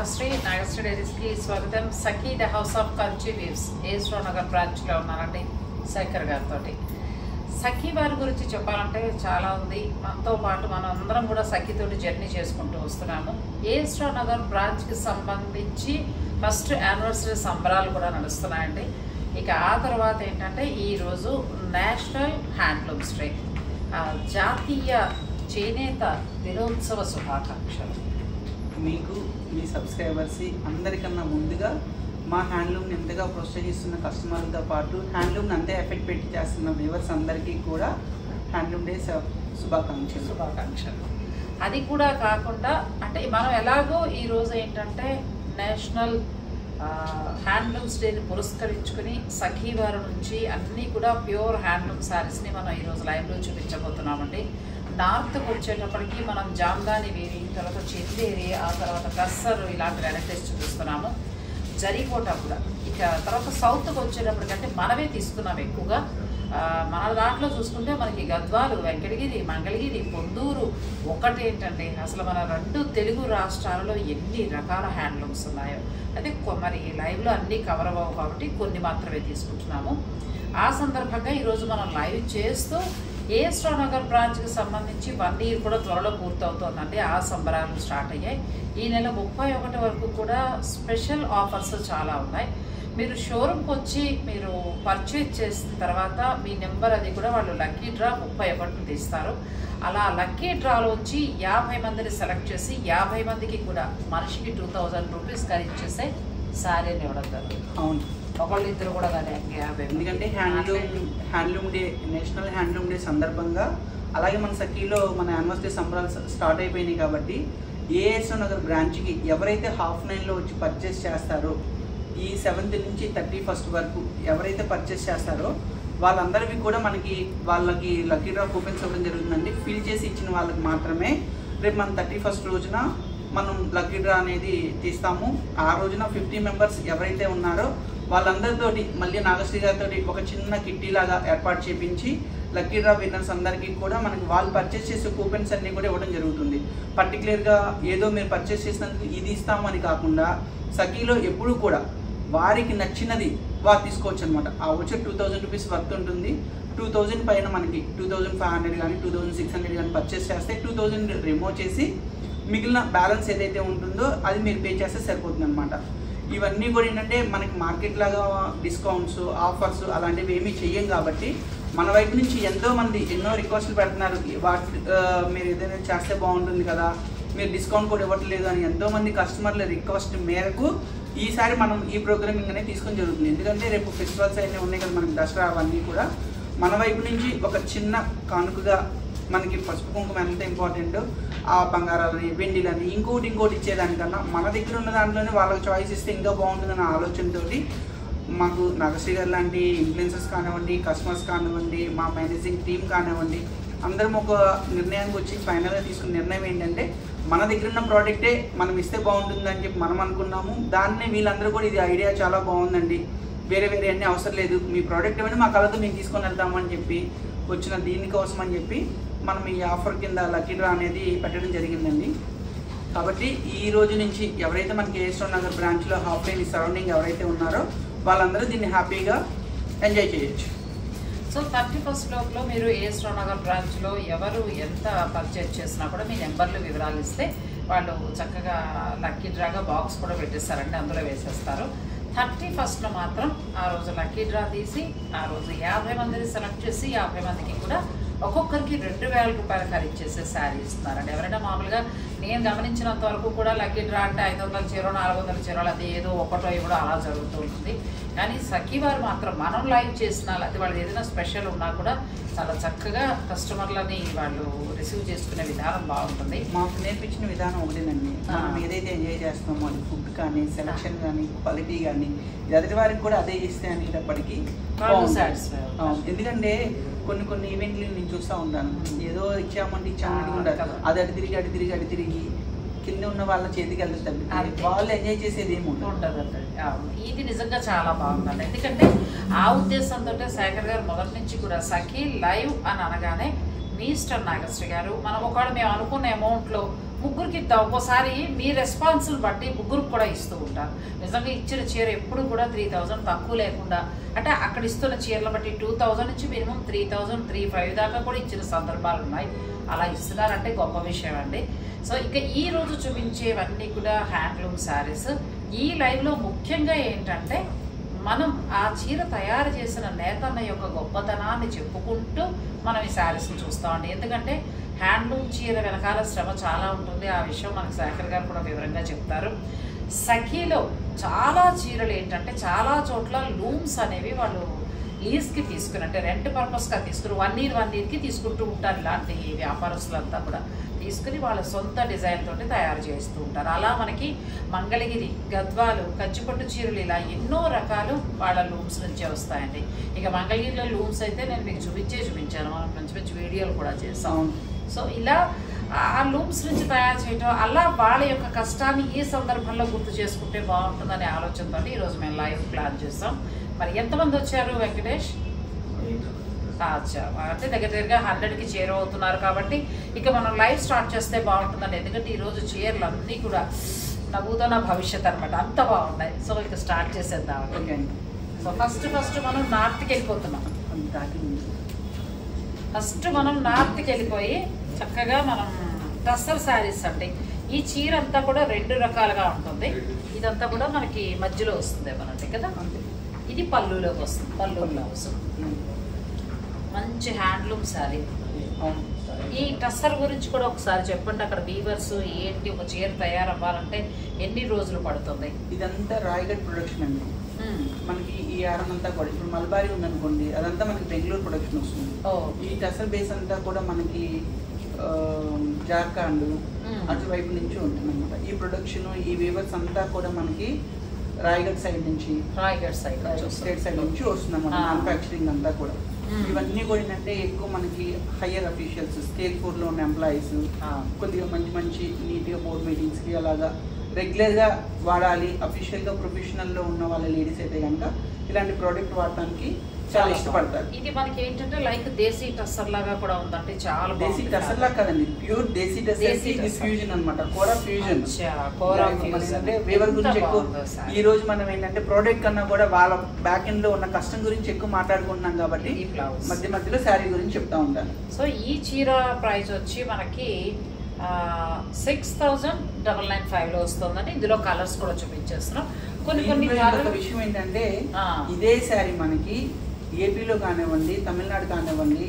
నాగశ్రీ డైరీస్కి స్వాగతం. Sakhi the House of Kanchi Weaves A S Rao Nagar బ్రాంచ్లో ఉన్నారండి శేఖర్ గారితో. సఖీ వారి గురించి చెప్పాలంటే చాలా ఉంది. మనతో పాటు మనం అందరం కూడా సఖీతోటి జర్నీ చేసుకుంటూ వస్తున్నాము. ఏస్రో నగర్ బ్రాంచ్కి సంబంధించి ఫస్ట్ యానివర్సరీ సంబరాలు కూడా నడుస్తున్నాయండి. ఇక ఆ తర్వాత ఏంటంటే ఈరోజు నేషనల్ హ్యాండ్లూమ్స్ డే, జాతీయ చేనేత దినోత్సవ శుభాకాంక్షలు. మీకు మీ సబ్స్క్రైబర్స్ అందరికన్నా ముందుగా మా హ్యాండ్లూమ్ని ఎంతగా ప్రోత్సహిస్తున్న కస్టమర్లతో పాటు హ్యాండ్లూమ్ని అంతే ఎఫెక్ట్ పెట్టి చేస్తున్న వ్యూవర్స్ అందరికీ కూడా హ్యాండ్లూమ్ డే శుభాకాంక్షలు. అది కూడా కాకుండా అంటే మనం ఎలాగో ఈరోజు ఏంటంటే నేషనల్ హ్యాండ్లూమ్స్ డేని పురస్కరించుకుని సఖీ వారి నుంచి అన్నీ కూడా ప్యూర్ హ్యాండ్లూమ్ శారీస్ని మనం ఈరోజు లైవ్లో చూపించబోతున్నామండి. నార్త్కి వచ్చేటప్పటికి మనం జామ్దాని వేరి, తర్వాత చందేరి, ఆ తర్వాత కస్సర్ ఇలాంటి వెరైటీస్ చూపిస్తున్నాము. జరికోట కూడా. ఇక తర్వాత సౌత్కి వచ్చేటప్పటికంటే మనమే తీసుకున్నాం ఎక్కువగా. మన దాంట్లో చూసుకుంటే మనకి గద్వాలు, వెంకటగిరి, మంగళగిరి, పొందూరు ఒకటేంటండి అసలు మన 2 తెలుగు రాష్ట్రాలలో ఎన్ని రకాల హ్యాండ్లూమ్స్ ఉన్నాయో. అయితే మరి లైవ్లో అన్నీ కవర్ అవ్వవు కాబట్టి కొన్ని మాత్రమే తీసుకుంటున్నాము. ఆ సందర్భంగా ఈరోజు మనం లైవ్ చేస్తూ ఏస్రో నగర్ బ్రాంచ్కి సంబంధించి 1 ఇయర్ కూడా త్వరలో పూర్తవుతోందండి. ఆ సంబరాలు స్టార్ట్ అయ్యాయి. ఈ నెల 31 వరకు కూడా స్పెషల్ ఆఫర్స్ చాలా ఉన్నాయి. మీరు షోరూమ్కి వచ్చి మీరు పర్చేజ్ చేసిన తర్వాత మీ నెంబర్ అది కూడా వాళ్ళు లక్కీ డ్రా 31 తీస్తారు. అలా లక్కీ డ్రాలోంచి 50 మందిని సెలెక్ట్ చేసి 50 మందికి కూడా మనిషికి 2000 రూపీస్ ఖరీదు చేసే శారీని ఇవ్వడం జరుగుతుంది. అవును, ఒకళ్ళు ఇద్దరు కూడా కానీ 50. ఎందుకంటే handloom day, national handloom day సందర్భంగా అలాగే మన సఖీలో మన యానివర్సరీ సంబరాలు స్టార్ట్ అయిపోయినాయి కాబట్టి ఏఎస్ఓ నగర్ బ్రాంచ్కి ఎవరైతే 9:30 వచ్చి పర్చేస్ చేస్తారో, ఈ 7th నుంచి 31st వరకు ఎవరైతే పర్చేస్ చేస్తారో వాళ్ళందరికీ కూడా వాళ్ళకి లక్కీ డ్రా కూపెన్స్ ఇవ్వడం జరుగుతుందండి. ఫిల్ చేసి ఇచ్చిన వాళ్ళకి మాత్రమే రేపు మన 31st రోజున మనం లక్కీ డ్రా అనేది తీస్తాము. ఆ రోజున 50 మెంబర్స్ ఎవరైతే ఉన్నారో వాళ్ళందరితోటి మళ్ళీ నాగశ్రీ గారితో ఒక చిన్న కిట్టీ లాగా ఏర్పాటు చేయించి లక్కీ డ్రా విన్నర్స్ అందరికీ కూడా మనకి వాళ్ళు పర్చేస్ చేసే కూపెన్స్ అన్నీ కూడా ఇవ్వడం జరుగుతుంది. పర్టికులర్గా ఏదో మీరు పర్చేస్ చేసినందుకు ఇది ఇస్తాము అని కాకుండా సఖీలో ఎప్పుడు కూడా వారికి నచ్చినది వారు తీసుకోవచ్చు అనమాట. ఆ వచ్చే 2000 రూపీస్ వర్త్ ఉంటుంది. 2000 పైన మనకి 2500 కానీ 2600 కానీ పర్చేస్ చేస్తే 2000 రిమూవ్ చేసి మిగిలిన బ్యాలెన్స్ ఏదైతే ఉంటుందో అది మీరు పే చేస్తే సరిపోతుంది అనమాట. ఇవన్నీ కూడా ఏంటంటే మనకి మార్కెట్ లాగా డిస్కౌంట్స్, ఆఫర్స్ అలాంటివి ఏమీ చెయ్యం కాబట్టి మన వైపు నుంచి ఎంతోమంది ఎన్నో రిక్వెస్ట్లు పెడుతున్నారు. మీరు ఏదైనా చేస్తే బాగుంటుంది కదా, మీరు డిస్కౌంట్ కూడా ఇవ్వట్లేదు అని ఎంతోమంది కస్టమర్ల రిక్వెస్ట్ మేరకు ఈసారి మనం ఈ ప్రోగ్రామింగ్ అనేది తీసుకొని జరుగుతుంది. ఎందుకంటే రేపు ఫెస్టివల్స్ అయితే ఉన్నాయి కదా, మనకి దసరా అవన్నీ కూడా మన వైపు నుంచి ఒక చిన్న కానుకగా మనకి పసుపు కుంకుమ ఎంత ఇంపార్టెంట్, ఆ బంగారాలని, వెండిలని, ఇంకోటి ఇచ్చేదానికన్నా మన దగ్గర ఉన్న దాంట్లోనే వాళ్ళకి చాయిస్ ఇస్తే ఇంకా బాగుంటుందన్న ఆలోచనతోటి మాకు నాగశ్రీ గారు లాంటి ఇన్ఫ్లుయెన్సర్స్ కానివ్వండి, కస్టమర్స్ కానివ్వండి, మా మేనేజింగ్ టీమ్ కానివ్వండి, అందరం ఒక నిర్ణయానికి వచ్చి ఫైనల్గా తీసుకున్న నిర్ణయం ఏంటంటే మన దగ్గర ఉన్న ప్రోడక్టే మనం ఇస్తే బాగుంటుందని చెప్పి మనం అనుకున్నాము. దాన్నే వీళ్ళందరూ కూడా ఇది ఐడియా చాలా బాగుందండి, వేరే అన్నీ అవసరం లేదు, మీ ప్రోడక్ట్ ఏమైనా మా కళతో మేము తీసుకొని వెళ్తామని చెప్పి వచ్చిన దీనికోసం అని చెప్పి మనం ఈ ఆఫర్ కింద లక్కీ డ్రా అనేది పెట్టడం జరిగిందండి. కాబట్టి ఈ రోజు నుంచి ఎవరైతే మనకి ఏస్రో నగర్ బ్రాంచ్లో హాఫ్లైన్ సరౌండింగ్ ఎవరైతే ఉన్నారో వాళ్ళందరూ దీన్ని హ్యాపీగా ఎంజాయ్ చేయొచ్చు. సో 31st లోపల మీరు ఏస్రో నగర్ బ్రాంచ్లో ఎవరు ఎంత పర్చేజ్ చేసినా కూడా మీ నెంబర్లు వివరాలు ఇస్తే వాళ్ళు చక్కగా లక్కీ డ్రాగా బాక్స్ కూడా పెట్టేస్తారండి, అందులో వేసేస్తారు. 31st మాత్రం ఆ రోజు లక్కీ డ్రా తీసి ఆ రోజు 50 మందిని సెలెక్ట్ చేసి 50 మందికి కూడా ఒక్కొక్కరికి 2000 రూపాయలు ఖరీదు చేసే శారీ ఇస్తున్నారండి. ఎవరైనా మామూలుగా నేను గమనించినంత వరకు కూడా లక్కీ డ్రా అంటే 500 చీర, 400 చీరలు, అది ఏదో ఒకటో కూడా అలా జరుగుతూ ఉంటుంది. కానీ సఖీ వారు మాత్రం మనం లైవ్ చేసిన అది వాళ్ళు ఏదైనా స్పెషల్ ఉన్నా కూడా చాలా చక్కగా కస్టమర్లని వాళ్ళు రిసీవ్ చేసుకునే విధానం బాగుంటుంది. మాకు నేర్పించిన విధానం ఒకటేనండి, మనం ఏదైతే ఎంజాయ్ చేస్తామో అది ఫుడ్ కానీ, సెలక్షన్ కానీ, క్వాలిటీ కానీ ఎదుటి వారికి కూడా అదే ఇస్తే అనేటప్పటికీ ఎందుకంటే కొన్ని ఈవెంట్లు నేను చూస్తూ ఉంటాను, ఏదో ఇచ్చామంటే ఉంటారు, అది అటు తిరిగి కింద ఉన్న వాళ్ళ చేతికి వెళ్తుంది, వాళ్ళు ఎంజాయ్ చేసేది ఏమి ఉంటుంది. ఇది నిజంగా చాలా బాగుందండి. ఎందుకంటే ఆ ఉద్దేశంతో శేఖర్ గారు మొదటి నుంచి కూడా సఖీ లైవ్ అని అనగానే మీ ఇష్టం నాగశ్రీ గారు, మనం ఒకవేళ మేము అనుకున్న అమౌంట్లో ముగ్గురికి ఇద్దాం. ఒక్కోసారి మీ రెస్పాన్స్ని బట్టి ముగ్గురికి కూడా ఇస్తూ ఉంటారు. నిజంగా ఇచ్చిన చీర ఎప్పుడు కూడా 3000 తక్కువ లేకుండా, అంటే అక్కడ ఇస్తున్న చీరలు బట్టి 2000 నుంచి మినిమం 3000, 3500 దాకా కూడా ఇచ్చిన సందర్భాలు ఉన్నాయి. అలా ఇస్తున్నారంటే గొప్ప విషయం అండి. సో ఇక ఈ రోజు చూపించేవన్నీ కూడా హ్యాండ్లూమ్ శారీస్. ఈ లైవ్లో ముఖ్యంగా ఏంటంటే మనం ఆ చీర తయారు చేసిన నేతన్న యొక్క గొప్పతనాన్ని చెప్పుకుంటూ మనం ఈ శారీస్ని చూస్తామండి. ఎందుకంటే హ్యాండ్లూమ్ చీర వెనకాల శ్రమ చాలా ఉంటుంది. ఆ విషయం మనకు శేఖర్ గారు కూడా వివరంగా చెప్తారు. సఖీలో చాలా చీరలు ఏంటంటే చాలా చోట్ల లూమ్స్ అనేవి వాళ్ళు లీజ్కి తీసుకుని, అంటే రెంట్ పర్పస్గా తీసుకుని 1 yearకి తీసుకుంటూ ఉంటారు. ఇలాంటి వ్యాపారస్తులంతా కూడా తీసుకుని వాళ్ళ సొంత డిజైన్ తోటి తయారు చేస్తూ ఉంటారు. అలా మనకి మంగళగిరి, గద్వాలు, కంచిపట్టు చీరలు ఇలా ఎన్నో రకాలు వాళ్ళ లూమ్స్ నుంచే వస్తాయండి. ఇక మంగళగిరిలో లూమ్స్ అయితే నేను మీకు చూపించాను, మనం మంచి మంచి వీడియోలు కూడా చేస్తాం. సో ఇలా ఆ లూమ్స్ నుంచి తయారు చేయటం, అలా వాళ్ళ యొక్క కష్టాన్ని ఈ సందర్భంలో గుర్తు చేసుకుంటే బాగుంటుందనే ఆలోచనతో ఈరోజు మేము లైవ్ ప్లాన్ చేస్తాం. మరి ఎంతమంది వచ్చారు వెంకటేష్? అంటే దగ్గరగా 100కి చేరువవుతున్నారు. కాబట్టి ఇక మనం లైవ్ స్టార్ట్ చేస్తే బాగుంటుందండి. ఎందుకంటే ఈరోజు చీరలు అన్నీ కూడా నవ్వుతో నా భవిష్యత్ అనమాట, అంత బాగున్నాయి. సో ఇక స్టార్ట్ చేసేద్దాం. సో ఫస్ట్ మనం నార్త్కి వెళ్ళిపోతున్నాం. మనం నార్త్కి వెళ్ళిపోయి చక్కగా మనం టస్సర్ శారీస్ అండి. ఈ చీర అంతా కూడా 2 రకాలుగా ఉంటుంది. ఇదంతా కూడా మనకి మధ్యలో వస్తుంది ఏమనండి కదా, ఇది పళ్ళులోకి వస్తుంది, పళ్ళులో వస్తుంది. మంచి హ్యాండ్లూమ్ శారీ. ఈ టస్సర్ గురించి కూడా ఒకసారి చెప్పండి. అక్కడ వీవర్స్ ఏంటి, ఒక చీర తయారవ్వాలంటే ఎన్ని రోజులు పడుతుంది? ఇదంతా రాయగఢ్ ప్రొడక్షన్ అండి. మనకి ఈ యారం అంతా కూడా ఇప్పుడు మల్బారీ ఉందనుకోండి, అదంతా మనకి బెంగళూరు ప్రొడక్షన్ వస్తుంది. ఈ టస్సర్ బేస్ అంతా కూడా మనకి జార్ఖండ్ అటువైపు నుంచి ఉంటుంది అనమాట. ఈ ప్రొడక్షన్, ఈ వీవర్స్ అంతా కూడా మనకి రాయగఢ్ సైడ్ నుంచి, స్టేట్ సైడ్ నుంచి వస్తుంది అన్నమాట. మ్యానుఫ్యాక్చరింగ్ అంతా కూడా ఇవన్నీ కూడా ఏంటంటే ఎక్కువ మనకి హయ్యర్ అఫీషియల్స్, స్కేల్ 4లో ఉన్న ఎంప్లాయీస్, కొద్దిగా మంచి నీట్గా బోర్డ్ మీటింగ్స్కి అలాగా రెగ్యులర్గా వాడాలి, అఫీషియల్గా ప్రొఫెషనల్లో ఉన్న వాళ్ళ లేడీస్ అయితే కనుక ఇలాంటి ప్రోడక్ట్ వాడటానికి చాలా ఇష్టపడతారు. ఇది మనకి ఏంటంటే లైక్ దేశీ టస్సర్ లాగా కూడా ఉందంటే చాలా దేశీ టస్సర్ లాగా కదండి, ప్యూర్ దేశీ టస్సర్ ఫ్యూజన్ అనమాట. కోరా ఫ్యూజన్ అంటే వేవర్ గురించి ఎక్కువ ఈ రోజు మనం ఏంటంటే ప్రోడక్ట్ కన్నా కూడా వాళ్ళ బ్యాక్ ఎండ్ లో ఉన్న కష్టం గురించి ఎక్కువ మాట్లాడుకుంటున్నాం కాబట్టి మధ్యలో శారీ గురించి చెప్తా ఉంటాను. సో ఈ చీర ప్రైస్ వచ్చి మనకి 6,995లో వస్తుందని ఇందులో కలర్స్ కూడా చూపించేస్తున్నాం. కొన్ని విషయం ఏంటంటే ఇదే శారీ మనకి ఏపీలో కానివ్వండి, తమిళనాడు కానివ్వండి,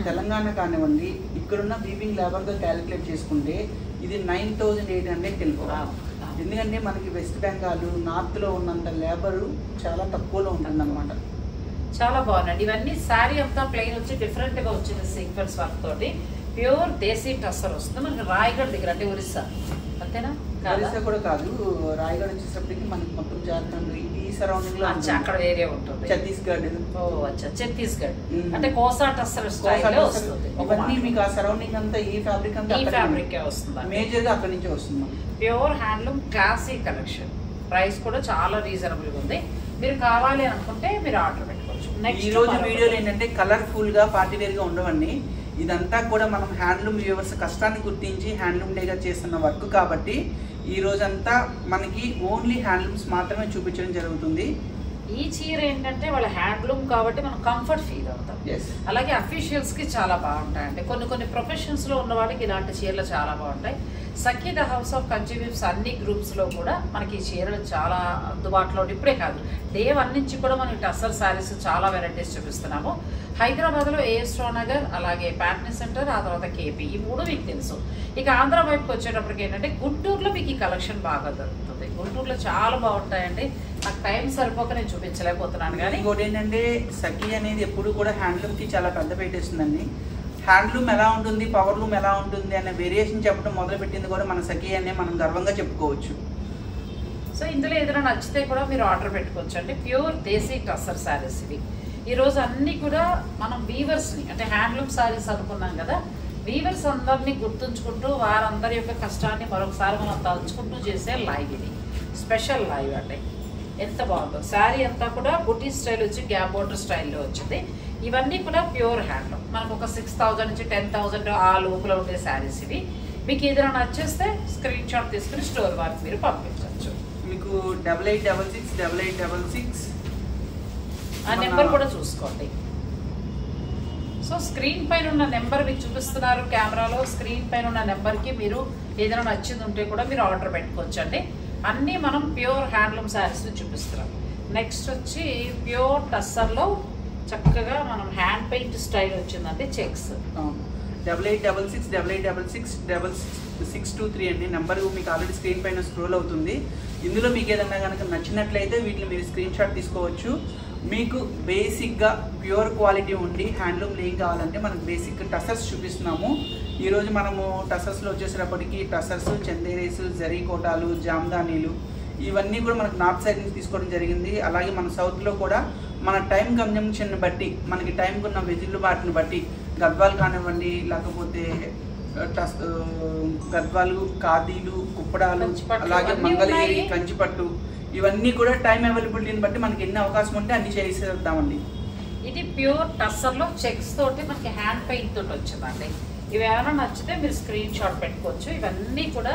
తెలంగాణ కానివ్వండి, ఇక్కడున్న వీవింగ్ లేబర్ గా క్యాలిక్యులేట్ చేసుకుంటే ఇది 9,800 వెళ్ళిపోవాలి. ఎందుకంటే మనకి వెస్ట్ బెంగాల్, నార్త్ లో ఉన్నంత లేబర్ చాలా తక్కువలో ఉంటుంది అనమాట. చాలా బాగుందండి. ఇవన్నీ శారీ అంతా ప్లెయిన్ వచ్చి డిఫరెంట్ గా వచ్చింది సీక్వెన్స్ వర్క్ తోటి. ప్యూర్ దేశీ టస్సర్ వస్తుంది మనకి రాయగఢ్ దగ్గర, అంటే ఒరిస్సా అంతేనా? ఒరిస్సా కూడా కాదు, రాయగఢ్ వచ్చేసరికి మనకి మొత్తం జార్ఖండ్ ఈ సరౌండింగ్ లో అక్కడ ఏరియా ఉంటుంది. ఛత్తీస్గఢ్. ఛత్తీస్గఢ్ అంటే కోసా టస్సర్ స్టైల్ వస్తుంది. ఇవన్నీ మీకు ఆ సరౌండింగ్ అంతా ఈ ఫ్యాబ్రిక్ అంతా వస్తుంది, మేజర్ గా అక్కడి నుంచి వస్తుంది. Pure handloom classy collection. Price కూడా చాలా రీజనబుల్ గా ఉంది. మీరు కావాలి అనుకుంటే మీరు ఆర్డర్ పెట్టుకోవచ్చు. ఈ రోజు వీడియోలో ఏంటంటే కలర్ఫుల్ గా పార్టీ వేర్ గా ఉండవండి. ఇదంతా కూడా మనం హ్యాండ్లూమ్ వ్యూవర్స్ కష్టాన్ని గుర్తించి హ్యాండ్లూమ్ డేగా చేస్తున్న వర్క్ కాబట్టి ఈ రోజంతా మనకి ఓన్లీ హ్యాండ్లూమ్స్ మాత్రమే చూపించడం జరుగుతుంది. ఈ చీర ఏంటంటే వాళ్ళ హ్యాండ్లూమ్ కాబట్టి మనం కంఫర్ట్ ఫీల్ అవుతాం. అలాగే అఫీషియల్స్ కి చాలా బాగుంటాయి. అంటే కొన్ని ప్రొఫెషన్స్ లో ఉన్న వాళ్ళకి ఇలాంటి చీరలు చాలా బాగుంటాయి. Sakhi the House of Kanchi Weaves అన్ని గ్రూప్స్ లో కూడా మనకి ఈ చీరలు చాలా అందుబాటులో. ఇప్పుడే కాదు, డే 1 నుంచి కూడా మనం టస్సర్ శారీస్ చాలా వెరైటీస్ చూపిస్తున్నాము. హైదరాబాద్ లో ఏఎస్ రావు నగర్, అలాగే ప్యాట్నీ సెంటర్, ఆ తర్వాత కేపీ, ఈ 3 మీకు తెలుసు. ఇక ఆంధ్ర వైపుకి వచ్చేటప్పటికి ఏంటంటే గుంటూరులో మీకు ఈ కలెక్షన్ బాగా దొరుకుతుంది. గుంటూరులో చాలా బాగుంటాయండి. నాకు టైం సరిపోక నేను చూపించలేకపోతున్నాను. కానీ ఇంకోటి ఏంటంటే సఖీ అనేది ఎప్పుడు కూడా హ్యాండ్లూమ్ కి చాలా పెద్ద పెట్టేస్తుందండి. హ్యాండ్లూమ్ ఎలా ఉంటుంది, పవర్ లూమ్ ఎలా ఉంటుంది అనే వేరియేషన్ చెప్పడం మొదలు పెట్టింది కూడా మన సఖీ అనే మనం గర్వంగా చెప్పుకోవచ్చు. సో ఇందులో ఏదైనా నచ్చితే కూడా మీరు ఆర్డర్ పెట్టుకోవచ్చు అండి. ప్యూర్ దేశీ టస్సర్ శారీస్ ఇవి. ఈరోజు అన్నీ కూడా మనం వీవర్స్ని, అంటే హ్యాండ్లూమ్ శారీస్ అనుకున్నాం కదా, వీవర్స్ అందరినీ గుర్తుంచుకుంటూ వారందరి యొక్క కష్టాన్ని మరొకసారి మనం తలుచుకుంటూ చేసే లైవ్ ఇది. స్పెషల్ లైవ్ అంటే ఎంత బాగుందో. శారీ అంతా కూడా బుటీ స్టైల్ వచ్చి గ్యాప్ బోర్డర్ స్టైల్లో వచ్చింది. ఇవన్నీ కూడా ప్యూర్ హ్యాండ్లూమ్. మనకు ఒక 6,000 నుంచి 10,000 ఆ లోపల ఉండే శారీస్ ఇవి. మీకు ఏదైనా నచ్చేస్తే స్క్రీన్ షాట్ తీసుకుని స్టోర్ వారికి మీరు పంపించవచ్చు. మీకు 8866 ఆ నెంబర్ కూడా చూసుకోండి. సో స్క్రీన్ పైన ఉన్న నెంబర్ మీకు చూపిస్తున్నారు కెమెరాలో. స్క్రీన్ పైన ఉన్న నెంబర్కి మీరు ఏదైనా నచ్చింది ఉంటే కూడా మీరు ఆర్డర్ పెట్టుకోవచ్చండి. అన్నీ మనం ప్యూర్ హ్యాండ్లూమ్ శారీస్ చూపిస్తున్నాం. నెక్స్ట్ వచ్చి ప్యూర్ టస్సర్లో చక్కగా మనం హ్యాండ్ పెయింట్ స్టైల్ వచ్చిందండి. చెక్స్ 8866 అండి నెంబర్ మీకు ఆల్రెడీ స్క్రీన్ పైన స్క్రోల్ అవుతుంది. ఇందులో మీకు ఏదన్నా కనుక నచ్చినట్లయితే వీటిని మీరు స్క్రీన్ షాట్ తీసుకోవచ్చు. మీకు బేసిక్గా ప్యూర్ క్వాలిటీ ఉండి హ్యాండ్లూమ్ ఏం కావాలంటే మనకు బేసిక్ టసర్స్ చూపిస్తున్నాము. ఈరోజు మనము టసర్స్లో వచ్చేసేటప్పటికి టసర్స్, చందేరీస్, జరీ కోటాలు, జామ్దానీలు ఇవన్నీ కూడా మనకు నార్త్ సైడ్ నుంచి తీసుకోవడం జరిగింది. అలాగే మన సౌత్లో కూడా మన టైం కన్జంప్షన్ బట్టి మనకి టైంకి ఉన్న వెసులుబాటుని బట్టి గద్వాలు కానివ్వండి, లేకపోతే గద్వాలు, ఖాదీలు, కుప్పడాలు, అలాగే మంగళగిరి, కంచిపట్టు ఇవన్నీ కూడా టైం అవైలబిలిటీని బట్టి మనకి ఎన్ని అవకాశం ఉంటే అన్ని చేసేద్దామండి. ఇది ప్యూర్ టస్సర్లో చెక్స్ తోటి మనకి హ్యాండ్ పెయింట్ తోటి వచ్చిందండి. ఇవి ఏమైనా నచ్చితే మీరు స్క్రీన్ షాట్ పెట్టుకోవచ్చు. ఇవన్నీ కూడా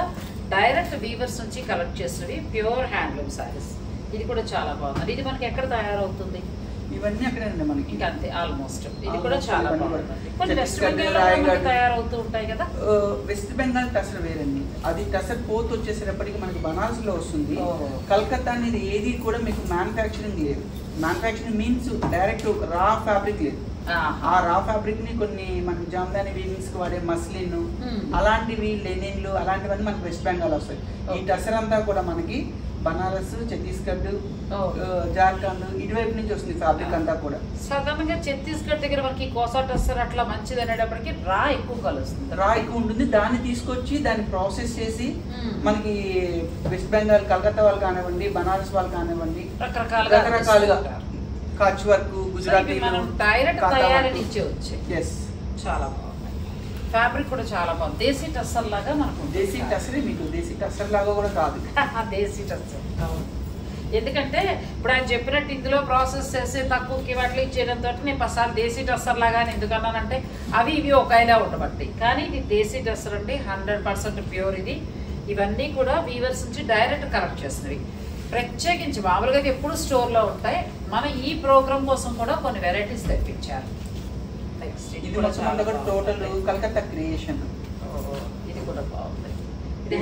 డైరెక్ట్ వీవర్స్ నుంచి కలెక్ట్ చేసినవి ప్యూర్ హ్యాండ్లూమ్ శారీస్. ఇది కూడా చాలా బాగుంది. ఇది మనకి ఎక్కడ తయారవుతుంది? ఇవన్నీ అక్కడేనండి మనకి. ఇంకా అంతే ఆల్మోస్ట్. ఇది కూడా చాలా బాగుంది. కొన్ని వెస్ట్ బెంగాల్ తయారవుతూ ఉంటాయి కదా. వెస్ట్ బెంగాల్ టసర్ వేరండి. అది టసర్ పోత్ వచ్చేసేటప్పటికి మనకి బనారస్ లో వస్తుంది. కలకత్తా అనేది ఏది కూడా మీకు మ్యానుఫ్యాక్చరింగ్ లేదు. మ్యానుఫ్యాక్చరింగ్ మీన్స్ డైరెక్ట్ రా ఫ్యాబ్రిక్ లేదు. ఆ రా ఫ్యాబ్రిక్ ని కొన్ని మన జామ్దాని వీవింగ్స్ కి వాడే మస్లిన్ అలాంటివి, లెనిన్లు అలాంటివన్నీ మనకి వెస్ట్ బెంగాల్ వస్తాయి. ఈ టసర్ అంతా కూడా మనకి బనారస్, ఛత్తీస్గఢ్, జార్ఖండ్ ఇటువైపు నుంచి వస్తుంది ఫ్యాబ్రిక్ అంతా కూడా. సాధారణంగా ఛత్తీస్గఢ్ దగ్గర మనకి కోసా టస్సర్ అట్లా మంచిది అనేటప్పటికి రా ఎక్కువ కలుస్తుంది. రా ఎక్కువ ఉంటుంది. దాన్ని తీసుకొచ్చి దాన్ని ప్రాసెస్ చేసి మనకి వెస్ట్ బెంగాల్, కలకత్తా వాళ్ళు కానివ్వండి, బనారస్ వాళ్ళు కానివ్వండి, రకరకాలుగా కచ్ వర్క్, గుజరాతీ డైరెక్ట్ తయారీ నుంచి వచ్చాయి. చాలా బాగుంది. ఫ్యాబ్రిక్ కూడా చాలా బాగుంది. దేశీ టస్సర్ లాగా మనకు. దేశీ టస్సరే మీకు దేశీ టస్సర్ లాగా కూడా కాదు. దేశీ టస్సర్. ఎందుకంటే ఇప్పుడు ఆయన చెప్పినట్టు ఇందులో ప్రాసెస్ చేసి తక్కువకి వాటిలో ఇచ్చేయడంతో నేను పసారి దేశీ టస్సర్ లాగా ఎందుకన్నానంటే అవి ఇవి ఒకేలా ఉండబట్టి. కానీ ఇది దేశీ టస్సర్ అండి. 100% ప్యూర్ ఇది. ఇవన్నీ కూడా వీవర్స్ నుంచి డైరెక్ట్ కలెక్ట్ చేసినవి. ప్రత్యేకించి మామూలుగా ఎప్పుడు స్టోర్లో ఉంటాయి. మన ఈ ప్రోగ్రామ్ కోసం కూడా కొన్ని వెరైటీస్ తెప్పించారు. ఇది కూడా టోటల్ కలకత్తా క్రియేషన్. ఇది కూడా బాగుంది. ఇది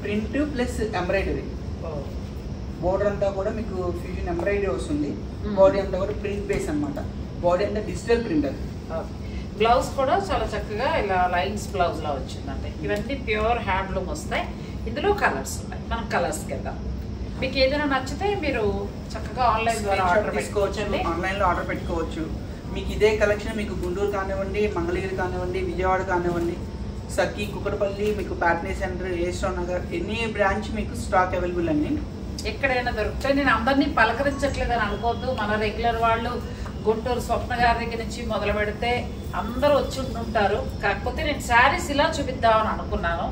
ప్రింట్ ప్లస్ ఎంబ్రాయిడరీ. బోర్డర్ అంతా కూడా మీకు ఫ్యూజన్ ఎంబ్రాయిడరీ వస్తుంది. బాడీ అంతా కూడా ప్రింట్ బేస్ అన్నమాట. బాడీ అంతా డిజిటల్ ప్రింటర్. బ్లౌజ్ కూడా చాలా చక్కగా ఇలా లైన్స్ బ్లౌజ్ లా వచ్చిందండి. ఇవన్నీ ప్యూర్ హ్యాండ్లూమ్ వస్తాయి. ఇందులో కలర్స్ ఉన్నాయి. మనం కలర్స్ కింద మీకు ఏదైనా నచ్చితే మీరు చక్కగా ఆన్లైన్ ద్వారా ఆర్డర్ పెట్టుకోవచ్చు. ఆన్లైన్లో ఆర్డర్ పెట్టుకోవచ్చు. మీకు ఇదే కలెక్షన్ మీకు గుంటూరు కానివ్వండి, మంగళగిరి కానివ్వండి, విజయవాడ కానివ్వండి, సఖీ, కుక్కడపల్లి, మీకు Patny centre, A S Rao Nagar any branch మీకు స్టాక్ అవైలబుల్ అండి. ఎక్కడైనా దొరుకుతాయి. నేను అందరినీ పలకరించట్లేదని అనుకోవద్దు. మన రెగ్యులర్ వాళ్ళు గుంటూరు స్వప్న గారి దగ్గర నుంచి మొదలు పెడితే అందరూ వచ్చి ఉంటుంటారు. కాకపోతే నేను శారీస్ ఇలా చూపిద్దామని అనుకున్నాను.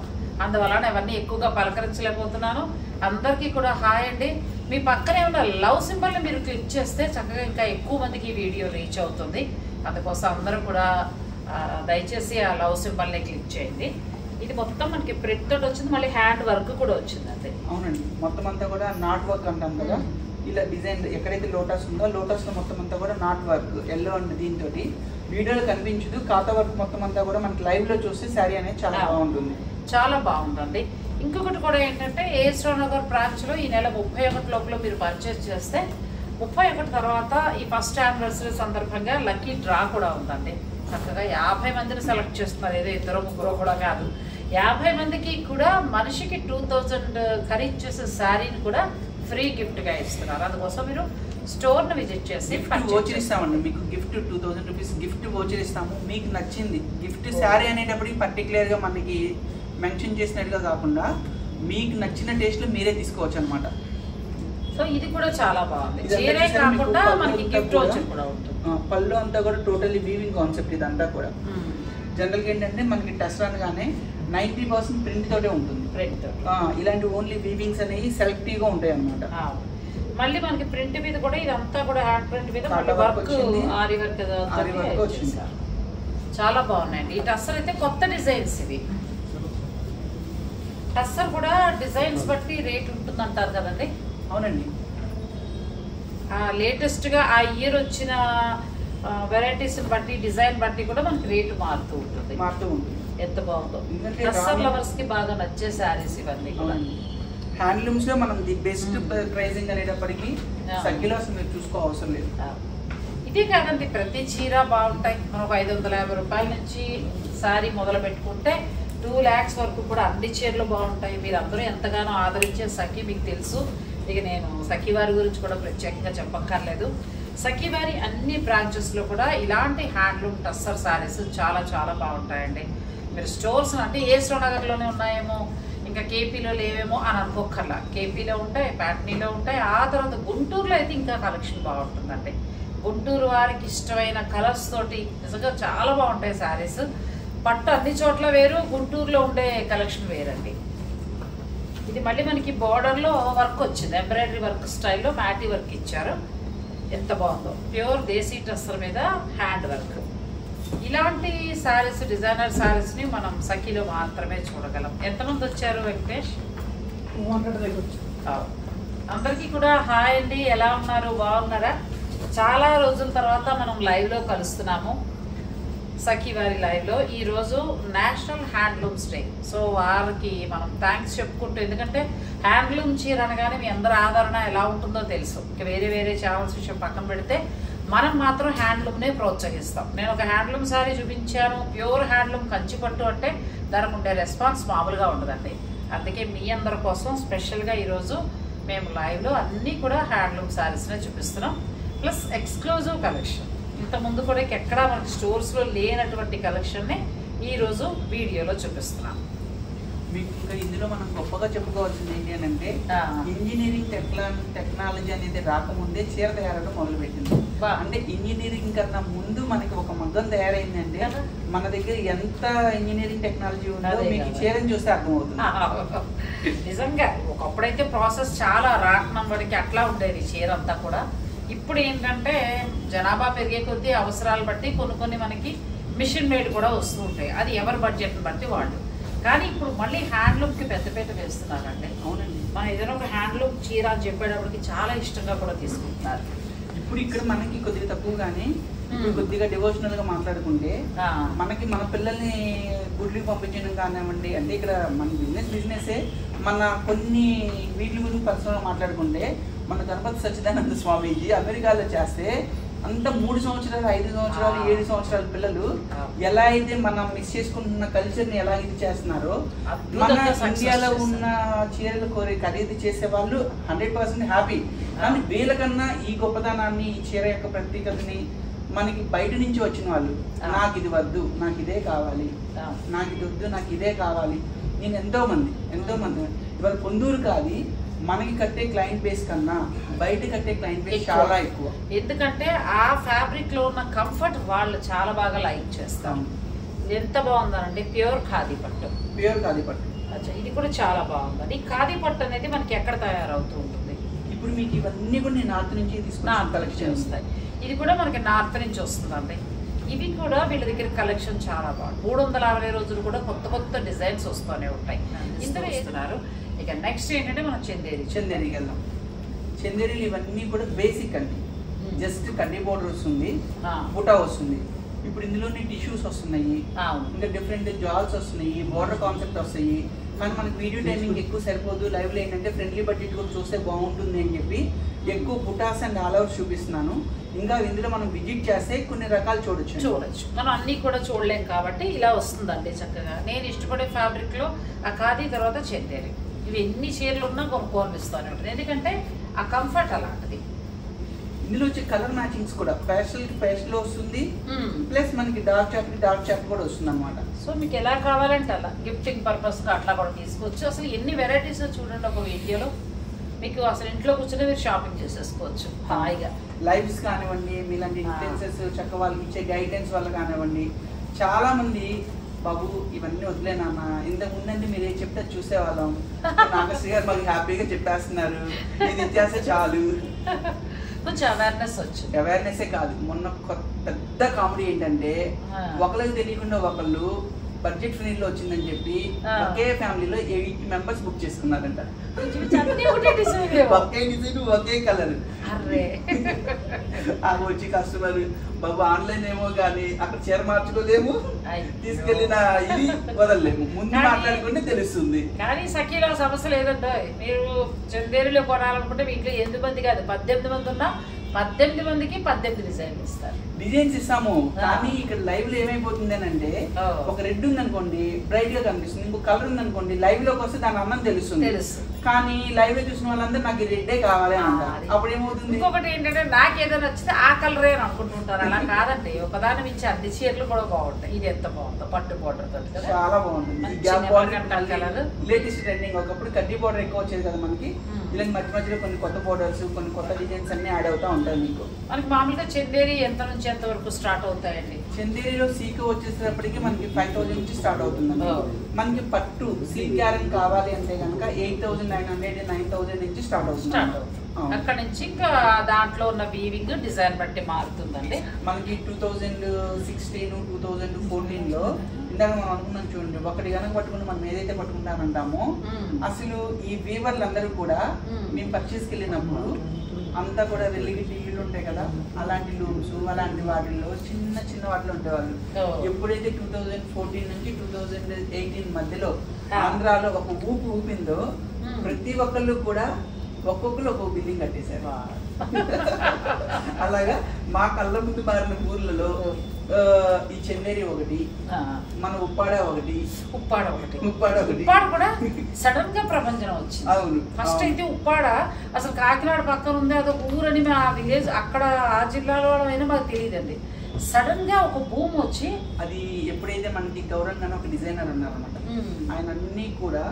అందువలన అవన్నీ ఎక్కువగా పలకరించలేకపోతున్నాను. అందరికీ కూడా హాయ్ అండి. మీ పక్కనే ఉన్న లవ్ సింబల్ని మీరు క్లిక్ చేస్తే చక్కగా ఇంకా ఎక్కువ మందికి ఈ వీడియో రీచ్ అవుతుంది. అందుకోసం అందరూ కూడా దయచేసి ఆ లవ్ సింబల్ని క్లిక్ చేయండి. ఇది మొత్తం మనకి ప్రింట్ తోటి వచ్చింది. మళ్ళీ హ్యాండ్ వర్క్ కూడా వచ్చిందండి. అవునండి. మొత్తం అంతా కూడా నాట్ వర్క్ అంటాం కదా. ఇలా డిజైన్ ఎక్కడైతే లోటస్ ఉందో లోటస్లో మొత్తం అంతా కూడా నాట్ వర్క్ ఎల్లో అండ్ దీంతో వీడియోలో కనిపించదు. ఖాతా వర్క్ మొత్తం అంతా కూడా మనకి లైవ్లో చూస్తే శారీ అనేది చాలా బాగుంటుంది. చాలా బాగుంటుంది. ఇంకొకటి కూడా ఏంటంటే ఏస్ట్రావ్ నగర్ బ్రాంచ్లో ఈ నెల 31 లోపల మీరు పర్చేస్ చేస్తే 31 తర్వాత ఈ ఫస్ట్ యానివర్సరీ సందర్భంగా లక్కీ డ్రా కూడా ఉందండి. చక్కగా 50 మందిని సెలెక్ట్ చేస్తున్నారు. ఏదో 2-3 కూడా కాదు. 50 మందికి కూడా మనిషికి 2000 ఖరీదు చేసే శారీని కూడా ఫ్రీ గిఫ్ట్గా ఇస్తున్నారు. అందుకోసం మీరు స్టోర్ని విజిట్ చేసి వోచర్ ఇస్తామండి. మీకు గిఫ్ట్ 2000 రూపీస్ గిఫ్ట్ వోచర్ ఇస్తాము. మీకు నచ్చింది గిఫ్ట్ శారీ అనేటప్పటికి పర్టికులర్గా మనకి మెన్షన్ చేసినట్టుగా కాకుండా మీకు నచ్చిన టేస్ట్లో మీరే తీసుకోవచ్చు అనమాట. సో ఇది కూడా చాలా బాగుంది. చీరే కాకుండా మనకి గిఫ్ట్ వోచర్ కూడా ఉంటుంది. పళ్ళు అంతా కూడా టోటల్లీ వీవింగ్ కాన్సెప్ట్ ఇదంతా కూడా. జనరల్గా ఏంటంటే మనకి టెస్ట్ అనగానే 90% ప్రింట్ తోటే ఉంటుంది. ప్రింట్ ఇలాంటి ఓన్లీ వీవింగ్స్ అనేవి సెలెక్టివ్గా ఉంటాయి అన్నమాట. మళ్ళీ మనకి ప్రింట్ మీద కూడా ఇదంతా కూడా హ్యాండ్ ప్రింట్ మీద వర్క్ ఆరి వర్క్ వచ్చింది. చాలా బాగున్నాయండి. ఈ టస్సర్ అయితే కొత్త డిజైన్స్ ఇవి. టస్సర్ కూడా డిజైన్స్ బట్టి రేట్ ఉంటుంది అంటారు కదండి? అవునండి. లేటెస్ట్ గా ఆ ఇయర్ వచ్చిన వెరైటీస్ బట్టి డిజైన్ బట్టి కూడా మనకి రేటు మారుతూ ఉంటుంది. ఎంత బాగుందో. టస్సర్ లవర్స్ కి బాగా నచ్చే శారీస్ ఇవన్నీ కూడా. హ్యాండ్లూమ్స్ లో మనం ది బెస్ట్ ప్రైసింగ్ అనేటప్పటికి సగ్గిలో అసలు మీరు చూసుకో అవసరం లేదు. ఇదే కాదండి, ప్రతి చీర బాగుంటాయి. మనం 550 రూపాయల నుంచి శారీ మొదలు పెట్టుకుంటే 2 lakhs వరకు కూడా అన్ని చీరలు బాగుంటాయి. మీరు అందరూ ఎంతగానో ఆదరించే సఖి మీకు తెలుసు. ఇక నేను సఖి వారి గురించి కూడా ప్రత్యేకంగా చెప్పక్కర్లేదు. సఖి వారి అన్ని బ్రాంచెస్లో కూడా ఇలాంటి హ్యాండ్లూమ్ టస్సర్ శారీస్ చాలా చాలా బాగుంటాయండి. మీరు స్టోర్స్ అంటే ఏ నగర్లోనే ఉన్నాయేమో, ఇంకా కేపీలో లేవేమో అని అనుకోకర్లా. కేపీలో ఉంటాయి, ప్యాట్నీలో ఉంటాయి. ఆ తర్వాత గుంటూరులో అయితే ఇంకా కలెక్షన్ బాగుంటుందండి. గుంటూరు వారికి ఇష్టమైన కలర్స్ తోటి నిజంగా చాలా బాగుంటాయి శారీస్. పట్టు అన్ని చోట్ల వేరు, గుంటూరులో ఉండే కలెక్షన్ వేరండి. ఇది మళ్ళీ మనకి బార్డర్లో వర్క్ వచ్చింది, ఎంబ్రాయిడరీ వర్క్ స్టైల్లో మ్యాటీ వర్క్ ఇచ్చారు. ఎంత బాగుందో. ప్యూర్ దేశీ టస్సర్ మీద హ్యాండ్ వర్క్. ఇలాంటి శారీస్, డిజైనర్ శారీస్ని మనం సఖీలో మాత్రమే చూడగలం. ఎంతమంది వచ్చారు వెంకటేష్? 200 అందరికీ కూడా హాయ్ అండి, ఎలా ఉన్నారు? బాగున్నారా? చాలా రోజుల తర్వాత మనం లైవ్లో కలుస్తున్నాము, సఖి వారి లైవ్లో. ఈరోజు నేషనల్ హ్యాండ్లూమ్స్ డే. సో వారికి మనం థ్యాంక్స్ చెప్పుకుంటూ, ఎందుకంటే హ్యాండ్లూమ్ చీర అనగానే మీ అందరి ఆదరణ ఎలా ఉంటుందో తెలుసు. ఇంకా వేరే వేరే ఛానల్స్ విషయం పక్కన పెడితే మనం మాత్రం హ్యాండ్లూమ్నే ప్రోత్సహిస్తాం. నేను ఒక హ్యాండ్లూమ్ శారీ చూపించాను, ప్యూర్ హ్యాండ్లూమ్ కంచిపట్టు అంటే దానికి ఉండే రెస్పాన్స్ మామూలుగా ఉండదండి. అందుకే మీ అందరి కోసం స్పెషల్గా ఈరోజు మేము లైవ్లో అన్నీ కూడా హ్యాండ్లూమ్ శారీస్నే చూపిస్తున్నాం. Plus exclusive collection. ఇంతకుముందు కూడా ఎక్కడా మనకి స్టోర్స్లో లేనటువంటి కలెక్షన్ని ఈరోజు వీడియోలో చూపిస్తున్నాం. మీకు ఇంకా ఇందులో మనం గొప్పగా చెప్పుకోవాల్సింది ఏంటి అని అంటే, ఇంజనీరింగ్ టెక్నాలజీ అనేది రాకముందే చీర తయారవడం మొదలుపెట్టింది. అంటే ఇంజనీరింగ్ కన్నా ముందు మనకి ఒక మగ్గం తయారైందంటే మన దగ్గర ఎంత ఇంజనీరింగ్ టెక్నాలజీ ఉందో మీకు చీరని చూస్తే అర్థమవుతుంది. నిజంగా ఒకప్పుడైతే ప్రాసెస్ చాలా రాకనంబడికి అట్లా ఉండేది చీర అంతా కూడా. ఇప్పుడు ఏంటంటే జనాభా పెరిగే కొద్దీ అవసరాలు బట్టి కొన్ని మనకి మిషన్ మేడ్ కూడా వస్తూ ఉంటాయి. అది ఎవరి బడ్జెట్ని బట్టి వాళ్ళు. కానీ ఇప్పుడు మళ్ళీ హ్యాండ్లూమ్కి పెద్దపీట వేస్తున్నారండి. అవునండి. మనం ఏదైనా ఒక హ్యాండ్లూమ్ చీర అని చెప్పేటప్పటికి చాలా ఇష్టంగా కూడా తీసుకుంటున్నారు. ఇప్పుడు ఇక్కడ మనకి కొద్దిగా తక్కువ, కానీ ఇప్పుడు కొద్దిగా డివోషనల్ గా మాట్లాడుకుంటే మనకి మన పిల్లల్ని గుడ్లకి పంపించడం కానివ్వండి, అంటే ఇక్కడ మన బిజినెస్ మన కొన్ని వీటి గురించి పర్సనల్గా మాట్లాడుకుంటే, మన గణపతి సచ్చిదానంద స్వామీజీ అమెరికాలో చేస్తే అంత 3 సంవత్సరాలు 5 సంవత్సరాలు 7 సంవత్సరాల పిల్లలు ఎలా అయితే మనం మిస్ చేసుకుంటున్న కల్చర్ని ఎలా ఇది చేస్తున్నారో, మన ఇండియాలో ఉన్న చీరలు ఖరీదు చేసే వాళ్ళు 100% హ్యాపీ. కానీ వీళ్ళకన్నా ఈ గొప్పతనాన్ని, ఈ చీర యొక్క ప్రత్యేకతని మనకి బయట నుంచి వచ్చిన వాళ్ళు, నాకు ఇది వద్దు, నాకు ఇదే కావాలి, నాకు ఇది వద్దు, నాకు ఇదే కావాలి. నేను ఎంతో మంది ఇవాళ పొందూరు కాదు, మనకి కట్టే క్లయింట్ బేస్ కన్నా బయట కట్టే క్లయింట్ బేస్ చాలా ఎక్కువ. ఎందుకంటే ఆ ఫ్యాబ్రిక్ లో ఉన్న కంఫర్ట్ వాళ్ళు చాలా బాగా లైక్ చేస్తాం. ఎంత బాగుందనండి, ప్యూర్ ఖాదీ పట్టు. అచ్చా, ఇది కూడా చాలా బాగుందండి. ఖాదీ పట్టు అనేది మనకి ఎక్కడ తయారవుతూ ఉంటుంది? ఇప్పుడు మీకు ఇవన్నీ కూడా నేను నార్త్ నుంచి తీసుకున్నా కలెక్షన్ వస్తాయి. ఇది కూడా మనకి నార్త్ నుంచి వస్తుందండి. ఇవి కూడా వీళ్ళ దగ్గర కలెక్షన్ చాలా బాగుంది. 360 రోజులు కూడా కొత్త డిజైన్స్ వస్తూనే ఉంటాయి. ఇందులో వేస్తున్నారు. ఇక నెక్స్ట్ ఏంటంటే మనం చందేరికి వెళ్దాం. చందేరీలు ఇవన్నీ కూడా బేసిక్ అండి. జస్ట్ కడ్డీ బోర్డర్ వస్తుంది, బుటా వస్తుంది. ఇప్పుడు ఇందులోనే టిష్యూస్ వస్తున్నాయి, ఇంకా డిఫరెంట్ జాల్స్ వస్తున్నాయి, బోర్డర్ కాన్సెప్ట్ వస్తాయి. కానీ మనకి వీడియో టైమింగ్ ఎక్కువ సరిపోదు. లైవ్లో ఏంటంటే ఫ్రెండ్లీ బడ్జెట్ కూడా చూస్తే బాగుంటుంది అని చెప్పి ఎక్కువ బుటాస్ అండ్ ఆల్ ఓవర్స్ చూపిస్తున్నాను. ఇంకా ఇందులో మనం విజిట్ చేస్తే కొన్ని రకాలు చూడొచ్చు. మనం అన్ని కూడా చూడలేం కాబట్టి ఇలా వస్తుందండి చక్కగా. నేను ఇష్టపడే ఫ్యాబ్రిక్ లో ఆ ఖాదీ, తర్వాత చందేరి, ఇవి ఎన్ని చీరలు ఉన్నా కొనుక్కోనిపిస్తూనే ఉంటుంది. ఎందుకంటే ఆ కంఫర్ట్ అలాంటిది. ఇందులో వచ్చే కలర్ మ్యాచింగ్స్ కూడా పేస్టల్ వస్తుంది, ప్లస్ మనకి డార్క్ చాట్ కూడా వస్తుంది అనమాట. సో మీకు ఎలా కావాలంటే అలా గిఫ్టింగ్ పర్పస్ గా అట్లా కూడా తీసుకోవచ్చు. అసలు ఎన్ని వెరైటీస్ చూడండి ఒక వీడియోలో. మీకు అసలు ఇంట్లో కూర్చొని మీరు షాపింగ్ చేసేసుకోవచ్చు హాయిగా. లైవ్స్ కానివ్వండి, మీలాంటి ఇన్ఫ్లుయెన్సర్స్ చక్క వాళ్ళకి ఇచ్చే గైడెన్స్ వల్ల కానివ్వండి. చాలా మంది బాబు ఇవన్నీ వదిలేనన్నా, ఇంతకు ముందండి మీరు ఏం చెప్తే చూసేవాళ్ళం, నాగశ్రీ గారు మాకు హ్యాపీగా చెప్పేస్తున్నారు, ఇది ఇచ్చేస్తే చాలు. కొంచెం అవేర్నెస్సే కాదు, మొన్న పెద్ద కామెడీ ఏంటంటే ఒకరికి తెలియకుండా ఒకళ్ళు బడ్జెట్ ఫ్రెండ్లీలో వచ్చిందని చెప్పి ఒకే ఫ్యామిలీలో 8 మెంబర్స్ బుక్ చేసుకున్నారంట. ఒకే డిజైన్ ఒకే కలర్. అవి వచ్చి కస్టమర్ బాబు ఆన్లైన్ ఏమో కానీ అక్కడ చీర మార్చుకోలేము, తీసుకెళ్ళిన ఇది వదలలేము, ముందు మాట్లాడుకుంటే తెలుస్తుంది. కానీ సఖీలో సమస్య లేదంటే మీరు చందేరిలో కొనాలనుకుంటే మీ ఇంట్లో 8 మంది కాదు 18 మంది ఉన్నా 18 మందికి 18 డిజైన్లు ఇస్తారు. డిజైన్స్ ఇస్తాము కానీ ఇక్కడ లైవ్ లో ఏమైపోతుంది అని అంటే ఒక రెడ్ ఉంది అనుకోండి బ్రైట్ గా కనిపిస్తుంది, ఇంకో కలర్ ఉంది అనుకోండి లైవ్ లోకి వస్తే దాని అన్నం తెలుస్తుంది. కానీ లైవ్ లో చూసిన వాళ్ళందరూ నాకు రెడ్డే కావాలి అంటారు. అప్పుడు ఏమవుతుంది, ఇంకొకటి ఏంటంటే నాకు ఏదో నచ్చితే ఆ కలరే అని అనుకుంటుంటారు. అలా కాదండి, ఒకదాని మించి అన్ని చీరలు కూడా బాగుంటాయి. ఇది ఎంత బాగుందో పట్టు బోర్డర్ తోటి కదా, చాలా బాగుంటుంది. Latest trending. ఒకప్పుడు కడ్డీ బోర్డర్ ఎక్కువ వచ్చేది కదా మనకి, ఇలాంటి మధ్య మధ్యలో కొన్ని కొత్త బోర్డర్స్ కొన్ని కొత్త డిజైన్స్ అన్ని యాడ్ అవుతా ఉంటాయి. మీకు మనకి మామూలుగా చందేరి ఎంత నుంచి ఎంత వరకు స్టార్ట్ అవుతాయండి? చందేరిలో సీకో వచ్చేసేటప్పటికి మనకి 5000 నుంచి స్టార్ట్ అవుతుంది. మనకి పట్టు సిల్క్ క్యారన్ కావాలి అంటే కనుక 8900 9000 నుంచి స్టార్ట్ అవుతుంది. అక్కడ నుంచి ఇంకా దాంట్లో ఉన్న వీవింగ్ డిజైన్ బట్టి మారుతుందండి. మనకి 2016 2014 లో ఇందాక మనం అనుకున్నాం చూడండి, ఒకటి కనుక పట్టుకుని మనం ఏదైతే పట్టుకుంటామంటామో అసలు ఈ వీవర్లు అందరూ కూడా మేము పర్చేస్కి వెళ్ళినప్పుడు అంతా కూడా వెల్లిగిట్టి ఇల్లు ఉంటాయి కదా, అలాంటి లూమ్స్ అలాంటి వాటిల్లో చిన్న చిన్న వాటిలో ఉండేవాళ్ళు. ఎప్పుడైతే 2014 నుంచి 2018 మధ్యలో ఆంధ్రాలో ఒక ఊపు ఊపిందో ప్రతి ఒక్కళ్ళు కూడా ఒక్కొక్కరు ఒక్కొక్క బిల్డింగ్ కట్టేశారు. అలాగా మా కళ్ళ ముందు మారిన ఊర్లలో ఈ చెన్నైరి ఒకటి, మన ఉప్పాడ ఒకటి కూడా సడన్ గా ప్రపంచం వచ్చింది. అవును, ఫస్ట్ అయితే ఉప్పాడ అసలు కాకినాడ పక్కన ఉంది, అదొక ఊరని ఆ విలేజ్ అక్కడ ఆ జిల్లాలో అయినా మాకు తెలియదండి. సడన్ గా ఒక భూమి వచ్చి అది ఎప్పుడైతే మనకి గౌరంగా ఒక డిజైనర్ ఉన్నారన్నమాట, ఆయన అన్ని కూడా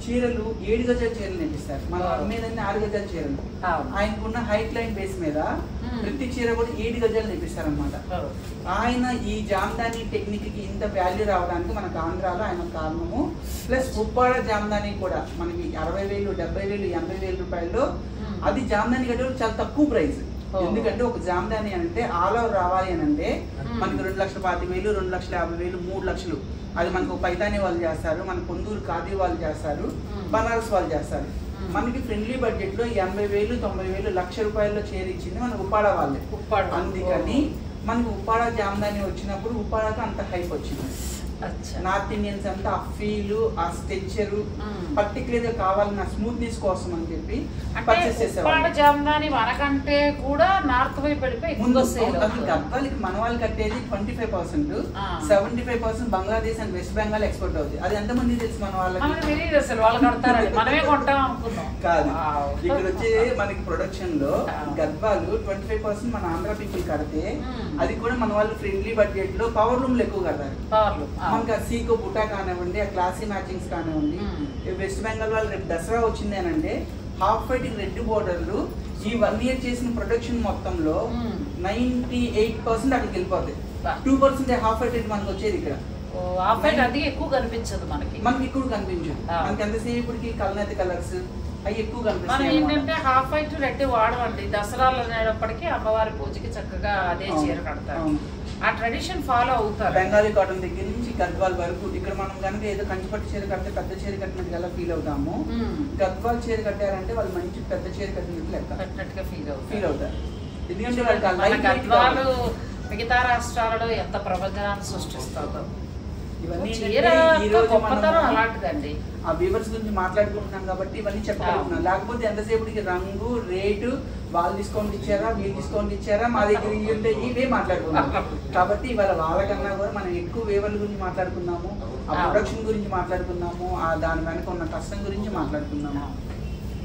చీరలు 7 గజాల చీరలు నేర్పిస్తారు. మన మీద 6 గజాల చీరలు. ఆయనకున్న హైట్ లైన్ బేస్ మీద ప్రతి చీర కూడా 7 గజాలు నేర్పిస్తారు అనమాట. ఆయన ఈ జామ్దాని టెక్నిక్ కి ఇంత వాల్యూ రావడానికి మనకు ఆంధ్రాలో ఆయన కారణము. ప్లస్ ఉప్పాడ జామ్దాని కూడా మనకి 60,000 70,000 80,000 రూపాయల్లో అది జామ్దాని కట్టే చాలా తక్కువ ప్రైస్. ఎందుకంటే ఒక జామ్దాని అంటే ఆల్ ఓవర్ రావాలి అని అంటే మనకి 2,25,000 2,50,000 3 లక్షలు. అది మనకు పైతాని వాళ్ళు చేస్తారు, మన పొందూరు ఖాదీ వాళ్ళు చేస్తారు, బనారస్ వాళ్ళు చేస్తారు. మనకి ఫ్రెండ్లీ బడ్జెట్ లో 80,000 90,000 లక్ష రూపాయల్లో చేరిచ్చింది మన ఉప్పాడ వాళ్ళే. అందుకని మనకి ఉప్పాడ జామ్దాని వచ్చినప్పుడు ఉప్పాడకి అంత హైప్ వచ్చింది. నార్త్ ఇండియన్స్ అంతా ఆ ఫీల్ ఆ స్ట్రక్చర్ పర్టికులర్ గా కావాలన్న స్మూత్నెస్ కోసం అని చెప్పి పర్చేస్ చేసేవాళ్ళు. జామ్దాని మనకంటే కూడా నార్త్ వైపు వెళ్ళిపోయి గద్వాలకి మన వాళ్ళు కట్టేది 25%, 75% Bangladesh and west Bengal export అవుతుంది. అది ఎంతమంది తెలుసు మన వాళ్ళకి? అసలు వాళ్ళు కడతారని మనమే కొంటాం అనుకున్నాం కాదు. ఇక్కడ వచ్చే మనకి ప్రొడక్షన్ లో గద్వాలు 25% మన ఆంధ్ర పీపుల్ కడితే అది కూడా మన వాళ్ళు ఫ్రెండ్లీ బడ్జెట్ లో పవర్ లూమ్లు ఎక్కువ కడతారు. మనకి ఆ సీకో బుటా కానివ్వండి, ఆ క్లాసీ మ్యాచింగ్స్ కానివ్వండి. వెస్ట్ బెంగాల్ వాళ్ళు రేపు దసరా వచ్చింది అని అంటే హాఫ్ వైట్ రెడ్ బోర్డర్లు ఈ 1 ఇయర్ చేసిన ప్రొడక్షన్ మొత్తంలో 98% అక్కడికి వెళ్ళిపోతాయి. 2% హాఫ్ వైట్ మనకి వచ్చేది ఇక్కడ. అది ఎక్కువ కనిపించదు మనకి ఎక్కువ కనిపించదు. మనకి ఎంతసేపు ఇప్పటికి కలనేత కలర్స్ అవి ఎక్కువ మనం కనిపిస్తాయి. ఏంటంటే హాఫ్ వైట్ రెడ్ వాడమండి. దసరాలు అనేటప్పటికీ అమ్మవారి పూజకి చక్కగా అదే చీర కడతారు. ఆ ట్రెడిషన్ ఫాలో అవుతారు. బెంగాలీ కాటన్ దగ్గర నుంచి గద్వాల్ వరకు ఇక్కడ మనం కనుక ఏదో కంచిపట్టు చీర కడితే పెద్ద చీర కట్టినట్టు ఎలా ఫీల్ అవుతాము, గద్వాల్ చీర కట్టారంటే వాళ్ళు మంచి పెద్ద చీర కట్టినట్టు లెక్క కట్టినట్టుగా ఫీల్ అవుతారు. ఎందుకంటే గద్వాలు మిగతా రాష్ట్రాలలో ఎంత ప్రపంచనాన్ని సృష్టిస్తుందో. ఇవన్నీ అలాంటిదండి. ఆ వీవర్స్ గురించి మాట్లాడుకుంటున్నాం కాబట్టి ఇవన్నీ చెప్పగలుగుతున్నాం. లేకపోతే ఎంతసేపటికి రంగు రేటు వాళ్ళు డిస్కౌంట్ ఇచ్చారా వీళ్ళు డిస్కౌంట్ ఇచ్చారా మా దగ్గర ఉంటే ఇవే మాట్లాడుకున్నాం. కాబట్టి ఇవాళ వాళ్ళకన్నా కూడా మనం ఎక్కువ వేవర్ల గురించి మాట్లాడుకున్నాము, ఆ ప్రొడక్షన్ గురించి మాట్లాడుకున్నాము, ఆ దాని వెనక ఉన్న కష్టం గురించి మాట్లాడుకున్నాము.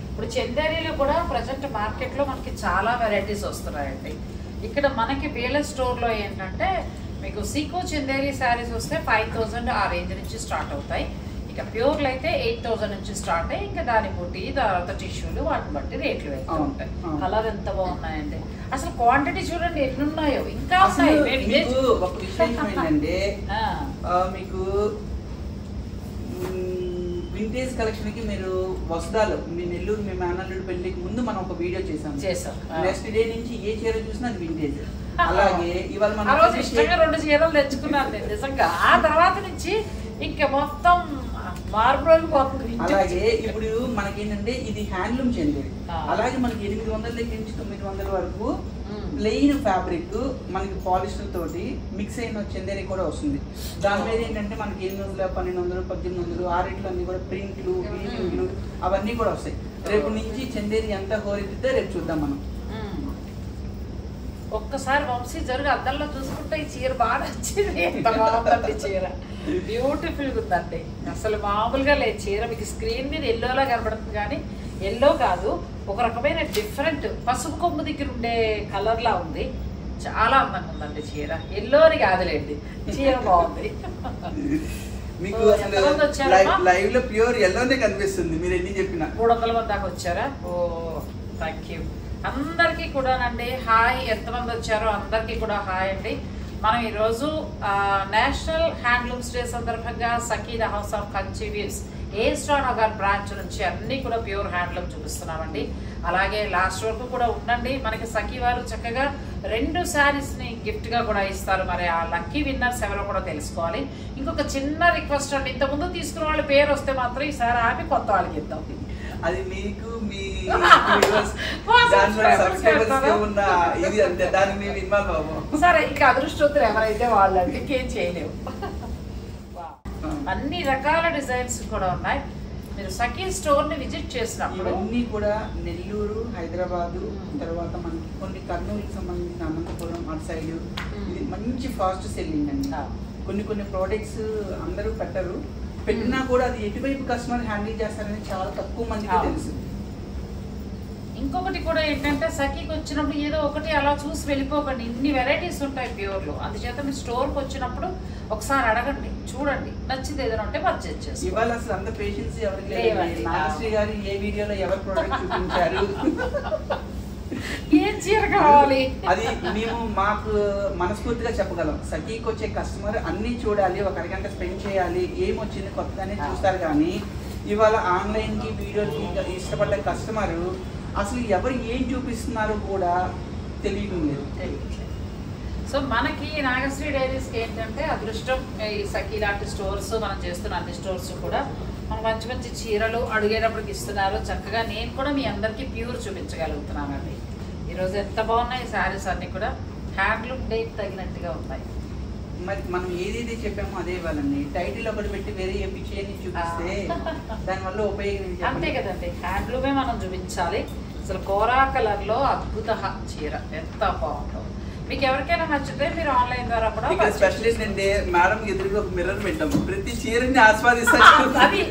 ఇప్పుడు చందేరిలో కూడా ప్రజెంట్ మార్కెట్ లో మనకి చాలా వెరైటీస్ వస్తున్నాయండి. ఇక్కడ మనకి వీళ్ళ స్టోర్ లో ఏంటంటే మీకు సీకో చందేరి శారీస్ వస్తే 5,000 ఆ రేంజ్ నుంచి స్టార్ట్ అవుతాయి. ఇక ప్యూర్లు అయితే 8,000 నుంచి స్టార్ట్ అయ్యి ఇంకా దాని బుట్టి తర్వాత టిష్యూలు వాటిని బట్టి రేట్లు వెళ్తూ ఉంటాయి. కలర్ ఎంత బాగున్నాయండి. అసలు క్వాంటిటీ చూడండి ఎన్ని ఉన్నాయో, ఇంకా ఉన్నాయి. ఒక విషయం ఏంటంటే మీకు వింటేజ్ కలెక్షన్ కి మీరు వస్త్రాలు మీ నెల్లూరు మీ మేనల్లుడి పెళ్లికి ముందు మనం ఒక వీడియో చేసాం. నెక్స్ట్ డే నుంచి ఏ చీర చూసినా అది వింటేజ్. అలాగే ఇవాళ ఆ రోజు ఇష్టంగా 2 చీరలు తెచ్చుకున్నాను నేను నిజంగా. ఆ తర్వాత నుంచి ఇంకా మొత్తం మార్పులు పోతుంది. అలాగే ఇప్పుడు మనకేంటంటే ఇది హ్యాండ్లూమ్ చెందేది. అలాగే మనకి 800 దగ్గర నుంచి 900 వరకు ప్లెయిన్ ఫ్యాబ్రిక్ మనకి పాలిస్టర్ తోటి మిక్స్ అయిన చందేరి కూడా వస్తుంది. దాని మీద ఏంటంటే మనకి 800, 1200, 1800 ఆ రేట్లు అన్ని కూడా ప్రింట్లు, వీవింగ్లు అవన్నీ కూడా వస్తాయి. రేపు నుంచి చందేరి ఎంత హోరెత్తితే రేపు చూద్దాం మనం. ఒక్కసారి వంశీ జరుగు అద్దంలో చూసుకుంటే ఈ చీర బాగా నచ్చింది. ఎంత బాగుందండి చీర, బ్యూటిఫుల్ గా ఉందండి. అసలు మామూలుగా లేదు చీర. మీకు స్క్రీన్ మీద ఎల్లోలా కనబడుతుంది కానీ ఎల్లో కాదు, ఒక రకమైన డిఫరెంట్ పసుపు కొమ్ము దగ్గర ఉండే కలర్ లా ఉంది. చాలా అందంగా ఉందండి చీర. ఎల్లోని కాదులేండి, చీర బాగుంది. మీకు లైవ్ లో ప్యూర్ ఎల్లోనే కనిపిస్తుంది మీరు ఎన్ని చెప్పినా. 300 మంది దాకా వచ్చారా? ఓ థ్యాంక్ యూ అందరికీ కూడానండి. హాయ్, ఎంతమంది వచ్చారో అందరికీ కూడా హాయ్ అండి. మనం ఈరోజు నేషనల్ హ్యాండ్లూమ్స్ డే సందర్భంగా సకీనా House of Kanchi Weaves A S Rao Nagar branch నుంచి అన్ని కూడా ప్యూర్ హ్యాండ్లూమ్ చూపిస్తున్నామండి. అలాగే లాస్ట్ వరకు కూడా ఉండండి. మనకి సఖీ వారు చక్కగా 2 శారీస్ ని గిఫ్ట్ గా కూడా ఇస్తారు. మరి ఆ లక్కీ విన్నర్స్ ఎవరో కూడా తెలుసుకోవాలి. ఇంకొక చిన్న రిక్వెస్ట్ అండి, ఇంతకుముందు తీసుకున్న వాళ్ళ పేరు వస్తే మాత్రం ఈసారి ఆపి కొత్త వాళ్ళకి ఇద్దాం. అది మీకు మీ ఇది అంతే, దానికి మేము ఇన్వాల్వ్ అవ్వము. సరే, ఇక అదృష్టవంతులు ఎవరైతే వాళ్ళంటే ఇంకేం చేయలేవు. అన్ని రకాల డిజైన్స్ కూడా ఉన్నాయి. మీరు సఖీ స్టోర్ ని విజిట్ చేసినప్పుడు ఇవన్నీ కూడా నెల్లూరు, హైదరాబాదు, తర్వాత మనకి కొన్ని కర్నూలుకి సంబంధించిన అనంతపురం అటు సైడ్ ఇది మంచి ఫాస్ట్ సెల్లింగ్ అండి. కొన్ని ప్రోడక్ట్స్ అందరూ పెట్టరు, పెట్టినా కూడా అది ఎటువైపు కస్టమర్ హ్యాండిల్ చేస్తారని చాలా తక్కువ మందికి తెలుసు. ఇంకొకటి కూడా ఏంటంటే సఖీకి వచ్చినప్పుడు ఏదో ఒకటి అలా చూసి వెళ్ళిపోకండి. ఇన్ని వెరైటీస్ ఉంటాయి ప్యూర్ లో. అందుచేత మీ స్టోర్కి వచ్చినప్పుడు ఒకసారి అడగండి, చూడండి, నచ్చింది ఏదైనా ఉంటే పర్చేజ్ చేసి. ఇవాళ అసలు అంత పేషెన్స్ ఎవరికి లేదు. నాగశ్రీ గారు ఏ వీడియోలో ఎవరు ప్రోడక్ట్ చూపించారు, ఏం చీర కావాలి, అది మేము మాకు మనస్ఫూర్తిగా చెప్పగలం. సఖీకి వచ్చే కస్టమర్ అన్ని చూడాలి, ఒక అరగంట స్పెండ్ చేయాలి, ఏమొచ్చింది కొత్తగానే చూస్తారు. కానీ ఇవాళ ఆన్లైన్ కి వీడియోకి ఇష్టపడ్డ కస్టమర్ అసలు ఎవరు ఏం చూపిస్తున్నారో కూడా తెలియడం లేదు. సో మనకి నాగశ్రీ డైరీస్కి ఏంటంటే అదృష్టం, ఈ సఖీ లాంటి స్టోర్స్ మనం చేస్తున్న అన్ని స్టోర్స్ కూడా మనం మంచి మంచి చీరలు అడిగేటప్పటికి ఇస్తున్నారు. చక్కగా నేను కూడా మీ అందరికీ ప్యూర్ చూపించగలుగుతున్నానండి. ఈరోజు ఎంత బాగున్నాయి శారీస్ అన్ని కూడా హ్యాండ్లూమ్ డేట్ తగినట్టుగా ఉన్నాయి. మరి మనం ఏదైతే చెప్పామో అదే ఇవ్వాలండి. టైటిల్ ఒకటి పెట్టి వేరే ఏ పిక్చర్ని చూపిస్తే దానివల్ల ఉపయోగం అంతే కదండి. హ్యాండ్లూమే మనం చూపించాలి. అసలు కోరా కలర్ లో అద్భుత చీర ఎంత బాగుందో. మీకు ఎవరికైనా నచ్చితే మీరు ఆన్లైన్ ద్వారా కూడా. ఇక్కడ స్పెషల్ ఏంటంటే మేడం ఎదురుగా ఒక మిర్రర్ పెట్టాము, ప్రతి చీరని ఆస్వాదిస్తారు. అది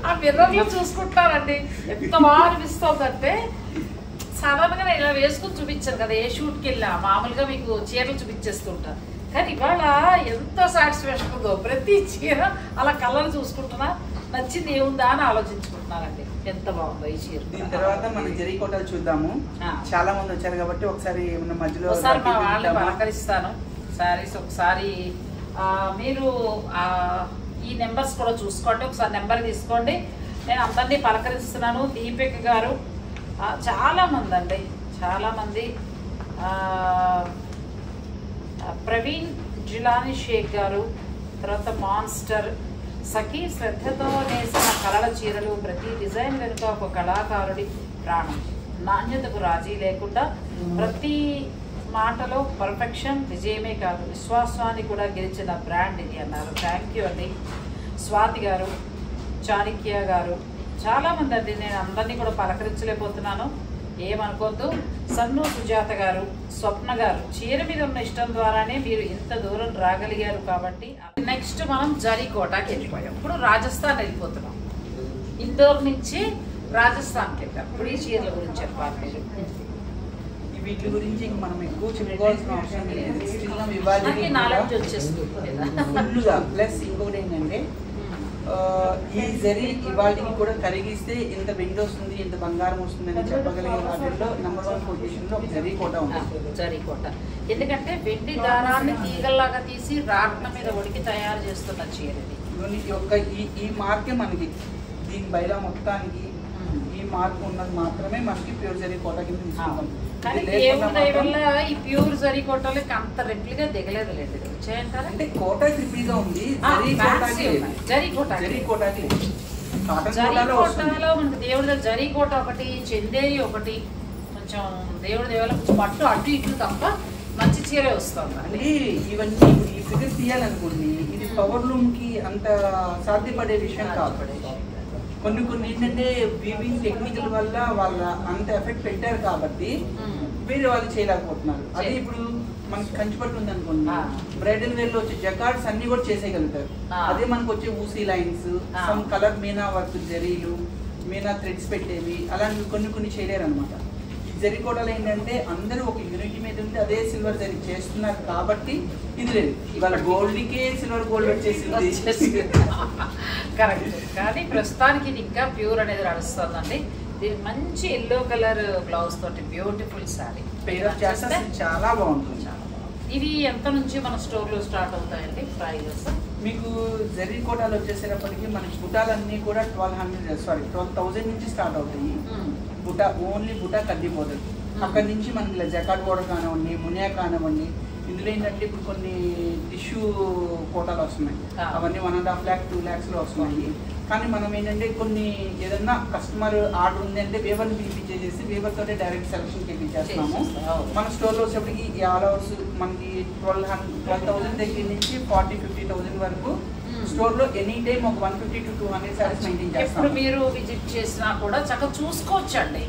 ఆ మిర్రర్ లో చూసుకుంటారండి, ఎంత బాగా అనిపిస్తుందంటే. సాధారణంగా ఇలా వేసుకుని చూపించాను కదా ఏ షూట్కి వెళ్ళా, మామూలుగా మీకు చీరలు చూపించేస్తుంటారు. కానీ ఇవాళ ఎంత సాటిస్ఫాక్షన్ ఉందో, ప్రతి చీర అలా కలర్ చూసుకుంటున్నా, నచ్చింది ఏముందా అని ఆలోచించుకుంటున్నానండి. ఎంత బాగుందో ఈ చీర. దీని తర్వాత మనం జరీ కోటలు చూద్దాము. చాలా మంది వచ్చారు కాబట్టి ఒకసారి ఏమన్నా మధ్యలో ఒకసారి మా వాళ్ళని పలకరిస్తాను శారీస్. ఒకసారి మీరు ఈ నెంబర్స్ కూడా చూసుకోండి, ఒకసారి నెంబర్ తీసుకోండి. నేను అందరినీ పలకరిస్తున్నాను. దీపిక గారు చాలా మంది అండి, చాలామంది. ప్రవీణ్ జిలాని షేక్ గారు, తర్వాత మాన్స్టర్. సఖీ శ్రద్ధతో నేసిన కలల చీరలు, ప్రతి డిజైన్ వెనుక ఒక కళాకారుడి ప్రాణం, నాణ్యతకు రాజీ లేకుండా ప్రతి మాటలో పర్ఫెక్షన్, విజయమే కాదు విశ్వాసాన్ని కూడా గెలిచిన బ్రాండ్ ఇది అన్నారు. థ్యాంక్ యూ అండి. స్వాతి గారు, చాణిక్య గారు, చాలామంది అండి. నేను అందరినీ కూడా పలకరించలేకపోతున్నాను, ఏమనుకోద్దు. సన్ను సుజాత గారు, స్వప్న గారు, చీర మీద ఉన్న ఇష్టం ద్వారానే మీరు ఇంత దూరం రాగలిగారు. కాబట్టి నెక్స్ట్ మనం జరీకోటాకి వెళ్ళిపోయాం. ఇప్పుడు రాజస్థాన్ వెళ్ళిపోతున్నాం. ఇండోర్ నుంచి రాజస్థాన్కి వెళ్ళాం. ఇప్పుడు ఈ చీరల గురించి చెప్పాలి మీరు. వీటి గురించి మనం ఎక్కువ చెప్పుకోవాల్సిన అవసరం లేదు, నాలెడ్జ్ వచ్చేస్తుంది ఫుల్గా. ప్లస్ ఇంకోటి ఏంటంటే ఈ జరీ ఇవాళకి కూడా కరిగిస్తే ఇంత వెండి వస్తుంది, ఇంత బంగారం వస్తుంది అని చెప్పగలిగే వాటిల్లో నెంబర్ 1 పొజిషన్లో ఒక జరీ కోట ఉంది. జరీ కోట ఎందుకంటే వెండి దారాన్ని తీగల్లాగా తీసి రాట్ల మీద ఉడికి తయారు చేస్తున్న చీర. ఈ మార్కే మనకి దీని బయట మొత్తానికి ఈ మార్క్ ఉన్నది మాత్రమే మనకి ప్యూర్ జరీ కోటా కింద తీసుకుంటాం. కానీ దేవుడి దయ వల్ల ఈ ప్యూర్ జరీ కోటాలకి అంత రెప్లిగా దిగలేదు లేదు వచ్చాయంటారా? అంటే కోటా ట్రిపుల్గా ఉంది, జరీ కోటా జరీ కోటాకి జరీ కోటాలో మనకి దేవుడి దగ్గర జరీ కోట ఒకటి, చందేరి ఒకటి, కొంచెం దేవుడి దేవుళ్ళ కొంచెం పట్టు అటు ఇట్లు తప్ప మంచి చీరే వస్తుంది అంటే ఇవన్నీ ఈ ఫిగర్ తీయాలనుకోండి ఇది పవర్ లూమ్ కి అంత సాధ్యపడే విషయం కాదు. కొన్ని ఏంటంటే వీవింగ్ టెక్నికల్ వల్ల వాళ్ళ అంత ఎఫెక్ట్ పెట్టారు కాబట్టి వేరే వాళ్ళు చేయలేకపోతున్నారు. అదే ఇప్పుడు మనకి కంచిపట్టు ఉంది అనుకోండి, బ్రైడల్ వేర్ లో వచ్చే జకార్డ్స్ అన్ని కూడా చేసేయగలుగుతారు. అదే మనకు వచ్చే ఊసీ లైన్స్, సమ్ కలర్ మీనా వర్క్ జరీలు, మీనా థ్రెడ్స్ పెట్టేవి అలాంటివి కొన్ని చేయలేరు అనమాట. జరీ కోటలో ఏంటంటే అందరూ ఒక యూనిటీ మీద ఉంటే అదే సిల్వర్ జరీ చేస్తున్నారు కాబట్టి ఇది లేదు. ఇవాళ గోల్డ్కే సిల్వర్ గోల్డ్ వచ్చేసింది కరెక్ట్. కానీ ప్రస్తుతానికి ఇది ఇంకా ప్యూర్ అనేది నడుస్తుందండి. దీని మంచి ఎల్లో కలర్ బ్లౌజ్ తోటి బ్యూటిఫుల్ శారీ చాలా బాగుంటుంది. ఇవి ఎంత నుంచి మన స్టోర్ లో స్టార్ట్ అవుతాయండి ప్రైజెస్? మీకు జరీ కోటాలు వచ్చేసేటప్పటికి మనకి బుటాలన్నీ కూడా 12,000 నుంచి స్టార్ట్ అవుతాయి. బుటా ఓన్లీ బుటా కద్దిపోతుంది. అక్కడి నుంచి మనకి ఇలా జకాట్ బోర్డర్ కానివ్వండి, మునియా కానివ్వండి. ఇందులో ఏంటంటే ఇప్పుడు కొన్ని టిష్యూ కోటాలు వస్తున్నాయి, అవన్నీ 1.5 lakh 2 lakhs లో వస్తున్నాయి. కానీ మనం ఏంటంటే కొన్ని ఏదన్నా కస్టమర్ ఆర్డర్ ఉంది అంటే వేవర్ని పిలిపించేసి వేవర్ తోటే డైరెక్ట్ సెలెక్షన్ చేయించేస్తున్నాము. మన స్టోర్లో వచ్చేప్పటికి ఈ ఆల్ అవర్స్ మనకి 12,000 దగ్గర నుంచి 40-50,000 వరకు స్టోర్ లో ఎనీ టైం ఒక 150 to 200 సారీస్ మెయింటైన్ చేస్తాం. ఇప్పుడు మీరు విజిట్ చేసినా కూడా చక్కగా చూసుకోవచ్చండి.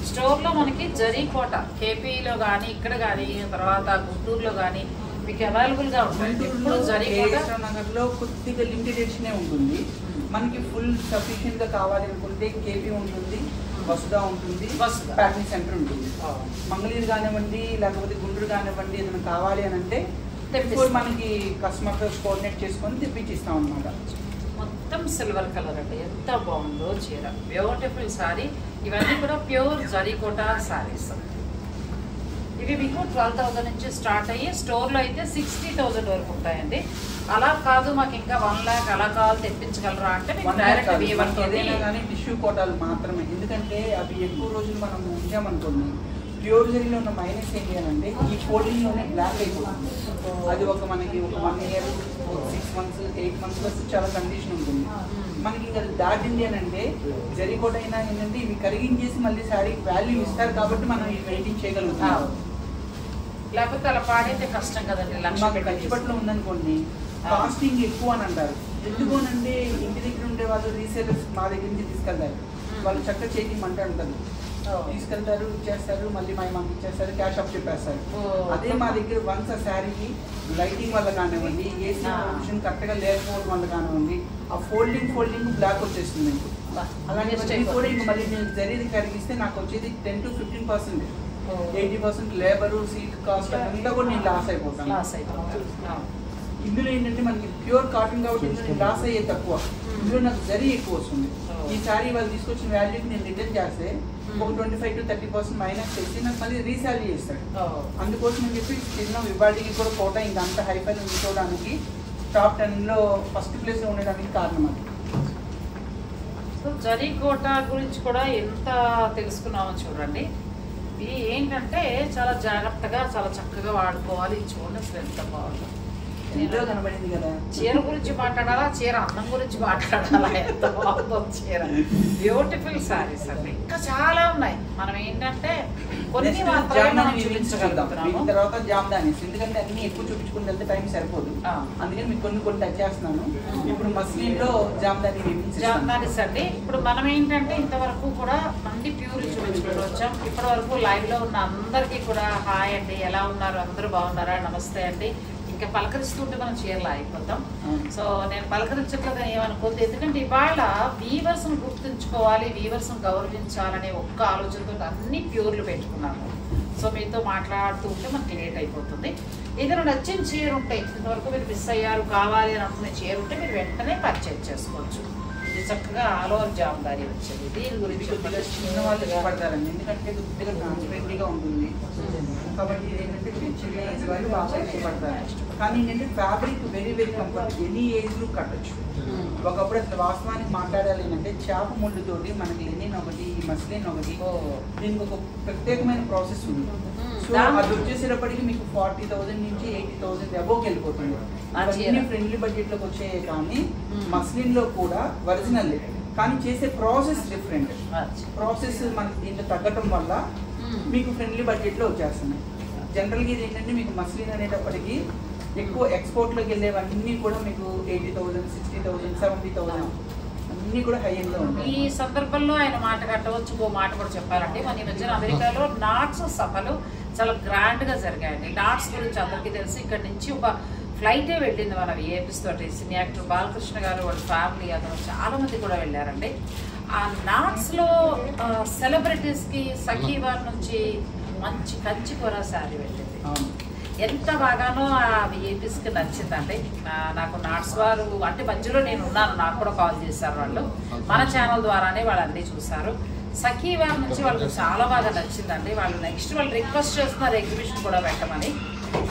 స్టోర్ లో మనకి జరీ కోట కేపీలో కానీ ఇక్కడ కానీ తర్వాత గుంటూరులో కానీ మీకు అవైలబుల్ గా ఉంటుంది. ఇప్పుడు జరీ కోట నగర్ లో కొద్దిగా లిమిటెడ్ ఎడిషనే ఉంటుంది. మనకి ఫుల్ సఫిషియెంట్ గా కావాలి అనుకుంటే కేపీ ఉంటుంది, వసుదా ఉంటుంది, ప్యాకింగ్ సెంటర్ ఉంటుంది. మంగళగిరి కానివ్వండి లేకపోతే గుంటూరు కానివ్వండి ఏదైనా కావాలి అని అంటే మనకి కస్టమర్ కోఆర్డినేట్ చేసుకొని తెప్పించిస్తాం అన్నమాట. మొత్తం సిల్వర్ కలర్ అండి, ఎంత బాగుందో చీర, బ్యూటిఫుల్ సారీ. ఇవన్నీ కూడా ప్యూర్ జరీ కోటా సారీస్. ఇవి మీకు 12,000 నుంచి స్టార్ట్ అయ్యి స్టోర్లో అయితే 60,000 వరకు ఉంటాయండి. అలా కాదు మాకు ఇంకా 1 lakh అలా కావాలి తెప్పించగలరా అంటే మీకు డైరెక్ట్ ఏదైనా కానీ టిష్యూ కోటాలు మాత్రమే. ఎందుకంటే అవి ఎక్కువ రోజులు మనం ఉంచామనుకోండి ప్యూర్ జరీలో ఉన్న మైనస్ ఏంటి అని అంటే ఈ ఫోల్డింగ్ లోనే బ్లాక్ అయిపోతుంది. అది ఒక మనకి ఒక 1 year 6 months 8 months వరకు చాలా కండిషన్ ఉంటుంది. మనకి ఇంకా దాటింది అని అంటే జరీ కోట అయినా ఏంటంటే ఇవి కరిగించేసి మళ్ళీ శారీకి వాల్యూ ఇస్తారు కాబట్టి మనం ఇవి మెయింటైన్ చేయగలుగుతాం. లేకపోతే అలా పాడైతే కష్టం కదండి. మాకు కంచిపట్లో ఉందనుకోండి కాస్టింగ్ ఎక్కువ అని అంటారు. ఎందుకు అంటే ఇంటి దగ్గర ఉండే వాళ్ళు రీసేలర్స్ మా దగ్గర నుంచి తీసుకెళ్తారు. వాళ్ళు చక్కగా చేతి మంట ఉంటుంది, తీసుకెళ్తారు, ఇచ్చేస్తారు, మళ్ళీ మాకు ఇచ్చేస్తారు, క్యాష్ అప్ చెప్పేస్తారు. అదే మా దగ్గర వన్స్ ఆ శారీకి లైటింగ్ వల్ల కానివ్వండి, ఏసీ ఆప్షన్ కరెక్ట్గా లేకపోవడం వల్ల కానివ్వండి ఆ ఫోల్డింగ్ బ్లాక్ వచ్చేస్తుంది. అలాంటి కూడా ఇంక మళ్ళీ నేను జరిగి కరిగిస్తే నాకు వచ్చేది 10 to 15%, 80% లేబరు సీట్ కాస్ట్ అంతా కూడా నేను లాస్ అయిపోతాను. ఇందులో ఏంటంటే మనకి ప్యూర్ కాటన్ కాబట్టి ఇందులో లాస్ అయ్యే తక్కువ, ఇందులో నాకు జరీ ఎక్కువ వస్తుంది. ఈ శారీ వాళ్ళు తీసుకొచ్చిన వాల్యూకి నేను రిటర్న్ చేస్తే ఒక 25 to 30% మైనస్ చేసి నాకు మళ్ళీ రీశాలరీ చేస్తాడు. అందుకోసం అని చెప్పి చిన్న వివాడికి కూడా కోట ఇంకా అంత హైఫై ఉంచుకోవడానికి టాప్ 10లో ఫస్ట్ ప్లేస్లో ఉండడానికి కారణం అది. సో జరీ కోట గురించి కూడా ఎంత తెలుసుకున్నామో చూడండి. ఇది ఏంటంటే చాలా జాగ్రత్తగా చాలా చక్కగా వాడుకోవాలి. చూడండి అసలు ఎంత బాగుంది. కనబడింది కదా. చీర గురించి మాట్లాడాలా, చీర అందం గురించి మాట్లాడాలా, ఎంత బాగుందో చీర. బ్యూటిఫుల్ సారీస్ అండి, ఇంకా చాలా ఉన్నాయి. మనం ఏంటంటే కొన్ని మాత్రమే చూపించగలుగుతున్నాము. తర్వాత జామ్దానీస్, ఎందుకంటే అన్ని ఎక్కువ చూపించుకుని వెళ్తే టైం సరిపోదు, అందుకని మీకు కొన్ని టచ్ చేస్తున్నాను. ఇప్పుడు మస్లిన్ లో జామ్దానీస్ అండి. ఇప్పుడు మనం ఏంటంటే ఇంతవరకు కూడా మంది ప్యూర్ చూపించుకుంటూ వచ్చాం. ఇప్పటి వరకు లైవ్ లో ఉన్న అందరికీ కూడా హాయ్ అండి, ఎలా ఉన్నారు, అందరూ బాగున్నారా, నమస్తే అండి. ఇంకా పలకరిస్తుంటే మనం చీరలు అయిపోతాం. సో నేను పలకరించట్లేదు ఏమనుకోద్దు, ఎందుకంటే ఇవాళ వీవర్స్ను గుర్తుంచుకోవాలి, వీవర్స్ను గౌరవించాలనే ఒక్క ఆలోచనతో అన్ని ప్యూర్లు పెట్టుకున్నాము. సో మీతో మాట్లాడుతూ ఉంటే మనకి లేట్ అయిపోతుంది. ఏదైనా నచ్చిన చీర ఉంటే ఇంతవరకు మీరు మిస్ అయ్యారు కావాలి అని అనుకునే చీర ఉంటే మీరు వెంటనే పర్చేజ్ చేసుకోవచ్చు. ఇది చక్కగా ఆల్ ఓవర్ జామ్దారి వచ్చింది. దీని గురించి కొద్దిగా చిన్న వాళ్ళు ఇష్టపడతారండి, ఎందుకంటే కొద్దిగా ట్రాన్స్పరెంట్గా ఉంటుంది కాబట్టి ఏంటంటే చిన్న ఏజ్ వాళ్ళు బాగా ఇష్టపడతారు. కానీ ఏంటంటే fabric very very comfort, any ఏజ్లో కట్టచ్చు. ఒకప్పుడు అసలు వాస్తవానికి మాట్లాడాలి అంటే చేప ముళ్ళుతోటి మనకి లెనిన్ ఒకటి, మస్లిన్ ఒకటి, దీనికి ఒక ప్రత్యేకమైన ప్రాసెస్ ఉంది. సో అది వచ్చేసేటప్పటికి మీకు 40,000 నుంచి 80,000 అబోవ్కి వెళ్ళిపోతుంది. అన్ని ఫ్రెండ్లీ బడ్జెట్లోకి వచ్చాయి. కానీ మస్లిన్లో కూడా ఒరిజినల్, కానీ చేసే ప్రాసెస్ డిఫరెంట్. ప్రాసెస్ మనకి దీంట్లో తగ్గటం వల్ల మీకు ఫ్రెండ్లీ బడ్జెట్లో వచ్చేస్తున్నాయి. జనరల్గా ఇది ఏంటంటే మీకు మస్లిన్ అనేటప్పటికి ఎక్కువ ఎక్స్పోర్ట్లోకి వెళ్ళేవన్నీ కూడా మీకు 80,000, 60,000, 70,000 అన్నీ కూడా హై ఎండ్లో ఉంటాయి. ఈ సందర్భంలో ఆయన మాట కట్టవచ్చు, ఇంకో మాట కూడా చెప్పాలంటే మన ఈ మధ్యన అమెరికాలో నాట్స్ సభలు చాలా గ్రాండ్గా జరిగాయండి. నాట్స్ గురించి అందరికీ తెలిసి ఇక్కడ నుంచి ఒక ఫ్లైటే వెళ్ళింది మన ఏపీస్ తోటి. సినీ యాక్టర్ బాలకృష్ణ గారు వాళ్ళ ఫ్యామిలీ అతను చాలా మంది కూడా వెళ్ళారండి. ఆ నాట్స్లో సెలబ్రిటీస్కి సఖీ వారి నుంచి మంచి కంచి కూర శారీ వెళ్ళింది. ఎంత బాగానో ఆ ఏపీస్కి నచ్చిందండి. నాకు నాట్స్ వారు అంటే మధ్యలో నేను ఉన్నాను, నాకు కూడా కాల్ చేశారు వాళ్ళు, మన ఛానల్ ద్వారానే వాళ్ళు అన్నీ చూశారు. సఖీ వారి నుంచి వాళ్ళకి చాలా బాగా నచ్చిందండి. వాళ్ళు నెక్స్ట్ వాళ్ళు రిక్వెస్ట్ చేస్తున్నారు ఎగ్జిబిషన్ కూడా పెట్టమని.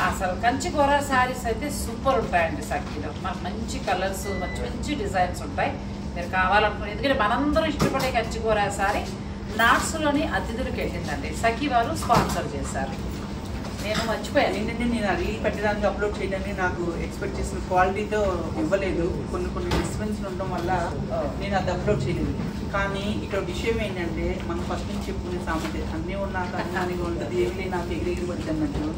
అసలు కంచి కూర శారీస్ అయితే సూపర్ ఉంటాయండి సఖీలో. మనకు మంచి కలర్స్, మంచి మంచి డిజైన్స్ ఉంటాయి. మీరు కావాలనుకున్న, ఎందుకంటే మనందరూ ఇష్టపడే కంచి కూర శారీ నాట్స్లోని అతిథులకు వెళ్ళిందండి. సఖీ వారు స్పాన్సర్ చేశారు. నేను మర్చిపోయాను ఏంటంటే నేను ఆ రీల్ పెట్టడానికి అప్లోడ్ చేయడానికి నాకు ఎక్స్పెక్ట్ చేసిన క్వాలిటీతో ఇవ్వలేదు. కొన్ని డిస్టర్బెన్స్ ఉండడం వల్ల నేను అది అప్లోడ్ చేయలేదు. కానీ ఇక్కడ విషయం ఏంటంటే మనం ఫస్ట్ నుంచి చెప్పుకునే సామెత అన్నీ ఉన్నాక అన్నానిగా ఉంటుంది, ఏమి నాకు ఎగిరి పడుతుంది అన్నట్టు.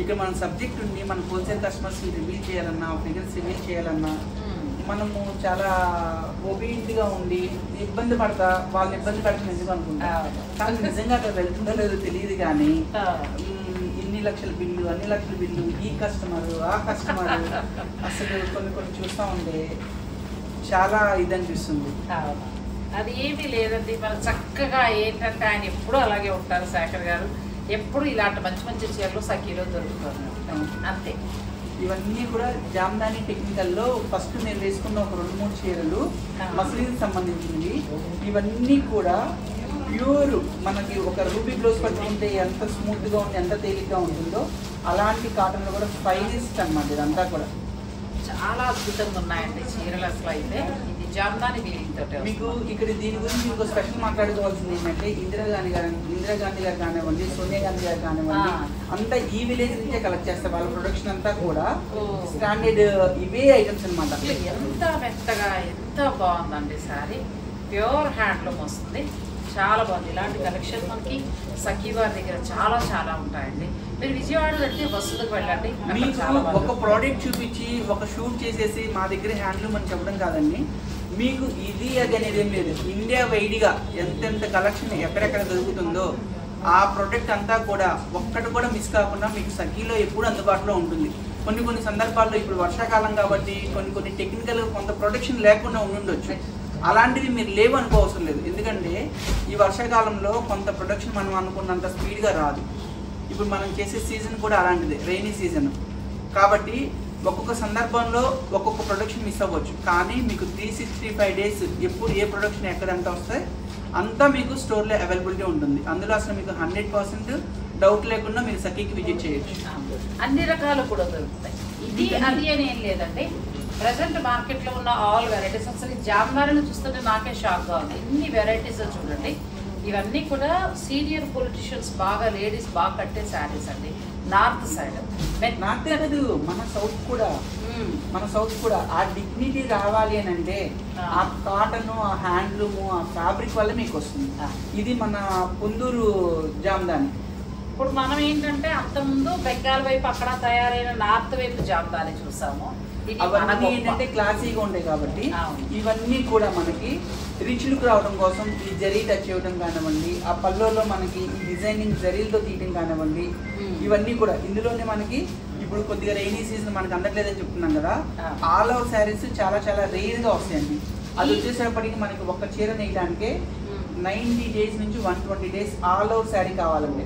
ఇక్కడ మన సబ్జెక్ట్ ఉంది, మన హోల్సేల్ కస్టమర్స్ రివీల్ చేయాలన్నా, ఫిగర్స్ రివీల్ చేయాలన్నా మనము చాలా ఒబీడియంట్గా ఉండి ఇబ్బంది పడతా వాళ్ళని ఇబ్బంది పడుతుంది ఎందుకు అనుకుంటా. కానీ నిజంగా అక్కడ వెళ్తుందో లేదో తెలియదు. కానీ ఇన్ని లక్షల బిల్లు, అన్ని లక్షల బిల్లు, ఈ కస్టమర్ ఆ కస్టమర్, అసలు కొన్ని చూస్తూ ఉంటే చాలా ఇది అనిపిస్తుంది. అది ఏమీ లేదండి. మనం చక్కగా ఏంటంటే ఆయన ఎప్పుడూ అలాగే ఉంటారు శేఖర్ గారు. ఎప్పుడు ఇలాంటి మంచి మంచి చీరలు సఖీలో దొరుకుతున్నారు అంతే. ఇవన్నీ కూడా జామ్దాని టెక్నికల్లో ఫస్ట్ నేను వేసుకున్న ఒక 2-3 చీరలు మస్లిన్ సంబంధించినవి. ఇవన్నీ కూడా ప్యూర్, మనకి ఒక రూబీ బ్లౌజ్ పట్టుకుంటే ఎంత స్మూత్గా ఉంది, ఎంత తేలిగ్గా ఉంటుందో అలాంటి కాటన్లో కూడా ఫైనెస్ట్ అన్నమాట. ఇదంతా కూడా చాలా అద్భుతంగా ఉన్నాయండి చీరలు. అసలు అయితే ఇది జామ్దాని వీలింగ్ తోటి మీకు ఇక్కడ దీని గురించి ఇంకో స్పెషల్ మాట్లాడుకోవాల్సింది ఏంటంటే ఇందిరాగాంధీ గారు కానివ్వండి, సోనియా గాంధీ గారు కానివ్వండి, అంతా ఈ విలేజ్ నుంచే కలెక్ట్ చేస్తారు. వాళ్ళ ప్రొడక్షన్ అంతా కూడా స్టాండర్డ్ ఇవే ఐటమ్స్ అనమాట. ఎంత మెత్తగా ఎంత బాగుందండి సారీ. ప్యూర్ హ్యాండ్లూమ్ వస్తుంది, చాలా బాగుంది. ఇలాంటి కలెక్షన్ మనకి సఖీ వారి దగ్గర చాలా చాలా ఉంటాయండి. మీరు విజయవాడలో వెళ్తే బస్సులకు వెళ్ళండి. మీకు ఒక ప్రోడక్ట్ చూపించి ఒక షూట్ చేసేసి మా దగ్గర హ్యాండ్లూమ్ అని చెప్పడం కాదండి. మీకు ఇది అది అనేది ఏం లేదు. ఇండియా వైడ్గా ఎంతెంత కలెక్షన్ ఎక్కడెక్కడ దొరుకుతుందో ఆ ప్రోడక్ట్ అంతా కూడా ఒక్కటి కూడా మిస్ కాకుండా మీకు సఖీలో ఎప్పుడు అందుబాటులో ఉంటుంది. కొన్ని సందర్భాల్లో ఇప్పుడు వర్షాకాలం కాబట్టి కొన్ని టెక్నికల్ కొంత ప్రొడక్షన్ లేకుండా ఉండొచ్చు. అలాంటివి మీరు లేవు అనుకోవసరం లేదు. ఎందుకంటే ఈ వర్షాకాలంలో కొంత ప్రొడక్షన్ మనం అనుకున్నంత స్పీడ్గా రాదు. ఇప్పుడు మనం చేసే సీజన్ కూడా అలాంటిదే, రెయినీ సీజన్ కాబట్టి ఒక్కొక్క సందర్భంలో ఒక్కొక్క ప్రొడక్షన్ మిస్ అవ్వచ్చు. కానీ మీకు 365 days ఎప్పుడు ఏ ప్రొడక్షన్ ఎక్కడంతా వస్తే అంతా మీకు స్టోర్లో అవైలబిలిటీ ఉంటుంది. అందులో అసలు మీకు 100% డౌట్ లేకుండా మీరు సఖీకి విజిట్ చేయొచ్చు. అన్ని రకాలు కూడా దొరుకుతాయి. ఇది అది అని ఏం లేదండి. ప్రజెంట్ మార్కెట్లో ఉన్న ఆల్ వెరైటీస్, అసలు జామ్దారిని చూస్తుంటే నాకే షాక్గా ఉంది. ఎన్ని వెరైటీస్ చూడండి. ఇవన్నీ కూడా సీనియర్ పొలిటీషియన్స్ బాగా, లేడీస్ బాగా కట్టే శారీస్ అండి. నార్త్ సైడ్, నార్త్ కాదు మన సౌత్ కూడా ఆ డిగ్నిటీ రావాలి అని అంటే ఆ కాటన్, ఆ హ్యాండ్లూము, ఆ ఫ్యాబ్రిక్ వల్ల మీకు వస్తుంది. ఇది మన పొందూరు జామ్దాని. ఇప్పుడు మనం ఏంటంటే అంతకుముందు బెంగాల్ వైపు అక్కడ తయారైన నార్త్ వైపు జామ్దాని చూసాము. అవన్నీ ఏంటంటే క్లాసీగా ఉంటాయి కాబట్టి ఇవన్నీ కూడా మనకి రిచ్ లుక్ రావడం కోసం ఈ జరీ టచ్ చేయడం కానివ్వండి, ఆ పళ్ళలో మనకి ఈ డిజైనింగ్ జరీలతో తీయడం కానివ్వండి, ఇవన్నీ కూడా ఇందులోనే మనకి ఇప్పుడు కొద్దిగా రెయినీ సీజన్ మనకి అందట్లేదని చెప్తున్నాం కదా, ఆల్ ఓవర్ శారీస్ చాలా చాలా రేర్గా వస్తాయండి. అది వచ్చేసేపటికి మనకి ఒక్క చీర నేయడానికే 90 days నుంచి 120 days ఆల్ ఓవర్ శారీ కావాలండి.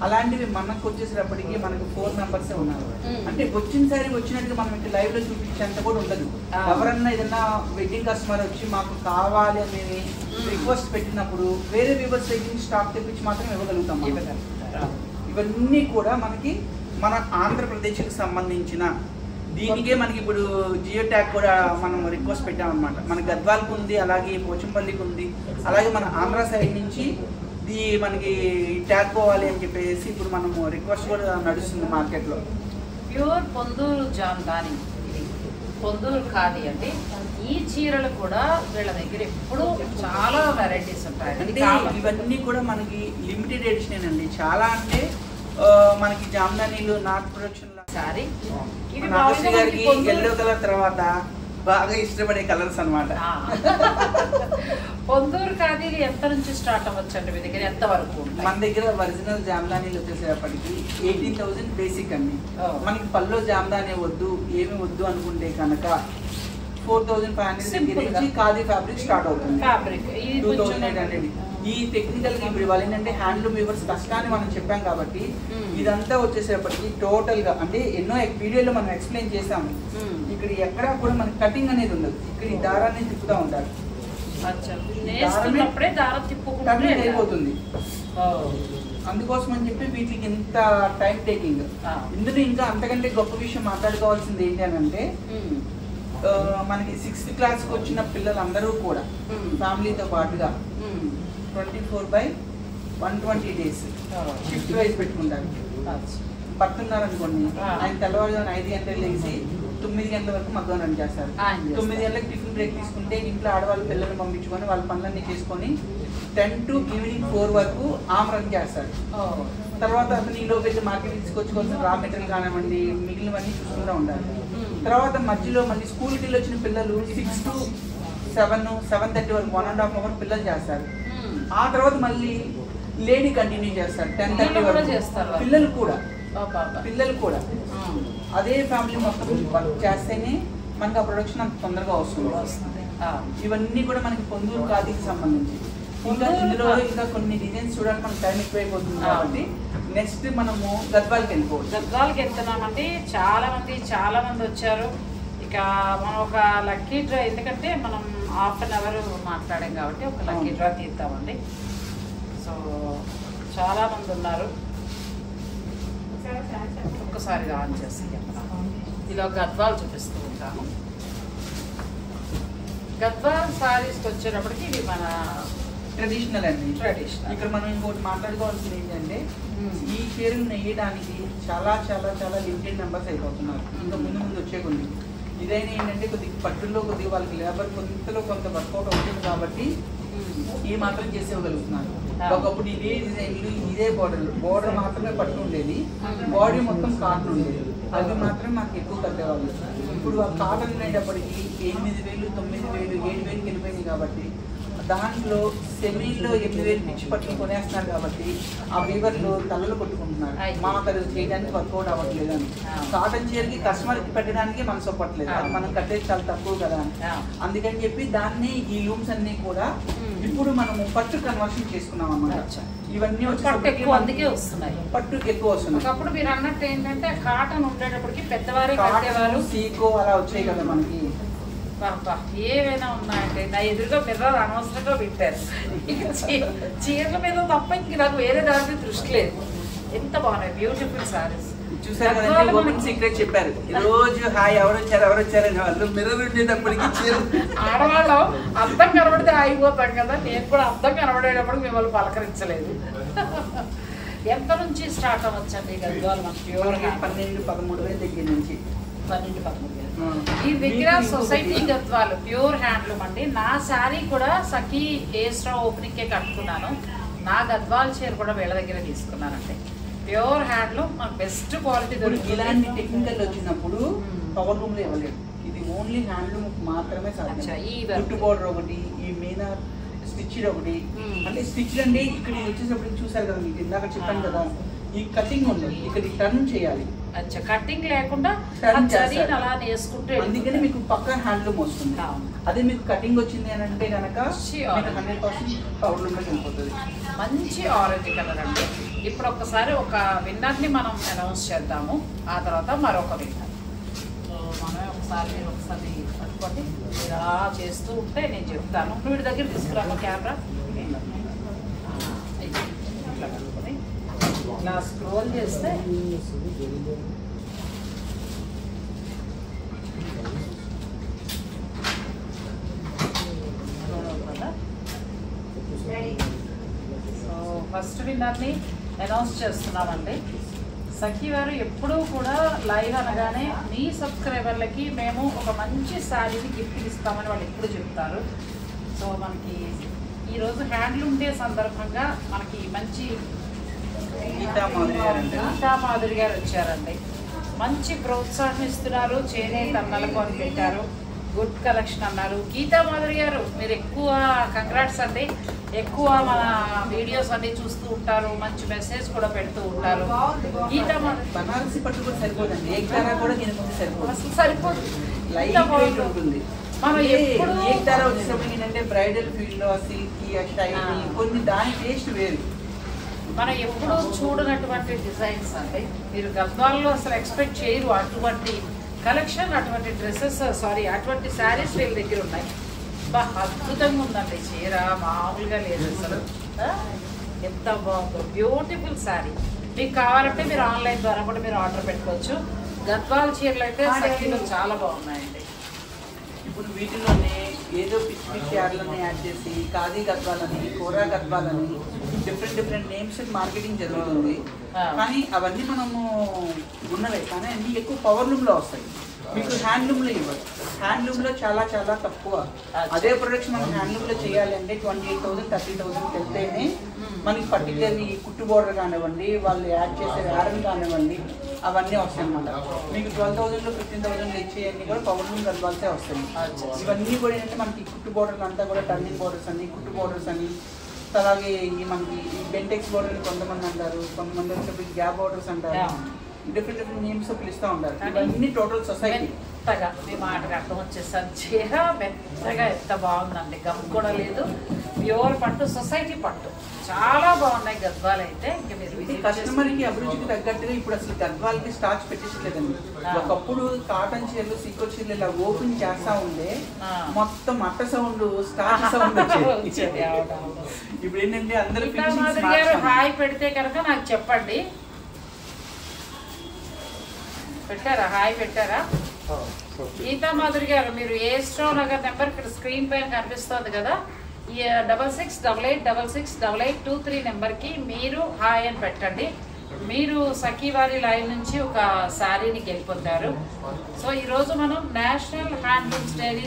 అలాంటివి మనకు వచ్చేసేటప్పటికి మనకు 4 మెంబర్స్ ఉన్నారు. అంటే వచ్చిన శారీ వచ్చినట్టుగా మనం ఇక్కడ లైవ్ లో చూపించేంత కూడా ఉండదు. ఎవరన్నా ఏదన్నా వెడ్డింగ్ కస్టమర్ వచ్చి మాకు కావాలి అనేది రిక్వెస్ట్ పెట్టినప్పుడు వేరే వ్యూవర్స్ దగ్గర స్టాక్ తెప్పించి మాత్రం ఇవ్వగలుగుతాం. ఇవన్నీ కూడా మనకి మన ఆంధ్రప్రదేశ్కి సంబంధించిన దీనికే మనకి ఇప్పుడు జియో ట్యాగ్ కూడా మనం రిక్వెస్ట్ పెట్టామన్నమాట. మన గద్వాల్కి ఉంది, అలాగే పోచంపల్లికి ఉంది, అలాగే మన ఆంధ్ర సైడ్ నుంచి మనకి ట్యాగ్ పోవాలి అని చెప్పేసి ఇప్పుడు మనము రిక్వెస్ట్ కూడా నడుస్తుంది మార్కెట్లో. ప్యూర్ పొందూరు జామ్దాని, పొందూరు ఖాదీ అండి. ఈ చీరలు కూడా వీళ్ళ దగ్గర ఎప్పుడు చాలా వెరైటీస్ ఉంటాయి. అంటే ఇవన్నీ కూడా మనకి లిమిటెడ్ ఎడిషన్ అండి. చాలా అంటే మనకి జామ్దానీలు నాట్ ప్రొడక్షన్ సారీ గారికి ఎల్లో కలర్ తర్వాత బాగా ఇష్టపడే కలర్స్ అన్నమాట. పొందూరు ఖాదీలు ఎంత నుంచి స్టార్ట్ అవ్వచ్చండి మీ దగ్గర, ఎంత వరకు? మన దగ్గర ఒరిజినల్ జామ్దానీలు వచ్చేసేపటికి 18,000 బేసిక్ అండి. మనకి పల్లో జామ్దానీ వద్దు, ఏమి వద్దు అనుకుంటే కనుక 4,500 నుంచి ఖాదీ ఫ్యాబ్రిక్ స్టార్ట్ అవుతుంది. 2,800. ఈ టెక్నికల్ ఇప్పుడు వాళ్ళు ఏంటంటే హ్యాండ్లూమ్ వ్యూవర్స్ కష్టాన్ని మనం చెప్పాం కాబట్టి ఇదంతా వచ్చేసేపటికి టోటల్ గా అంటే ఎన్నో వీడియోలో మనం ఎక్స్ప్లెయిన్ చేసాము. ఇక్కడ ఎక్కడా కూడా మనకి కటింగ్ అనేది ఉండదు. ఇక్కడ ఈ దారాన్ని తిప్పుతూ ఉంటారు, అయిపోతుంది. అందుకోసం అని చెప్పి వీటికి ఇంత టైం టేకింగ్. ఇందులో ఇంకా అంతకంటే గొప్ప విషయం మాట్లాడుకోవాల్సింది ఏంటి అని అంటే మనకి 6th క్లాస్కి వచ్చిన పిల్లలందరూ కూడా ఫ్యామిలీతో పాటుగా 24/120 days షిఫ్ట్ వైజ్ పెట్టుకుంటారు. పడుతున్నారు అనుకోండి, ఆయన తెల్లవారుజామున 5 గంటలకు లేచి 9 గంటల వరకు మగ్గం రన్ చేస్తారు. 9 గంటలకు టిఫిన్ బ్రేక్ తీసుకుంటే ఇంట్లో ఆడవాళ్ళు పిల్లల్ని పంపించుకొని వాళ్ళ పనులన్నీ చేసుకొని 10 to ఈవినింగ్ 4 వరకు ఆమె రన్ చేస్తారు. తర్వాత అతను ఈలో వెళ్ళి మార్కెట్ తీసుకొచ్చుకోవాల్సిన రా మెటీరియల్ కానివ్వండి మిగిలినవన్నీ చూసుకుంటూ ఉండాలి. తర్వాత మధ్యలో మళ్ళీ స్కూల్కి వెళ్ళి వచ్చిన పిల్లలు 6 to 7, 7:30 వరకు 1.5 hour పిల్లలు చేస్తారు. ఆ తర్వాత మళ్ళీ లేడీ కంటిన్యూ చేస్తారు 10:30 వరకు పిల్లలు కూడా అదే ఫ్యామిలీ మొత్తం వర్క్ చేస్తేనే మనకి ఆ ప్రొడక్షన్ అంత తొందరగా వస్తుంది. ఇవన్నీ కూడా మనకి పొందూరు ఖాదీకి సంబంధించి. ఇంకా ఇందులో ఇంకా కొన్ని డిజైన్స్ చూడడానికి మనకు టైం ఎక్కువైపోతుంది కాబట్టి నెక్స్ట్ మనము గద్వాల్కి వెళ్ళిపోవచ్చు. గద్వాల్కి వెళ్తున్నామండి. చాలా మంది వచ్చారు. ఇక మనం ఒక లక్కీ డ్రా, ఎందుకంటే మనం ½ an hour మాట్లాడాం కాబట్టి ఒక లక్కీ డ్రా తీద్దామండి. సో చాలా మంది ఉన్నారు. ఒక్కసారి ఆన్ చేసి ఇలా గద్వాల్ చూపిస్తూ ఉంటాను. గద్వాల్ సారీస్కి వచ్చేటప్పటికి ఇది మన ట్రెడిషనల్ అండి. ట్రెడిషనల్. ఇక్కడ మనం ఇంకోటి మాట్లాడుకోవాల్సింది ఏంటంటే ఈ చీరలు నెయ్యడానికి చాలా చాలా చాలా లిమిటెడ్ మెంబర్స్ అయిపోతున్నారు. ఇంకా ముందు వచ్చే కొన్ని ఇదైనా ఏంటంటే కొద్దిగా పట్టుల్లో కొద్దిగా వాళ్ళకి లేబర్ కొంత వర్కౌట్ అవుతుంది కాబట్టి ఈ మాత్రం చేసేవగలుగుతున్నారు. ఒకప్పుడు ఇదే డిజైన్లు ఇదే బోర్డర్ మాత్రమే పట్టు ఉండేది, బాడీ మొత్తం కాటన్ ఉండేది. అవి మాత్రం మాకు ఎక్కువ కట్టేవాళ్ళు. ఇప్పుడు ఆ కాటన్ ఉండేటప్పటికి 8,000, 9,000, 7,000కి వెళ్ళిపోయింది కాబట్టి దాంట్లో సెమీల్లో 8,000 పిచ్చి పట్టులు కొనేస్తున్నారు కాబట్టి ఆ వీవర్లు తలలు కొట్టుకుంటున్నారు. మాకు అది చేయడానికి వర్కౌట్ అవ్వట్లేదు అని. కాటన్ చీరకి కస్టమర్కి పెట్టడానికి మనసు ఒప్పట్లేదు, అది మనం కట్టేది చాలా తక్కువ కదా అని. అందుకని చెప్పి దాన్ని ఈ లూమ్స్ అన్ని కూడా ఇప్పుడు మనము పట్టు కన్వర్షన్ చేసుకున్నాం అన్నమాట. ఇవన్నీ అందుకే వస్తున్నాయి, పట్టుకి ఎక్కువ వస్తున్నాయి. ఒకప్పుడు మీరు అన్నట్టు ఏంటంటే కాటన్ ఉండేటప్పటికి పెద్దవారే కట్టేవారు, సీకో అలా వచ్చాయి కదా మనకి. ఏవైనా ఉన్నాయంటే నా ఎదురుగా మిర్రర్ అనవసరంగా పెట్టారు. ఇక చీరల మీద తప్ప ఇంక నాకు వేరే దాని మీద దృష్టి లేదు. ఎంత బాగున్నాయి బ్యూటిఫుల్ సారీస్. చూసారు కదండి, ఓపెన్ సీక్రెట్ చెప్పారు. రోజు హాయ్ ఎవరు వచ్చారని వాళ్ళు మిర్రర్ ఉండేటప్పటికి ఆడవాళ్ళం అర్థం కనబడితే ఆగిపోతాం కదా. నేను కూడా అర్థం కనబడేటప్పుడు మిమ్మల్ని పలకరించలేదు. ఎంత నుంచి స్టార్ట్ అవ్వచ్చండి గద్వాల్? 12-13,000 దగ్గర నుంచి 12-13,000. ఈ దగ్గర సొసైటీ గద్వాల్ ప్యూర్ హ్యాండ్లూమ్ అండి. నా శారీ కూడా సఖీ హెయిర్ స్ట్రా ఓపెనింగ్కే కట్టుకున్నాను. నా గద్వాల్ చీర కూడా వీళ్ళ దగ్గర తీసుకున్నానండి. ప్యూర్ హ్యాండ్లూమ్ మనకు బెస్ట్ క్వాలిటీ దొరుకుతుంది. ఇలాంటి టెక్నికల్ వచ్చినప్పుడు పవర్ లూమ్ లో ఇవ్వలేదు, ఇది ఓన్లీ హ్యాండ్లూమ్ మాత్రమే సాధ్యం. ఈ చుట్టు బోర్డర్ ఒకటి, ఈ మీన స్టిచ్డ్ ఒకటి. అంటే స్టిచ్డ్ అంటే ఇక్కడ వచ్చేటప్పుడు చూసారు కదా, మీకు ఇందాక చెప్పాను కదా, ఈ కటింగ్ ఉండదు, ఇక్కడ టర్న్ చేయాలి. అచ్చా కటింగ్ లేకుండా అలా వేసుకుంటే అందుకని మీకు పక్క హ్యాండ్లూమ్ వస్తుంది. అదే మీకు కటింగ్ వచ్చింది అని అంటే కనుక 100% పవర్లూమ్లోకి వెళ్ళిపోతుంది. మంచి ఆరెంజ్ కలర్ అండి. ఇప్పుడు ఒక్కసారి ఒక విన్నర్ని మనం అనౌన్స్ చేద్దాము, ఆ తర్వాత మరొక విన్నర్. సో మనమే ఒకసారి మీరు ఒకసారి పట్టుకోండి, మీరు అలా చేస్తూ ఉంటే నేను చెప్తాను. వీడి దగ్గర తీసుకురాము కెమెరా, ఇట్లా కనుక్కొని ఇలా స్క్రోల్ చేస్తే ఫస్ట్ విన్నర్ని అనౌన్స్ చేస్తున్నామండి. సఖీ వారు ఎప్పుడూ కూడా లైవ్ అనగానే మీ సబ్స్క్రైబర్లకి మేము ఒక మంచి శారీని గిఫ్ట్ ఇస్తామని వాళ్ళు ఎప్పుడు చెప్తారు. సో మనకి ఈరోజు హ్యాండ్లూమ్ డే సందర్భంగా మనకి మంచి గీతా మాధురి గారు వచ్చారండి. మంచి ప్రోత్సాహం ఇస్తున్నారు. చేనేత అన్నలకు అని పెట్టారు, గుడ్ కలెక్షన్ అన్నారు. గీతా మాధురి గారు మీరు ఎక్కువ కంగ్రాట్స్ అండి. ఎక్కువ మన వీడియోస్ అన్ని చూస్తూ ఉంటారు, మంచి మెసేజ్ కూడా పెడుతూ ఉంటారు. గీతా మాధురి బనారసి పట్టు కూడా సరిపోదండి, ఏకతారా కూడా అసలు సరిపోదు. మనం ఎప్పుడు ఏకతారా వచ్చేటప్పుడు ఏంటంటే బ్రైడల్ ఫీల్డ్ లో సిల్కీ స్టైల్ కొన్ని దాని టేస్ట్ వేరు. మనం ఎప్పుడు చూడనటువంటి డిజైన్స్ అండి. మీరు గద్వాల్లో అసలు ఎక్స్పెక్ట్ చేయరు అటువంటి కలెక్షన్, అటువంటి డ్రెస్సెస్, అటువంటి శారీస్ వీళ్ళ దగ్గర ఉన్నాయి. అద్భుతంగా ఉందండి చీర, మామూలుగా లేదు అసలు. ఎంత బాగుందో, బ్యూటిఫుల్ శారీ. మీకు కావాలంటే మీరు ఆన్లైన్ ద్వారా కూడా మీరు ఆర్డర్ పెట్టుకోవచ్చు. గద్వాల చీరలు అయితే సఖీలో చాలా బాగున్నాయండి. ఇప్పుడు వీటిలోనే ఏదో పిచ్చి పిచ్చి యాడ్లని యాడ్ చేసి ఖాదీ గద్వాలని, కోరా గద్వాలని డిఫరెంట్ నేమ్స్ మార్కెటింగ్ జరుగుతుంది. కానీ అవన్నీ మనము ఉన్నవే, కానీ అన్ని ఎక్కువ పవర్లూమ్లో వస్తాయి. మీకు హ్యాండ్లూమ్లో ఇవ్వదు. హ్యాండ్లూమ్లో చాలా తక్కువ. అదే ప్రొడక్ట్స్ మనం హ్యాండ్లూమ్లో చేయాలి అంటే 28,000 30,000 వెళ్తేనే మనకి పర్టికులర్లీ కుట్టు బోర్డర్ కానివ్వండి, వాళ్ళు యాడ్ చేసే యారన్ కానివ్వండి, అవన్నీ వస్తాయి అన్నమాట. మీకు 12,000 15,000 ఇచ్చేవన్నీ కూడా పవర్లూమ్ గద్వాల్సే వస్తాయి. ఇవన్నీ కూడా ఏంటంటే మనకి కుట్టు బోర్డర్లు అంతా కూడా టర్నింగ్ బోర్డర్స్ అని, కుట్టు బోర్డర్స్ అని, అలాగే మనకి బెంటెక్స్ బోర్డర్ కొంతమంది అంటారు, కొంతమంది వచ్చి గ్యాప్ బోర్డర్స్ అంటారు, డిఫరెంట్ నేమ్స్ పిలుస్తూ ఉంటారు. ఇవన్నీ టోటల్ సొసైటీ. మెత్తగా మీ మాటకి అర్థం వచ్చేసరి చీర మెత్తగా ఎంత బాగుందండి, గమ్ కూడా లేదు, ప్యూర్ పట్టు, సొసైటీ పట్టు, చాలా బాగున్నాయి గద్వాలు అయితే. ఇంకా మీరు కస్టమర్కి అభిరుచికి తగ్గట్టుగా ఇప్పుడు అసలు గద్వాలకి స్టార్చ్ పెట్టేసలేదండి. ఒకప్పుడు కాటన్ చీరలు, సీకో చీరలు ఇలా ఓపెన్ చేస్తా ఉండే మొత్తం అట్ట సౌండ్, స్టార్చ్ సౌండ్ వచ్చేది. ఇప్పుడు ఏంటంటే అందరూ హాయ్ పెడితే కనుక నాకు చెప్పండి. పెట్టారా? హాయ్ పెట్టారా? గీతా మాధురి గారు మీరు ఏ స్టోర్ నగర్ నెంబర్ ఇక్కడ స్క్రీన్ పైన కనిపిస్తుంది కదా, ఈ 6688668823 నెంబర్కి మీరు హాయ్ అని పెట్టండి. మీరు సఖీ వారి లైన్ నుంచి ఒక శారీని గెలుపొందారు. సో ఈరోజు మనం నేషనల్ హ్యాండ్లూమ్స్ డేని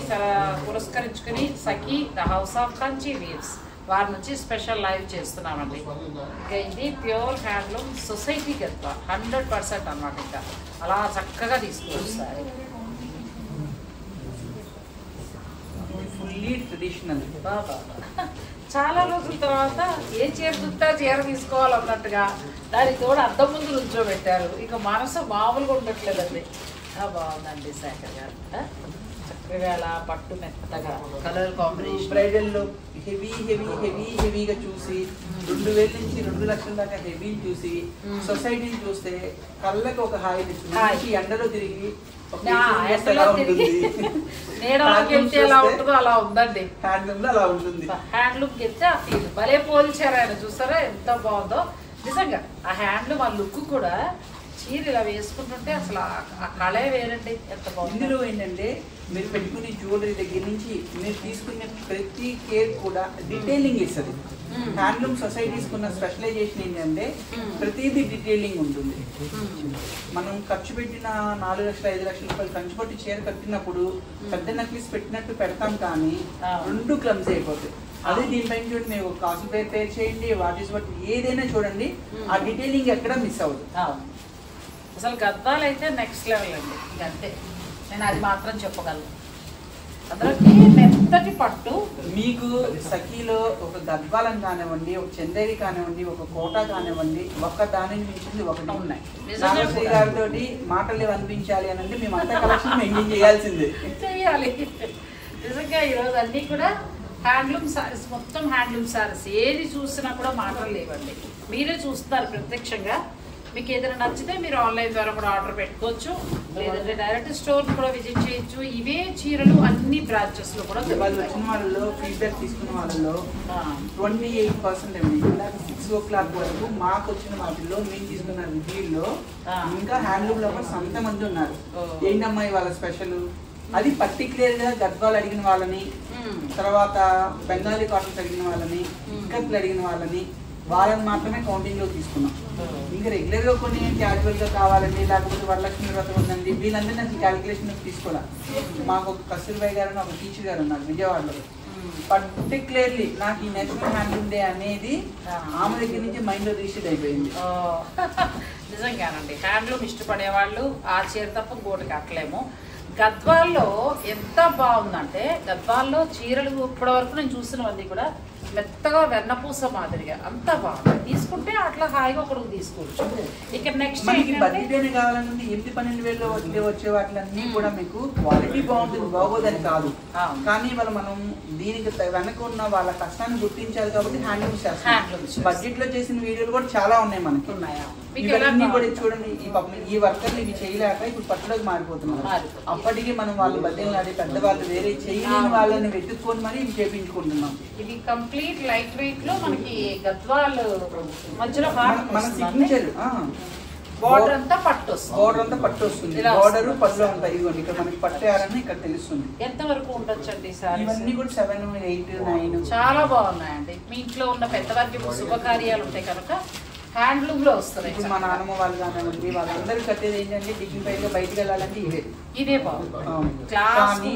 పురస్కరించుకుని Sakhi the House of Kanchi Weaves వారి నుంచి స్పెషల్ లైవ్ చేస్తున్నామండి. ఇంకా ఇది ప్యూర్ హ్యాండ్లూమ్ సొసైటీ గద్వా 100% అన్నమాట. ఇంకా అలా చక్కగా తీసుకోవచ్చు సారీ. Fully traditional. చాలా రోజుల తర్వాత ఏ చీర చుట్టా చీర తీసుకోవాలన్నట్టుగా దానికి తోడు అద్దం ముందు నుంచోబెట్టారు. ఇక మనసు మామూలుగా ఉండట్లేదండి. బాగుందండి శేఖర్ గారు, చక్కగా అలా పట్టు మెత్తగా కలర్ కాంబినేషన్. బ్రైడల్లో హెవీగా చూసి 2,000 నుంచి 2 లక్షల దాకా హెవీ చూసి సొసైటీని చూస్తే కళ్ళకి ఒక హాయి ఇస్తుంది. ఎండలో తిరిగి ఎలా ఉంటుందో అలా ఉందండి. హ్యాండ్లూమ్ లో అలా ఉంటుంది. హ్యాండ్లూమ్ కెళ్తే ఆ ఫీల్ భలే పోల్చారు ఆయన, చూసారా ఎంత బాగుందో నిజంగా. ఆ హ్యాండ్లూమ్ ఆ లుక్ కూడా చీర ఇలా వేసుకుంటుంటే అసలు ఆ కళే వేరండి, ఎంత బాగుంది. ఇందులో ఏంటంటే మీరు పెట్టుకునే జ్యువెలరీ దగ్గర నుంచి మీరు తీసుకునే ప్రతి కేర్ కూడా డీటెయిలింగ్ ఇస్తుంది. హ్యాండ్లూమ్ సొసైటీస్ కున్న స్పెషలైజేషన్ ఏంటంటే ప్రతిదీ డీటెయిలింగ్ ఉంటుంది. మనం ఖర్చు పెట్టిన 4 లక్షలు 5 లక్షల రూపాయలు ఖర్చు పెట్టి చీర కట్టినప్పుడు పెద్ద నక్లీస్ పెట్టినట్టు పెడతాం, కానీ 2 క్లమ్స్ అయిపోతాయి. అదే దీనిపైన చూడండి, మీరు కాసు పేర్ చేయండి, వాటి ఏదైనా చూడండి, ఆ డీటెయిలింగ్ ఎక్కడ మిస్ అవ్వదు. అసలు గద్వాలు అయితే నెక్స్ట్ లెవెల్ అండి. అంతే, నేను అది మాత్రం చెప్పగలను. అందులోకి మెత్తటి పట్టు. మీకు సఖీలో ఒక గద్వాలం కానివ్వండి, ఒక చందేరి కానివ్వండి, ఒక కోట కానివ్వండి, ఒక్క దాని మించింది ఒకటి ఉన్నాయి. నాగశ్రీ గారితో మాటలు అనిపించాలి అని అంటే మేమంతా కలెక్షన్ మెయింటైన్ చేయాల్సిందే. చేయాలి నిజంగా. ఈరోజు అన్నీ కూడా హ్యాండ్లూమ్ సారీస్, మొత్తం హ్యాండ్లూమ్ సారీస్. ఏది చూసినా కూడా మాటలు లేవండి. మీరే చూస్తారు ప్రత్యక్షంగా. మీకు ఏదైనా నచ్చితే మీరు ఆన్లైన్ ద్వారా కూడా ఆర్డర్ పెట్టుకోవచ్చు, లేదంటే డైరెక్ట్ స్టోర్ కూడా విజిట్ చేయొచ్చు. ఇవే చీరలు అన్ని బ్రాంచెస్ లో కూడా వాళ్ళు వచ్చిన వాళ్ళలో ఫీడ్బ్యాక్ తీసుకున్న వాళ్ళలో 28% అండి. 6 o'clock వరకు మాకు వచ్చిన వాటిల్లో మేము తీసుకున్న రివ్యూల్లో ఇంకా హ్యాండ్లూమ్ లవర్స్ అంతమంది ఉన్నారు. ఏంటమ్మా వాళ్ళ స్పెషల్ అది పర్టికులర్ గా గద్వాలు అడిగిన వాళ్ళని, తర్వాత బెంగాలీ కాటన్స్ అడిగిన వాళ్ళని, ఇక్కత్లు అడిగిన వాళ్ళని మాత్రమే కౌంటింగ్ లో తీసుకున్నాం. ఇంకా రెగ్యులర్ గా కొన్ని క్యాజువల్ గా కావాలండి, లేకపోతే వరలక్ష్మి వ్రతం ఉందండి, వీళ్ళందరినీ అసలు క్యాలిక్యులేషన్ తీసుకోవాలి. మాకు ఒక కస్తూర్బాయ్ గారు ఒక టీచర్ గారు ఉన్నారు విజయవాడలో. పర్టికులర్లీ నాకు ఈ నేషనల్ హ్యాండ్లూమ్ డే అనేది ఆమె దగ్గర నుంచి మైండ్ లో రిజిస్టర్ అయిపోయింది. నిజంగానండి, హ్యాండ్లూమ్ ఇష్టపడే వాళ్ళు ఆ చీర తప్ప గోటు కట్టలేము. గద్వాల్లో ఎంత బాగుందంటే, గద్వాల్లో చీరలు ఇప్పటి వరకు నేను చూసినవన్నీ కూడా మెత్తగా వెన్నపూస మాదిరిగా అంత బాగుంది. తీసుకుంటే అట్లా హాయిగా ఒకరికి తీసుకోవచ్చు. ఇక్కడ నెక్స్ట్ బడ్జెట్ కావాలంటే 8-12,000 వచ్చే వాటిలన్నీ కూడా మీకు క్వాలిటీ బాగుంటుంది, బాగోదని కాదు. కానీ వాళ్ళు మనం దీనికి వెనక ఉన్న వాళ్ళ కష్టాన్ని గుర్తించాలి కాబట్టి హ్యాండ్లూమ్స్ బడ్జెట్ లో చేసిన వీడియోలు కూడా చాలా ఉన్నాయి మనకి. ఇవన్నీ కూడా చూడండి, ఈ వర్కర్లు ఇవి చేయలేక ఇప్పుడు పట్టులోకి మారిపోతున్నారు. అప్పటికి మనం వాళ్ళు బద్దెలాడి పెద్దవాళ్ళు వేరే చేయలేని వాళ్ళని వెతుక్కొని మరి ఇవి చేపించుకుంటున్నాం. ఇది కంప్లీట్ లైట్ వెయిట్ లో మనకి గద్వాల్ మధ్యలో మన సిగ్నేచర్ బోర్డర్ అంతా పట్టు వస్తుంది. బోర్డర్ పళ్ళు ఉంటాయి. ఇదిగోండి ఇక్కడ మనకి పట్టారని ఇక్కడ తెలుస్తుంది. ఎంత వరకు ఉండొచ్చండి సార్? ఇవన్నీ కూడా 7, 8, 9 చాలా బాగున్నాయండి. మీ ఇంట్లో ఉన్న పెద్దవారికి శుభకార్యాలు ఉంటాయి కనుక హ్యాండ్లూమ్ లో వస్తున్నాయి. ఇప్పుడు మా నాన్నమ్మ వాళ్ళు కానివ్వండి, వాళ్ళందరూ కట్టేది ఏంటంటే డిగ్నిఫైడ్ గా బయటకు వెళ్ళాలంటే ఇదే బాగుంది.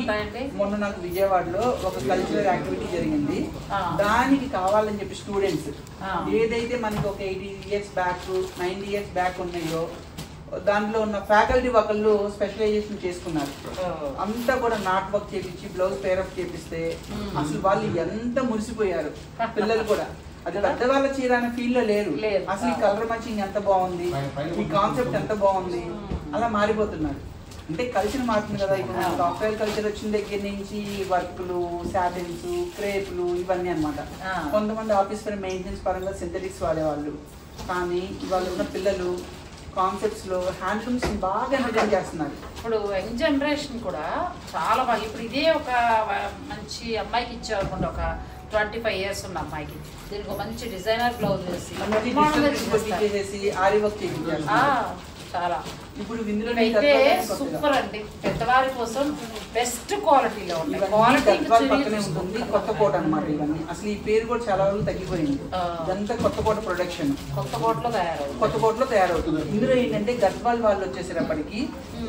మొన్న నాకు విజయవాడలో ఒక కల్చరల్ యాక్టివిటీ జరిగింది. దానికి కావాలని చెప్పి స్టూడెంట్స్ ఏదైతే మనకి ఒక 80 years బ్యాక్ 90 years బ్యాక్ ఉన్నాయో దాంట్లో ఉన్న ఫ్యాకల్టీ ఒకళ్ళు స్పెషలైజేషన్ చేసుకున్నారు. అంతా కూడా నాట్ వర్క్ చేపించి బ్లౌజ్ పేరప్ చేపిస్తే అసలు వాళ్ళు ఎంత మురిసిపోయారు. పిల్లలు కూడా అది పెద్దవాళ్ళ చీర అనే ఫీల్ లో లేరు. అసలు ఈ కలర్ మ్యాచింగ్ ఎంత బాగుంది, ఈ కాన్సెప్ట్ ఎంత బాగుంది, అలా మారిపోతున్నారు. అంటే కల్చర్ మారుతుంది కదా. ఇప్పుడు సాఫ్ట్వేర్ కల్చర్ వచ్చిన దగ్గర నుంచి వర్క్లు, సాటిన్స్, క్రేపులు ఇవన్నీ అనమాట. కొంతమంది ఆఫీస్ పరంగా మెయింటెనెన్స్ పరంగా సింథటిక్స్ వాడేవాళ్ళు. కానీ ఇవాళ ఉన్న పిల్లలు కాన్సెప్ట్స్ లో హ్యాండ్లూమ్స్ బాగా ఎంజాయ్ చేస్తున్నారు. ఇప్పుడు యంగ్ జనరేషన్ కూడా చాలా బాగా. ఇప్పుడు ఇదే ఒక మంచి అమ్మాయికి ఇచ్చారనుకోండి, ఒక 25 years ఉన్న అమ్మాయికి దీనికి ఒక మంచి డిజైనర్ బ్లౌజ్ వేసి ఆరి వర్క్ చేయించారు. చాలా ఇప్పుడు అయితే సూపర్ అండి. పెద్దవారి కోసం బెస్ట్ క్వాలిటీలో ఉంటాయి. పక్కనే ఉంటుంది కొత్త కోట అనమాట. ఇవన్నీ అసలు ఈ పేరు కూడా చాలా రోజులు తగ్గిపోయింది. ఇదంతా కొత్త కోట ప్రొడక్షన్ కొత్త కోటలో తయారవుతుంది. ఇందులో ఏంటంటే గద్వాల్ వాళ్ళు వచ్చేసేటప్పటికి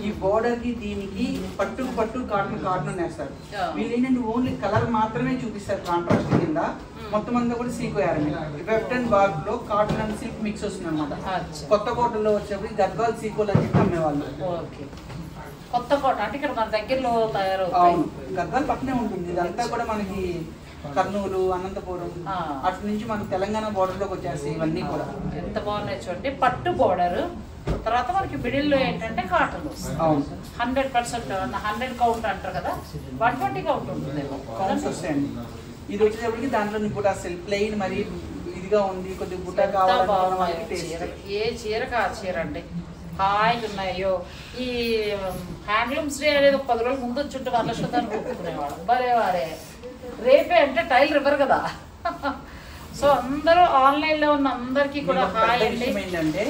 ఈ బోర్డర్ కి దీనికి పట్టు కాటన్ వేస్తారు. వీళ్ళు ఏంటంటే ఓన్లీ కలర్ మాత్రమే చూపిస్తారు కాంట్రాస్ట్ కింద. మొత్తం అంతా కూడా సీకోయారండి. వెఫ్ట్ అండ్ బార్క్ లో కాటన్ అండ్ సిల్క్ మిక్స్ వస్తుంది అనమాట. కొత్త కోటలో వచ్చేప్పుడు గద్వాల్ సీకోలు అని చెప్పి అమ్మేవాళ్ళు. కొత్త కోట అంటే ఇక్కడ మన దగ్గరలో తయారవుతాయి. గద్వాల్ పక్కనే ఉంటుంది. ఇదంతా కూడా మనకి కర్నూలు, అనంతపురం అటు నుంచి మన తెలంగాణ బోర్డర్ లోకి వచ్చేసి ఇవన్నీ కూడా ఎంత బాగున్నాయి చూడండి. పట్టు బోర్డర్ తర్వాత మనకి మిడిల్ లో ఏంటంటే కాటన్ 100%. 100 కౌంట్ అంటారు కదా, 120 కౌంట్ ఉంటుంది. కౌంట్స్ వస్తాయండి. ఇది వచ్చేటప్పటికి దాంట్లో ఇప్పుడు అసలు ప్లెయిన్ మరి ఇదిగా ఉంది, కొద్దిగా బుట్ట కావాలి. ఏ చీరకు ఆ చీర అండి హాయిగా ఉన్నాయో. ఈ హ్యాండ్లూమ్స్ డే అనేది 10 రోజుల ముందు వచ్చుంటే వరలక్ష్మి కొట్టుకునేవాడు. వారే రేపే అంటే టైలర్ ఇవ్వరు కదా. సో అందరూ ఆన్లైన్ లో ఉన్న అందరికి కూడా హాయ్ అండి. ఏంటంటే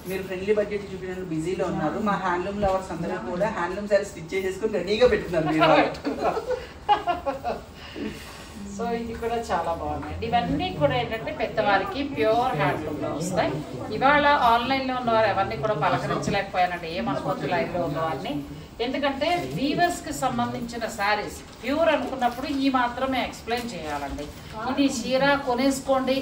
మీరు ఫ్రెండ్లీ బడ్జెట్ చూపించడానికి బిజీలో ఉన్నారు. మా హ్యాండ్లూమ్ లవర్స్ అందరూ కూడా హ్యాండ్లూమ్ సారీ స్టిచ్ చేసుకుని రెడీగా పెట్టున్నారు. సో ఇది కూడా చాలా బాగున్నాయి. ఇవన్నీ కూడా ఏంటంటే పెద్దవారికి ప్యూర్ హ్యాండ్లూమ్ లో వస్తాయి. ఇవాళ ఆన్లైన్ లో ఉన్నవారు ఎవరిని కూడా పలకరించలేకపోయానండి, ఏమనుకోవచ్చు లైవ్ లో ఉన్నవారిని. ఎందుకంటే వీవర్స్ కి సంబంధించిన శారీస్ ప్యూర్ అనుకున్నప్పుడు ఈ మాత్రమే ఎక్స్ప్లెయిన్ చేయాలండి. ఇది చీర కొనేసుకోండి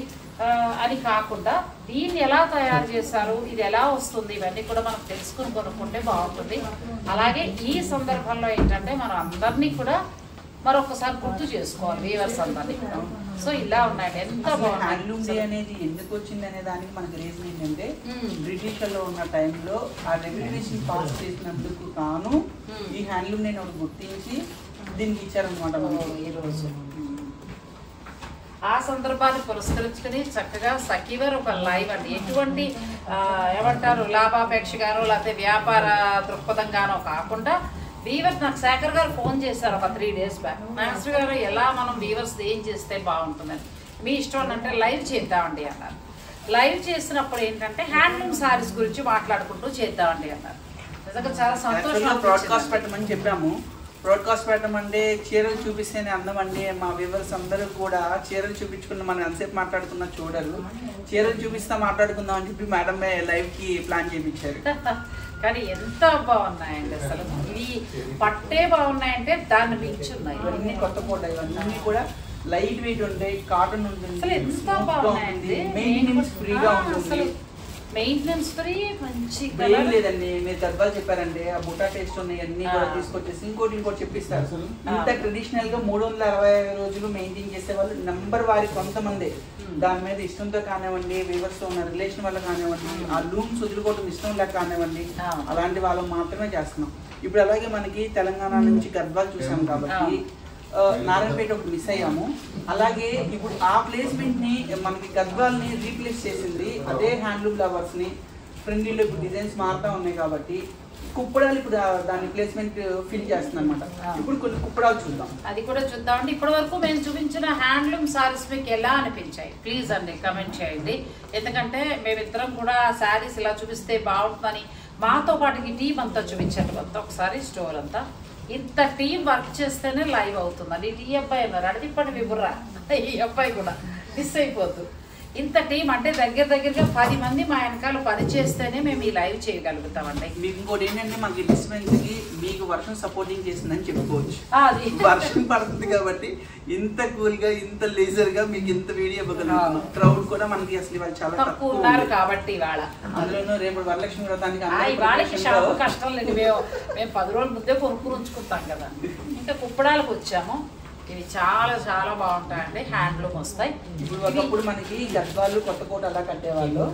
అని కాకుండా దీన్ని ఎలా తయారు చేశారు, ఇది ఎలా వస్తుంది, ఇవన్నీ కూడా మనం తెలుసుకుని కొనుక్కుంటే బాగుంటుంది. అలాగే ఈ సందర్భంలో ఏంటంటే మనం అందరినీ కూడా మరొకసారి గుర్తు చేసుకోవాలి వీవర్స్ అందరినీ. సో ఇలా ఉన్నాయండి, ఎంత బాగుంది. హ్యాండ్లూమ్ డే అనేది ఎందుకు వచ్చింది అనే దానికి మనకి రీజన్ ఏంటంటే బ్రిటిష్ లో ఉన్న టైంలో ఆ రెగ్యులేషన్ పాస్ చేసినందుకు కాను ఈ హ్యాండ్లూమ్ డే ఒకటి గుర్తించి దీనికి ఇచ్చారనమాట ఈ రోజు. ఆ సందర్భాన్ని పురస్కరించుకుని చక్కగా సఖీవర్ ఒక లైవ్ అండి, ఎటువంటి ఏమంటారు లాభాపేక్షగానో లేకపోతే వ్యాపార దృక్పథంగానో కాకుండా వీవర్స్. నాకు శేఖర్ గారు ఫోన్ చేశారు ఒక 3 days బ్యాక్, మాస్టర్ గారు ఎలా మనం వీవర్స్ ఏం చేస్తే బాగుంటుందని, మీ ఇష్టం అంటే లైవ్ చేద్దామండి అన్నారు. లైవ్ చేసినప్పుడు ఏంటంటే హ్యాండ్లూమ్ సారీస్ గురించి మాట్లాడుకుంటూ చేద్దామండి అన్నారు. నిజంగా చాలా సంతోషం. బ్రాడ్కాస్ట్ పెట్టమని చెప్పాము. బ్రాడ్కాస్ట్ పెట్టమంటే చీరలు చూపిస్తేనే అందం అండి. మా వ్యూవర్స్ అందరూ కూడా చీరలు చూపించుకున్న మనం ఎంతసేపు మాట్లాడుకున్నా చూడరు. చీరలు చూపిస్తా మాట్లాడుకుందాం అని చెప్పి మేడం లైవ్ కి ప్లాన్ చేయించారు. కానీ ఎంత బాగున్నాయండి అసలు, ఇవి పట్టే బాగున్నాయంటే దాన్ని మించి ఉన్నాయి. ఇవన్నీ కొత్త పూట, ఇవన్నీ కూడా లైట్ వెయిట్ ఉంటాయి, కాటన్ ఉంటుంది, ఎంత బాగున్నాయండి. మెయింటెనెన్స్ ఫ్రీగా ఉంటుంది. మెయింటెనెన్స్ ఫ్రీ, మంచి ఏం లేదండి. మీరు గద్వాలు చెప్పారండి, ఆ బుటా టేస్ట్ ఉన్నాయి అన్ని కూడా తీసుకొచ్చేసి ఇంకోటి చెప్పిస్తారు. ఇంత ట్రెడిషనల్ గా 365 రోజులు మెయింటైన్ చేసే వాళ్ళు నంబర్ వారి కొంతమంది దాని మీద ఇష్టంతో కానివ్వండి, వీవర్స్ తో ఉన్న రిలేషన్ వల్ల కానివ్వండి, ఆ లూమ్స్ వదులుకోవడం ఇష్టం లేక కానివ్వండి, అలాంటి వాళ్ళు మాత్రమే చేస్తున్నాం. ఇప్పుడు అలాగే మనకి తెలంగాణ నుంచి గద్వాలు చూసాం కాబట్టి నారాయణపేట ఒకటి మిస్ అయ్యాము. అలాగే ఇప్పుడు ఆ ప్లేస్మెంట్ ని మనకి గద్వాల్ని రీప్లేస్ చేసింది అదే హ్యాండ్లూమ్ లవర్స్ ని. ఫ్రెండ్లీలో ఇప్పుడు డిజైన్స్ మారుతా ఉన్నాయి కాబట్టి కుప్పడాలు ఇప్పుడు దాని ప్లేస్మెంట్ ఫిల్ చేస్తుంది అనమాట. ఇప్పుడు కొన్ని కుప్పడాలు చూద్దాం, అది కూడా చూద్దామండి. ఇప్పటి వరకు మేము చూపించిన హ్యాండ్లూమ్ సారీస్ మీకు ఎలా అనిపించాయి ప్లీజ్ అండి కమెంట్ చేయండి. ఎందుకంటే మేమిద్దరం కూడా శారీస్ ఇలా చూపిస్తే బాగుంటుందని మాతో పాటుకి టీం అంతా చూపించండి, మొత్తం ఒకసారి స్టోర్ అంతా. ఇంత టీం వర్క్ చేస్తేనే లైవ్ అవుతుందండి. ఈ అబ్బాయి అన్నారు అడిగిప్పటి విబుర్రా, ఈ అబ్బాయి కూడా మిస్ అయిపోద్దు. ఇంత టీం అంటే దగ్గరగా 10 మంది మా వెనకాల పని చేస్తేనే మేము ఈ లైవ్ చేయగలుగుతామండి. మీకు ఇంకోటి ఏంటంటే మాకు డిస్టర్బెన్స్ కి మీకు వర్షం సపోర్టింగ్ చేసిందని చెప్పుకోవచ్చు. వర్షం పడుతుంది కాబట్టి ఇంత కూల్ గా ఇంత లేజర్ గా మీకు ఇంత వీడియో ఇవ్వగలుగుతున్నాం. క్రౌడ్ కూడా మనకి అసలు వాళ్ళు చాలా తక్కువ ఉన్నారు కాబట్టి ఇవాళ, అందులోనూ రేపు వరలక్ష్మి వ్రతానికి వాళ్ళకి షాపు కష్టం లేదు. మేము 10 రోజుల ముందే కొనుక్కుని ఉంచుకుంటాం కదా. ఇంకా కుప్పడాలకు వచ్చాము, ఇవి చాలా చాలా బాగుంటాయండి, హ్యాండ్లూమ్ వస్తాయి. ఇప్పుడు ఒకప్పుడు మనకి గద్వాలు కొత్తకోట అలా కట్టేవాళ్ళు,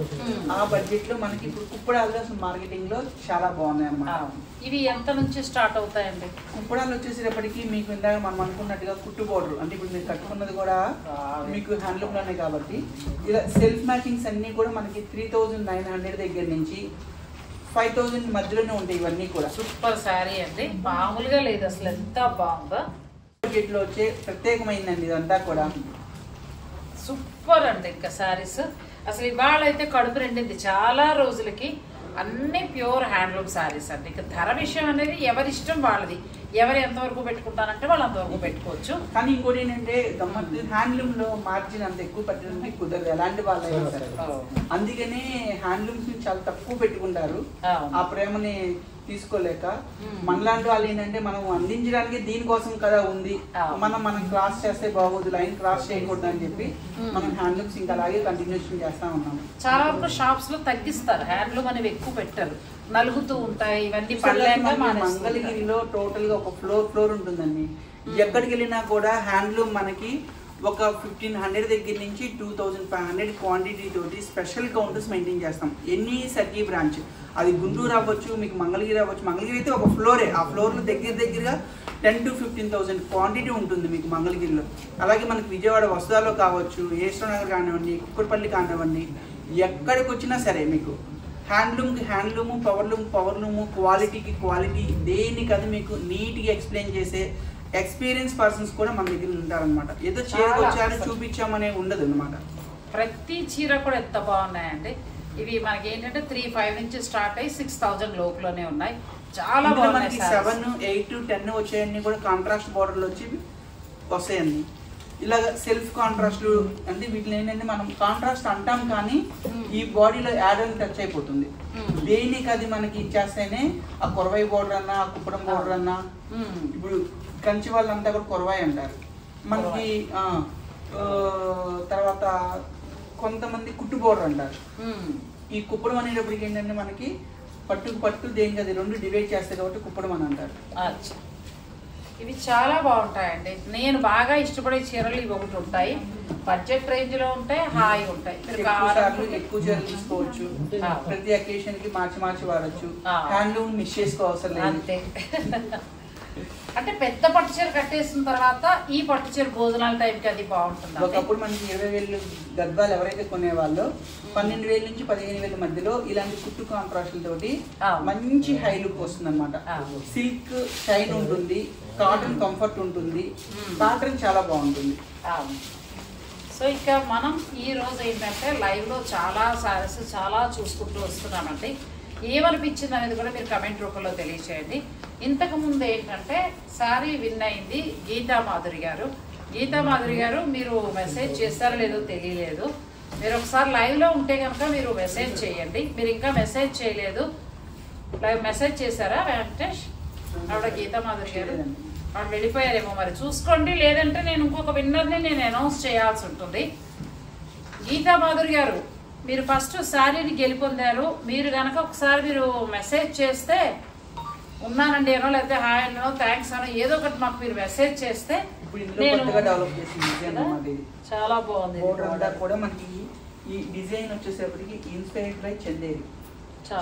ఆ బడ్జెట్ లో మనకి ఇప్పుడు కుప్పడాలు మార్కెటింగ్ లో చాలా బాగున్నాయి అన్నమాట. ఇవి ఎంత నుంచి స్టార్ట్ అవుతాయండి? కుప్పడాలు వచ్చేసేటప్పటికి మీకు ఇందాక మనం అనుకున్నట్టుగా కుట్టు బోర్డర్ అంటే ఇప్పుడు మీరు కట్టుకున్నది కూడా మీకు హ్యాండ్లూమ్ లోనే కాబట్టి ఇలా సెల్ఫ్ మ్యాచింగ్స్ అన్ని కూడా మనకి 3900 దగ్గర నుంచి 5000 మధ్యలోనే ఉంటాయి. ఇవన్నీ కూడా సూపర్ శారీ అండి, మామూలుగా లేదు అసలు, ఎంత బాగుందో. బడ్జెట్ లో వచ్చే ప్రత్యేకమైందండి ఇదంతా కూడా సూపర్ అండి. ఇంకా శారీస్ అసలు ఇవాళ అయితే కడుపు నిండింది. చాలా రోజులకి అన్ని ప్యూర్ హ్యాండ్లూమ్ శారీస్ అండి. ఇక ధర విషయం అనేది ఎవరిష్టం వాళ్ళది, ఎవరు ఎంతవరకు పెట్టుకుంటారంటే వాళ్ళు అంతవరకు పెట్టుకోవచ్చు. కానీ ఇంకోటి ఏంటంటే గమ్మత్తు హ్యాండ్లూమ్ లో మార్జిన్ అంత ఎక్కువ పెట్టడానికి కుదరదు ఎలాంటి వాళ్ళైనా సరే. అందుకనే హ్యాండ్లూమ్స్ చాలా తక్కువ పెట్టుకుంటారు, ఆ ప్రేమని తీసుకోలేక. మనలాంటి వాళ్ళు ఏంటంటే మనం అందించడానికి దీనికోసం కదా ఉంది, మనం క్రాస్ చేస్తే బాగోదు, లైన్ క్రాస్ చేయకూడదు అని చెప్పి మనం హ్యాండ్లూమ్స్ ఇంకా అలాగే కంటిన్యూషన్ చేస్తా ఉన్నాం. చాలా వరకు షాప్స్ లో తగ్గిస్తారు, హ్యాండ్లూమ్ అనేవి ఎక్కువ పెట్టరు, నలుగుతూ ఉంటాయి. ఇవన్నీ మంగళగిరిలో టోటల్ గా ఒక ఫ్లోర్ ఉంటుందండి. ఎక్కడికి వెళ్ళినా కూడా హ్యాండ్లూమ్ మనకి ఒక 1500 దగ్గర నుంచి 2500 క్వాంటిటీ తోటి స్పెషల్ కౌంటర్స్ మెయింటైన్ చేస్తాం. ఎన్ని సఖీ బ్రాంచ్, అది గుంటూరు అవ్వచ్చు, మీకు మంగళగిరి అవ్వచ్చు. మంగళగిరి అయితే ఒక ఫ్లోరే, ఆ ఫ్లోర్లో దగ్గరగా 10 to 15,000 క్వాంటిటీ ఉంటుంది మీకు మంగళగిరిలో. అలాగే మనకి విజయవాడ వస్తాలో కావచ్చు, ఏశ్వరనగర్ కానివ్వండి, కుక్కడపల్లి కానివ్వండి, ఎక్కడికి వచ్చినా సరే మీకు హ్యాండ్లూమ్, పవర్లూమ్, క్వాలిటీకి క్వాలిటీ, దేనికది మీకు నీట్గా ఎక్స్ప్లెయిన్ చేసే ఎక్స్పీరియన్స్ పర్సన్స్ కూడా మన దగ్గర ఉంటారనమాట. ఏదో చీరకు వచ్చారని చూపించామనే ఉండదు అనమాట. ప్రతి చీర కూడా ఎంత బాగున్నాయండి. ఇవి మనకి ఏంటంటే 3,500 నుంచి స్టార్ట్ అయ్యి 6,000 లోపులోనే ఉన్నాయి. చాలా బాగున్నాయి. 7, 8, 10 వచ్చాయన్నీ కూడా కాంట్రాస్ట్ బోర్డర్లు వచ్చి వస్తాయండి. ఇలాగ సెల్ఫ్ కాంట్రాస్ట్ అంటే వీటిని ఏంటంటే మనం కాంట్రాస్ట్ అంటాం కానీ ఈ బాడీలో యాడ్ అని టచ్ అయిపోతుంది. దేనికి అది మనకి ఇచ్చేస్తేనే ఆ కొరవై బోర్డర్ అన్నా, ఆ కుప్పడం బోర్డర్ అన్నా, ఇప్పుడు కంచి వాళ్ళంతా కూడా కొరవాయి అంటారు మనకి. తర్వాత కొంతమంది కుట్టు బోర్డర్ అంటారు. ఈ కుప్పడం అనేటప్పటికి ఏంటంటే మనకి పట్టు దేనికి అది 2 డివైడ్ చేస్తాయి కాబట్టి కుప్పడం అని అంటారు. ఇవి చాలా బాగుంటాయండి. నేను బాగా ఇష్టపడే చీరలు ఇవి ఒకటి ఉంటాయి. బడ్జెట్ రేంజ్ లో ఉంటాయి, హాయి ఉంటాయి. మీరు కావాలంటే ఎక్కువ చీరలు తీసుకోవచ్చు, ప్రతి అకేషన్ కి మార్చి వాడచ్చు. హ్యాండ్లూమ్ మిస్ చేసుకోవసరం లేదు. అంతే. అంటే పెద్ద పట్టు చీర కట్టేసిన తర్వాత ఈ పట్టు చీర భోజనాల టైంకి అది బాగుంటుంది. ఒకప్పుడు మనకి 20,000 గద్వాలు ఎవరైతే కొనేవాళ్ళో 12,000 నుంచి 15,000 మధ్యలో ఇలాంటి కుట్టు కాంట్రాస్ట్లతోటి మంచి హై లుక్ వస్తుంది అనమాట. సిల్క్ షైన్ ఉంటుంది, కాటన్ కంఫర్ట్ ఉంటుంది, ప్యాటర్న్ చాలా బాగుంటుంది. సో ఇక మనం ఈ రోజు ఏంటంటే లైవ్ లో చాలా సారీస్ చాలా చూసుకుంటూ వస్తున్నామండి. ఏమనిపించింది అనేది కూడా మీరు కమెంట్ రూపంలో తెలియచేయండి. ఇంతకు ముందు ఏంటంటే శారీ విన్ అయింది గీతా మాధురి గారు. గీతా మాధురి గారు మీరు మెసేజ్ చేస్తారో లేదో తెలియలేదు. మీరు ఒకసారి లైవ్లో ఉంటే కనుక మీరు మెసేజ్ చేయండి. మీరు ఇంకా మెసేజ్ చేయలేదు. లైవ్ మెసేజ్ చేశారా వెంకటేష్? ఆవిడ గీతా మాధురి గారు ఆవిడ వెళ్ళిపోయారేమో, మరి చూసుకోండి. లేదంటే నేను ఇంకొక విన్నర్ని నేను అనౌన్స్ చేయాల్సి ఉంటుంది. గీతా మాధురి గారు మీరు ఫస్ట్ శారీని గెలుపొందారు. మీరు కనుక ఒకసారి మీరు మెసేజ్ చేస్తే ఉన్నానండి అనో లేకపోతే హాయ్ అనో థ్యాంక్స్ అనో ఏదో ఒకటి మాకు మీరు మెసేజ్ చేస్తే చాలా బాగుంది. కూడా మనకి ఈ డిజైన్ వచ్చేసేపటికి ఇన్స్పైర్డ్ బై చందేరి.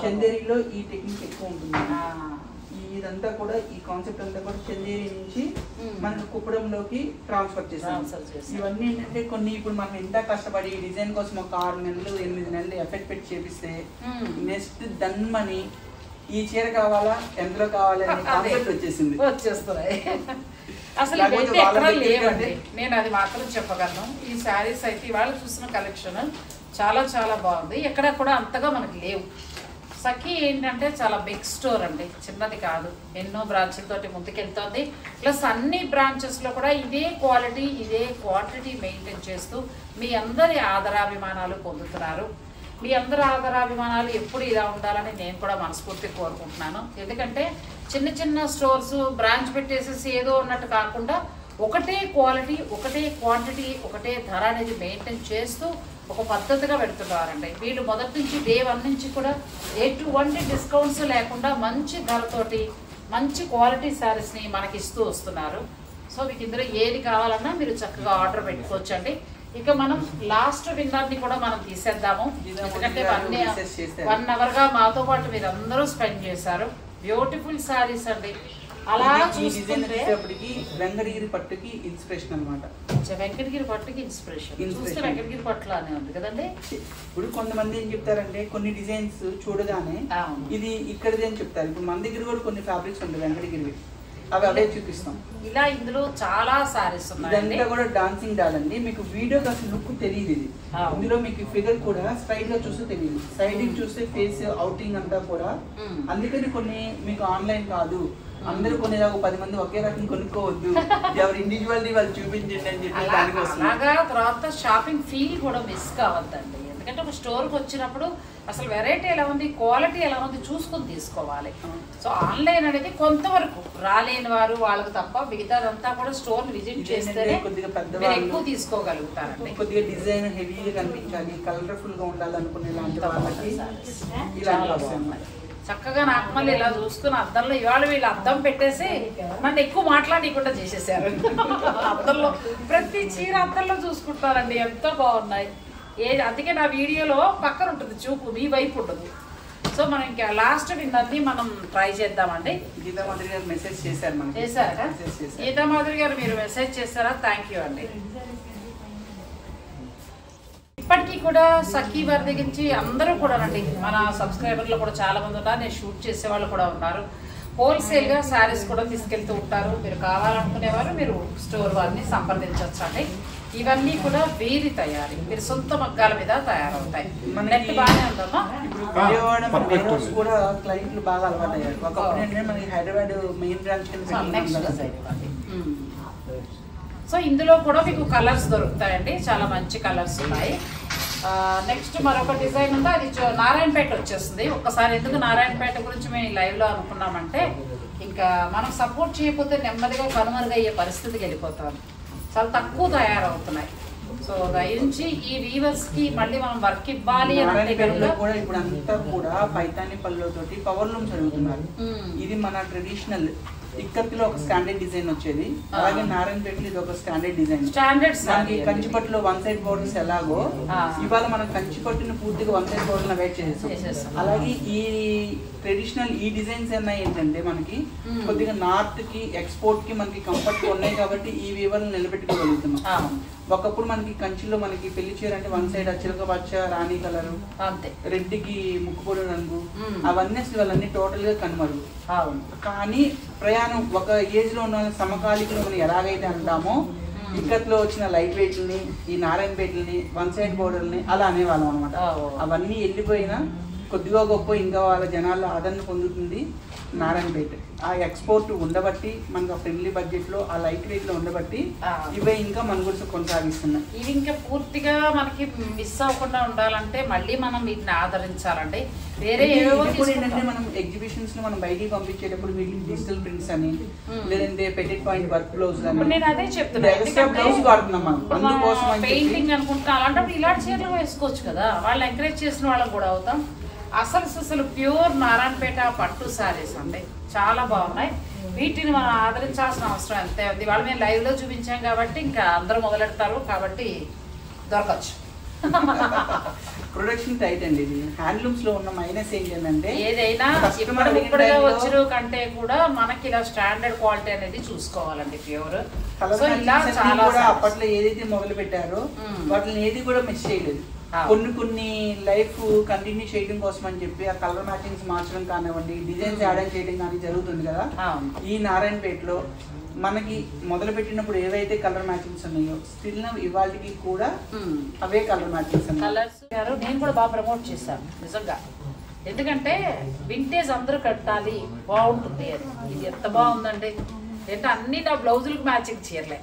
చందేరిలో ఈ టెక్నిక్ ఎక్కువ ఉంటుంది. ఇదంతా కూడా ఈ కాన్సెప్ట్ అంతా కూడా చందేరి నుంచి మనకు కుప్పడంలోకి ట్రాన్స్ఫర్ చేస్తాం. ఇవన్నీ ఏంటంటే కొన్ని ఇప్పుడు మనం ఎంత కష్టపడి ఈ డిజైన్ కోసం ఒక 6 నెలలు 8 నెలలు ఎఫెక్ట్ పెట్టి చేపిస్తే నెక్స్ట్ దన్మని ఈ చీర కావాలా ఎంతలో కావాలి అనే కాన్సెప్ట్ వచ్చేస్తున్నాయి. అసలు ఎక్కడ లేవండి, నేను అది మాత్రం చెప్పగలను. ఈ శారీస్ అయితే ఇవాళ చూసిన కలెక్షన్ చాలా చాలా బాగుంది. ఎక్కడ కూడా అంతగా మనకి లేవు. సఖీ ఏంటంటే చాలా బిగ్ స్టోర్ అండి, చిన్నది కాదు. ఎన్నో బ్రాంచ్లతోటి ముందుకెళ్తుంది. ప్లస్ అన్ని బ్రాంచెస్లో కూడా ఇదే క్వాలిటీ ఇదే క్వాంటిటీ మెయింటైన్ చేస్తూ మీ అందరి ఆదరాభిమానాలు పొందుతున్నారు. మీ అందరి ఆదరాభిమానాలు ఎప్పుడు ఇలా ఉండాలని నేను కూడా మనస్ఫూర్తిగా కోరుకుంటున్నాను. ఎందుకంటే చిన్న చిన్న స్టోర్స్ బ్రాంచ్ పెట్టేసేసి ఏదో ఉన్నట్టు కాకుండా ఒకటే క్వాలిటీ ఒకటే క్వాంటిటీ ఒకటే ధర అనేది మెయింటైన్ చేస్తూ ఒక పద్ధతిగా పెడుతున్నారండి. వీళ్ళు మొదటి నుంచి డే 1 నుంచి కూడా ఎటువంటి డిస్కౌంట్స్ లేకుండా మంచి ధరతోటి మంచి క్వాలిటీ శారీస్ని మనకి ఇస్తూ వస్తున్నారు. సో మీకు ఇందులో ఏది కావాలన్నా మీరు చక్కగా ఆర్డర్ పెట్టుకోవచ్చండి. ఇక మనం లాస్ట్ విన్నర్ని కూడా మనం తీసేద్దాము. ఎందుకంటే 1 అవర్గా మాతో పాటు మీరు అందరూ స్పెండ్ చేశారు. బ్యూటిఫుల్ శారీస్ అండి. అలా చూసుకుంటే వెంకటగిరి పట్టుకి ఇన్స్పిరేషన్ అనమాట. వెంకటగిరి పట్టుకి ఇన్స్పిరేషన్ చూస్తే వెంకటగిరి పట్టు అనే ఉంది కదండి. ఇప్పుడు కొంతమంది ఏం చెప్తారంటే కొన్ని డిజైన్స్ చూడగానే ఇది ఇక్కడది అని చెప్తారు. ఇప్పుడు మన దగ్గర కూడా కొన్ని ఫ్యాబ్రిక్స్ ఉంటాయి వెంకటగిరి, అవి అవే చూపిస్తాం. ఇలా ఇందులో చాలా సారీస్ ఉన్నాయి. ఇదంతా కూడా డాన్సింగ్ డాల్ అండి. మీకు వీడియోకి అసలు లుక్ తెలియదు. ఇది ఇందులో మీకు ఫిగర్ కూడా స్ట్రైట్ గా చూస్తే తెలియదు, సైడ్ చూస్తే ఫేస్ అవుటింగ్ అంతా కూడా. అందుకని కొన్ని మీకు ఆన్లైన్ కాదు, అందరూ కొనేదాకా 10 మంది ఒకే రకం కొనుక్కోవద్దు, ఎవరు ఇండివిజువాలిటీ వాళ్ళు చూపించండి అని చెప్పి దానికోసం. అలాగా తర్వాత షాపింగ్ ఫీల్ కూడా మిస్ కావద్దండి. ఎందుకంటే ఒక స్టోర్కి వచ్చినప్పుడు అసలు వెరైటీ ఎలా ఉంది క్వాలిటీ ఎలా ఉంది చూసుకొని తీసుకోవాలి. సో ఆన్లైన్ అనేది కొంతవరకు రాలేని వారు వాళ్ళకి తప్ప మిగతాదంతా కూడా స్టోర్ విజిట్ చేస్తేనే మీరు ఎక్కువ తీసుకోగలుగుతారండి. కొద్దిగా డిజైన్ హెవీగా కనిపించాలి, కలర్ఫుల్ గా ఉండాలి అనుకునే లాంటి వాళ్ళకి ఇలా చక్కగా నాకు మళ్ళీ ఇలా చూసుకుని అద్దంలో ఇవాళ వీళ్ళు అద్దం పెట్టేసి నన్ను ఎక్కువ మాట్లాడకుండా చేసేసారు. అద్దంలో ప్రతి చీర అద్దంలో చూసుకుంటారండి, ఎంతో బాగున్నాయి. అందుకే నా వీడియోలో పక్కన ఉంటుంది చూపు, మీ వైపు ఉంటుంది. సో మనం ఇంకా లాస్ట్ విన్నర్ని మనం ట్రై చేద్దామండి. గీతా మాధురి గారు మెసేజ్ చేశారు. చేశారా గీతా మాధురి గారు? మీరు మెసేజ్ చేస్తారా? థ్యాంక్ యూ అండి. ఇప్పటికీ కూడా సఖీ వారి దగ్గర నుంచి అందరూ కూడా రండి, మన సబ్స్క్రైబర్లు కూడా చాలా మంది ఉన్నారు. నేను షూట్ చేసే వాళ్ళు కూడా ఉన్నారు. హోల్సేల్గా శారీస్ కూడా తీసుకెళ్తూ ఉంటారు. మీరు కావాలనుకునేవారు మీరు స్టోర్ వారిని సంప్రదించవచ్చు అండి. ఇవన్నీ కూడా వీరి తయారీ, మీరు సొంత మగ్గాల మీద తయారవుతాయి. నెట్ బాగానే ఉందమ్మా. కూడా క్లయింట్లు బాగా అలవాటు అయ్యారు. ఒకప్పుడు మనకి హైదరాబాద్ మెయిన్ బ్రాంచ్. సో ఇందులో కూడా మీకు కలర్స్ దొరుకుతాయండి, చాలా మంచి కలర్స్ ఉన్నాయి. నెక్స్ట్ మరొక డిజైన్ ఉంది, అది నారాయణపేట వచ్చేస్తుంది. ఒక్కసారి ఎందుకు నారాయణపేట గురించి మేము లైవ్లో అనుకున్నామంటే ఇంకా మనం సపోర్ట్ చేయకపోతే నెమ్మదిగా కనుమరుగయ్యే పరిస్థితికి వెళ్ళిపోతాం. చాలా తక్కువ తయారవుతున్నాయి. సో దయించి ఈ వీవర్స్ కి మళ్ళీ మనం వర్క్ ఇవ్వాలి అంటే కూడా ఇప్పుడు అంతా కూడా పైతాని పళ్ళతోటి పవర్ లూమ్స్ అడుగుతున్నారు. ఇది మన ట్రెడిషనల్ ఇక్కత్తిలో ఒక స్టాండర్డ్ డిజైన్ వచ్చేది, అలాగే నారాయణపేటలో ఇది ఒక స్టాండర్డ్ డిజైన్. మనకి కంచిపట్టులో వన్ సైడ్ బోర్డర్స్ ఎలాగో ఇవాళ మనం కంచిపట్టుని పూర్తిగా వన్ సైడ్ బోర్డర్ వెయిట్ చేసేస్తాం. అలాగే ఈ ట్రెడిషనల్ ఈ డిజైన్స్ అన్నా ఏంటంటే మనకి కొద్దిగా నార్త్ కి ఎక్స్పోర్ట్ కి మనకి కంఫర్ట్ ఉన్నాయి కాబట్టి ఈ వీవర్లు నిలబెట్టుకోగలుగుతున్నాం. ఒకప్పుడు మనకి కంచిలో మనకి పెళ్లి చీర అంటే వన్ సైడ్ చిలక పచ్చ రాణి కలర్, రెడ్ కి ముక్కుపొడి రంగు, అవన్నీ అసలు వాళ్ళన్నీ టోటల్ గా కనుమరుగు. కానీ ప్రయాణం ఒక ఏజ్ లో ఉన్న సమకాలికలు మనం ఎలాగైతే అంటామో ఇక్కత్లో వచ్చిన లైట్ వెయిట్లని ఈ నారాయణపేటలని వన్ సైడ్ బోర్డర్ని అలా అనేవాళ్ళం అనమాట. అవన్నీ వెళ్ళిపోయినా కొద్దిగా గొప్ప ఇంకా వాళ్ళ జనాల్లో ఆదరణ పొందుతుంది నారాయణపేట. ఆ ఎక్స్పోర్ట్ ఉండబట్టి మనకు ఫ్రెండ్లీ బడ్జెట్ లో ఆ లైట్ వెయిట్ లో ఉండబట్టి ఇవే ఇంకా మన గురించి కొనసాగిస్తున్నాయి. ఇవి ఇంకా పూర్తిగా మనకి మిస్ అవ్వకుండా ఉండాలంటే మళ్ళీ మనం వీటిని ఆదరించాలండి. వేరే ఏంటంటే మనం ఎగ్జిబిషన్స్ లో మనం బయటికి పంపించేటప్పుడు వీటికి డిజిటల్ ప్రింట్స్ అని లేదంటే పెటెడ్ పాయింట్ వర్క్ బ్లౌజ్ అని నేను అదే చెప్తున్నాను. వాడుతున్నాం మనం అందుకోసం పెయింటింగ్ అనుకుంటున్నా. అలాంటప్పుడు ఇలాంటి చీరలు వేసుకోవచ్చు కదా, వాళ్ళు ఎంకరేజ్ చేసిన వాళ్ళకి కూడా అవుతాం. అసలు ప్యూర్ నారాయణపేట పట్టు శారీస్ అండి, చాలా బాగున్నాయి. వీటిని మనం ఆదరించాల్సిన అవసరం ఎంతే ఉంది. వాళ్ళు మేము లైవ్ లో చూపించాం కాబట్టి ఇంకా అందరూ మొదలెడతారు కాబట్టి దొరకచ్చు. ప్రొడక్షన్ టైట్ అండి. ఇది హ్యాండ్లూమ్స్ లో ఉన్న మైనస్ ఏంటంటే ఏదైనా ఇప్పుడుగా వచ్చిన కంటే కూడా మనకి ఇలా స్టాండర్డ్ క్వాలిటీ అనేది చూసుకోవాలండి. ప్యూర్ అప్పట్లో ఏదైతే మొదలు పెట్టారో వాటిని ఏది కూడా మిస్ చేయలేదు. కొన్ని లైఫ్ కంటిన్యూ చేయడం కోసం అని చెప్పి ఆ కలర్ మ్యాచింగ్స్ మార్చడం కానివ్వండి, డిజైన్స్ యాడ్ చేయడం కానీ జరుగుతుంది కదా. ఈ నారాయణపేటలో మనకి మొదలు పెట్టినప్పుడు ఏవైతే కలర్ మ్యాచింగ్స్ ఉన్నాయో స్టిల్ ఇవాళకి కూడా అవే కలర్ మ్యాచింగ్స్ కలర్స్. నేను కూడా బాగా ప్రమోట్ చేశాను నిజంగా, ఎందుకంటే వింటేజ్ అందరూ కట్టాలి, బాగుంటుంది అని. ఇది ఎంత బాగుందండి. అంటే అన్ని నా బ్లౌజులకు మ్యాచింగ్ చీరలే.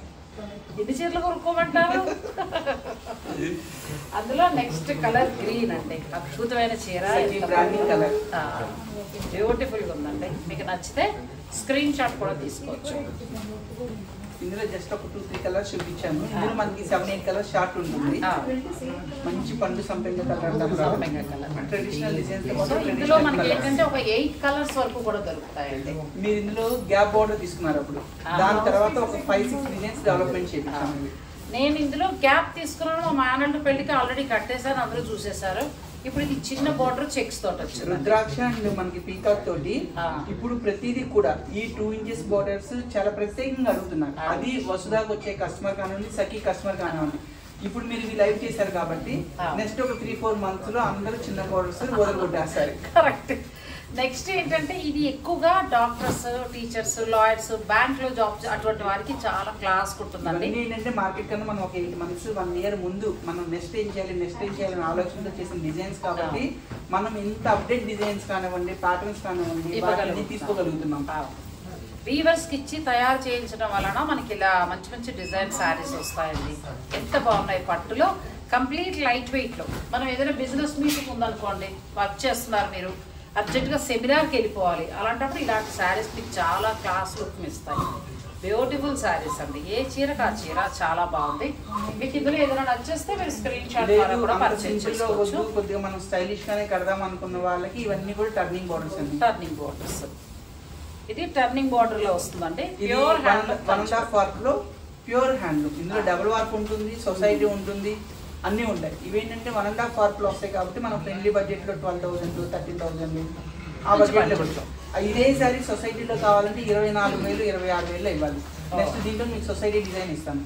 ఎన్ని చీరలు కొనుక్కోమంటారు. అందులో నెక్స్ట్ కలర్ గ్రీన్ అండి, అద్భుతమైన చీర, బ్యూటిఫుల్ గా ఉందండి. మీకు నచ్చితే స్క్రీన్ షాట్ కూడా తీసుకోవచ్చు. ఇందులో జస్ట్ ఒక 2-3 కలర్స్ చూపించాను. ఇందులో మనకి 7-8 కలర్స్ షార్ట్ ఉంటుంది. మంచి పండు సంపెంగ కలర్ ట్రెడిషనల్ డిజైన్స్. ఇందులో మనకి ఏంటంటే ఒక 8 కలర్స్ వరకు కూడా దొరుకుతాయండి. మీరు ఇందులో గ్యాప్ బోర్డర్ తీసుకున్నారు, అప్పుడు దాని తర్వాత ఒక 5-6 డిజైన్స్ డెవలప్మెంట్ చేయించాను. నేను ఇందులో గ్యాప్ తీసుకున్నాను. మా మేనల్డ్ పెళ్లికి ఆల్రెడీ కట్టేశాను, అందరూ చూసేశారు. ఇప్పుడు ఇది చిన్న బోర్డర్ చెక్స్ తోటి వచ్చింది. రుద్రాక్ష అండ్ మనకి పీకాక్ తోటి ఇప్పుడు ప్రతిదీ కూడా ఈ 2 ఇంచెస్ బోర్డర్స్ చాలా ప్రత్యేకంగా అడుగుతున్నారు. అది వసుదాకు వచ్చే కస్టమర్ కానివ్వండి, సఖీ కస్టమర్ కానివ్వండి. ఇప్పుడు మీరు ఇవి లైవ్ చేశారు కాబట్టి నెక్స్ట్ ఒక 3-4 మంత్స్ లో అందరూ చిన్న బోర్డర్స్ వదలగొట్టేస్తారు. కరెక్ట్. నెక్స్ట్ ఏంటంటే ఇది ఎక్కువగా డాక్టర్స్, టీచర్స్, లాయర్స్, బ్యాంక్ లో జాబ్స్ అటువంటి వారికి చాలా క్లాస్ ఉంటుందండి. ఏంటంటే మార్కెట్ కన్నా మనం ఒక 8 months 1 year ముందు మనం నెక్స్ట్ ఏం చేయాలని ఆలోచనతో చేసిన డిజైన్స్ కాబట్టి మనం ఇంత అప్డేట్ డిజైన్స్ కానివ్వండి, ప్యాటర్న్స్ కానివ్వండి తీసుకోగలుగుతున్నాం. వీవర్స్ కి ఇచ్చి తయారు చేయించడం వలన మనకి ఇలా మంచి మంచి డిజైన్ శారీస్ వస్తాయండి. ఎంత బాగున్నాయి పట్టులో, కంప్లీట్ లైట్ వెయిట్ లో. మనం ఏదైనా బిజినెస్ మీటింగ్ ఉందనుకోండి, వర్క్ చేస్తున్నారు మీరు, అర్జెంట్గా సెమినార్కి వెళ్ళిపోవాలి, అలాంటప్పుడు ఇలాంటి శారీస్ మీకు చాలా క్లాస్ లుక్ ఇస్తాయి. బ్యూటిఫుల్ శారీస్ అండి. ఏ చీరకు ఆ చీర చాలా బాగుంది. మీకు ఇందులో ఏదైనా నచ్చేస్తే మీరు స్క్రీన్ షాట్ ద్వారా కూడా పర్చేజ్ చేసుకోవచ్చు. కొద్దిగా మనం స్టైలిష్ గానే కడదాం అనుకున్న వాళ్ళకి ఇవన్నీ కూడా టర్నింగ్ బోర్డర్స్ అండి. టర్నింగ్ బోర్డర్స్, ఇది టర్నింగ్ బోర్డర్ లో వస్తుందండి. ప్యూర్ హ్యాండ్ 1.5 వర్క్ లో ప్యూర్ హ్యాండ్లూమ్. ఇందులో డబుల్ వర్క్ ఉంటుంది, సొసైటీ ఉంటుంది, అన్నీ ఉంటాయి. ఇవేంటంటే 1.5 వర్క్ లో వస్తాయి కాబట్టి మనం ఫ్రెండ్లీ బడ్జెట్ లో 12,000 13,000 ఆ బడ్జెట్ లో పెడతాం. ఇదే సారీ సొసైటీలో కావాలంటే 24,000 26,000 ఇవ్వాలి. నెక్స్ట్ దీంట్లో మీకు సొసైటీ డిజైన్ ఇస్తాను.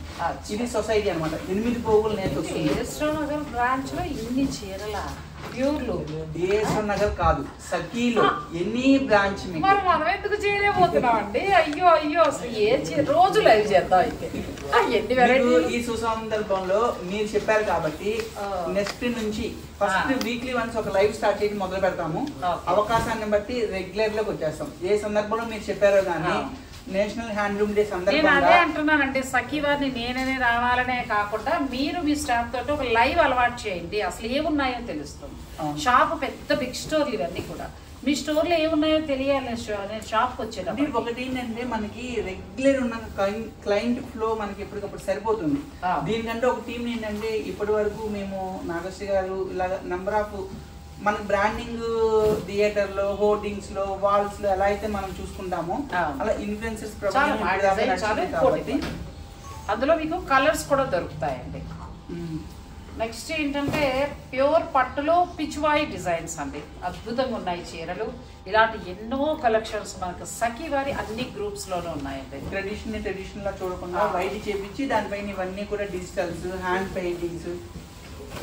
ఇది సొసైటీ అనమాట. 8 పోగులు నేత వస్తుంది. బ్రాంచ్ లో ఇన్ని చీరల ప్యూర్లు డిఎస్ఆర్ నగర్ కాదు, సఖీలో ఎనీ బ్రాంచ్ మీకు. మరి మనం ఎందుకు చేయలేకపోతున్నాం అండి? అయ్యో అయ్యో, అసలు ఏ రోజు లైవ్ చేద్దాం అయితే. ఎన్ని వెరైటీలు ఈ సుసందర్భంలో మీరు చెప్పారు కాబట్టి నెక్స్ట్ నుంచి ఫస్ట్ వీక్లీ వన్స్ ఒక లైవ్ స్టార్ట్ చేయడం మొదలు పెడతాము. అవకాశాన్ని బట్టి రెగ్యులర్ లోకి వచ్చేస్తాం. ఏ సందర్భంలో మీరు చెప్పారో కానీ నేషనల్ హ్యాండ్లూమ్ డే సందర్భంగా నేను అదే అంటున్నానంటే సఖీ వారిని నేనే రావాలనే కాకుండా మీరు మీ స్టాఫ్ తోటి ఒక లైవ్ అలవాటు చేయండి. అసలు ఏమున్నాయో తెలుస్తుంది. షాప్ పెద్ద బిగ్ స్టోర్ ఇవన్నీ కూడా. మీ స్టోర్ లో ఏమున్నాయో తెలియాలి. నేను షాప్ కి వచ్చేటప్పుడు ఒకటి ఏంటంటే మనకి రెగ్యులర్ ఉన్న క్లయింట్ ఫ్లో మనకి ఎప్పటికప్పుడు సరిపోతుంది. దీనికంటే ఒక టీం ఏంటంటే ఇప్పటి వరకు మేము నాగశ్రీ గారు ఇలా నంబర్ ఆఫ్ మన బ్రాండింగ్ థియేటర్ లో, హోర్డింగ్స్ లో, వాల్స్ లో ఎలా అయితే మనం చూసుకుంటామో అలా ఇన్ఫ్లుయెన్సర్స్ కాబట్టి అందులో మీకు కలర్స్ కూడా దొరుకుతాయండి. నెక్స్ట్ ఏంటంటే ప్యూర్ పట్టులో పిచ్వాయి డిజైన్స్ అండి, అద్భుతంగా ఉన్నాయి చీరలు. ఇలాంటి ఎన్నో కలెక్షన్స్ మనకు సఖీ వారి అన్ని గ్రూప్స్ లోనూ ఉన్నాయండి. ట్రెడిషనల్ లా చూడకుండా వైట్ చేపించి దానిపైన ఇవన్నీ కూడా డిజిటల్స్, హ్యాండ్ పెయింటింగ్స్,